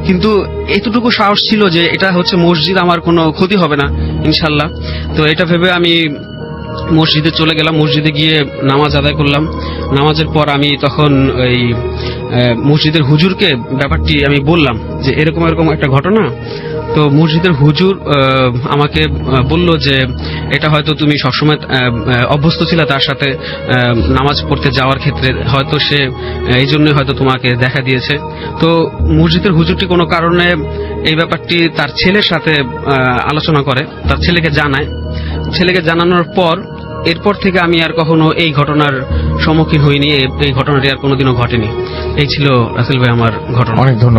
কিন্তু এতটুকু সাহস ছিল যে এটা হচ্ছে মসজিদ, আমার কোনো ক্ষতি হবে না ইনশাল্লাহ। তো এটা ভেবে আমি মসজিদে চলে গেলাম। মসজিদে গিয়ে নামাজ আদায় করলাম। নামাজের পর আমি তখন ওই মসজিদের হুজুরকে ব্যাপারটি আমি বললাম যে এরকম একটা ঘটনা। তো মসজিদের হুজুর আমাকে বলল যে এটা হয়তো তুমি সবসময় অভ্যস্ত ছিল তার সাথে নামাজ পড়তে যাওয়ার ক্ষেত্রে, হয়তো সে এই জন্যই হয়তো তোমাকে দেখা দিয়েছে। তো মসজিদের হুজুরটি কোনো কারণে এই ব্যাপারটি তার ছেলের সাথে আলোচনা করে, তার ছেলেকে জানানোর পর এরপর থেকে আমি আর কখনো এই ঘটনার সম্মুখীন হইনি। এই ঘটনাটি আর কোনোদিনও ঘটেনি। এই ছিল রাসেল ভাই আমার ঘটনা। অনেক ধন্যবাদ।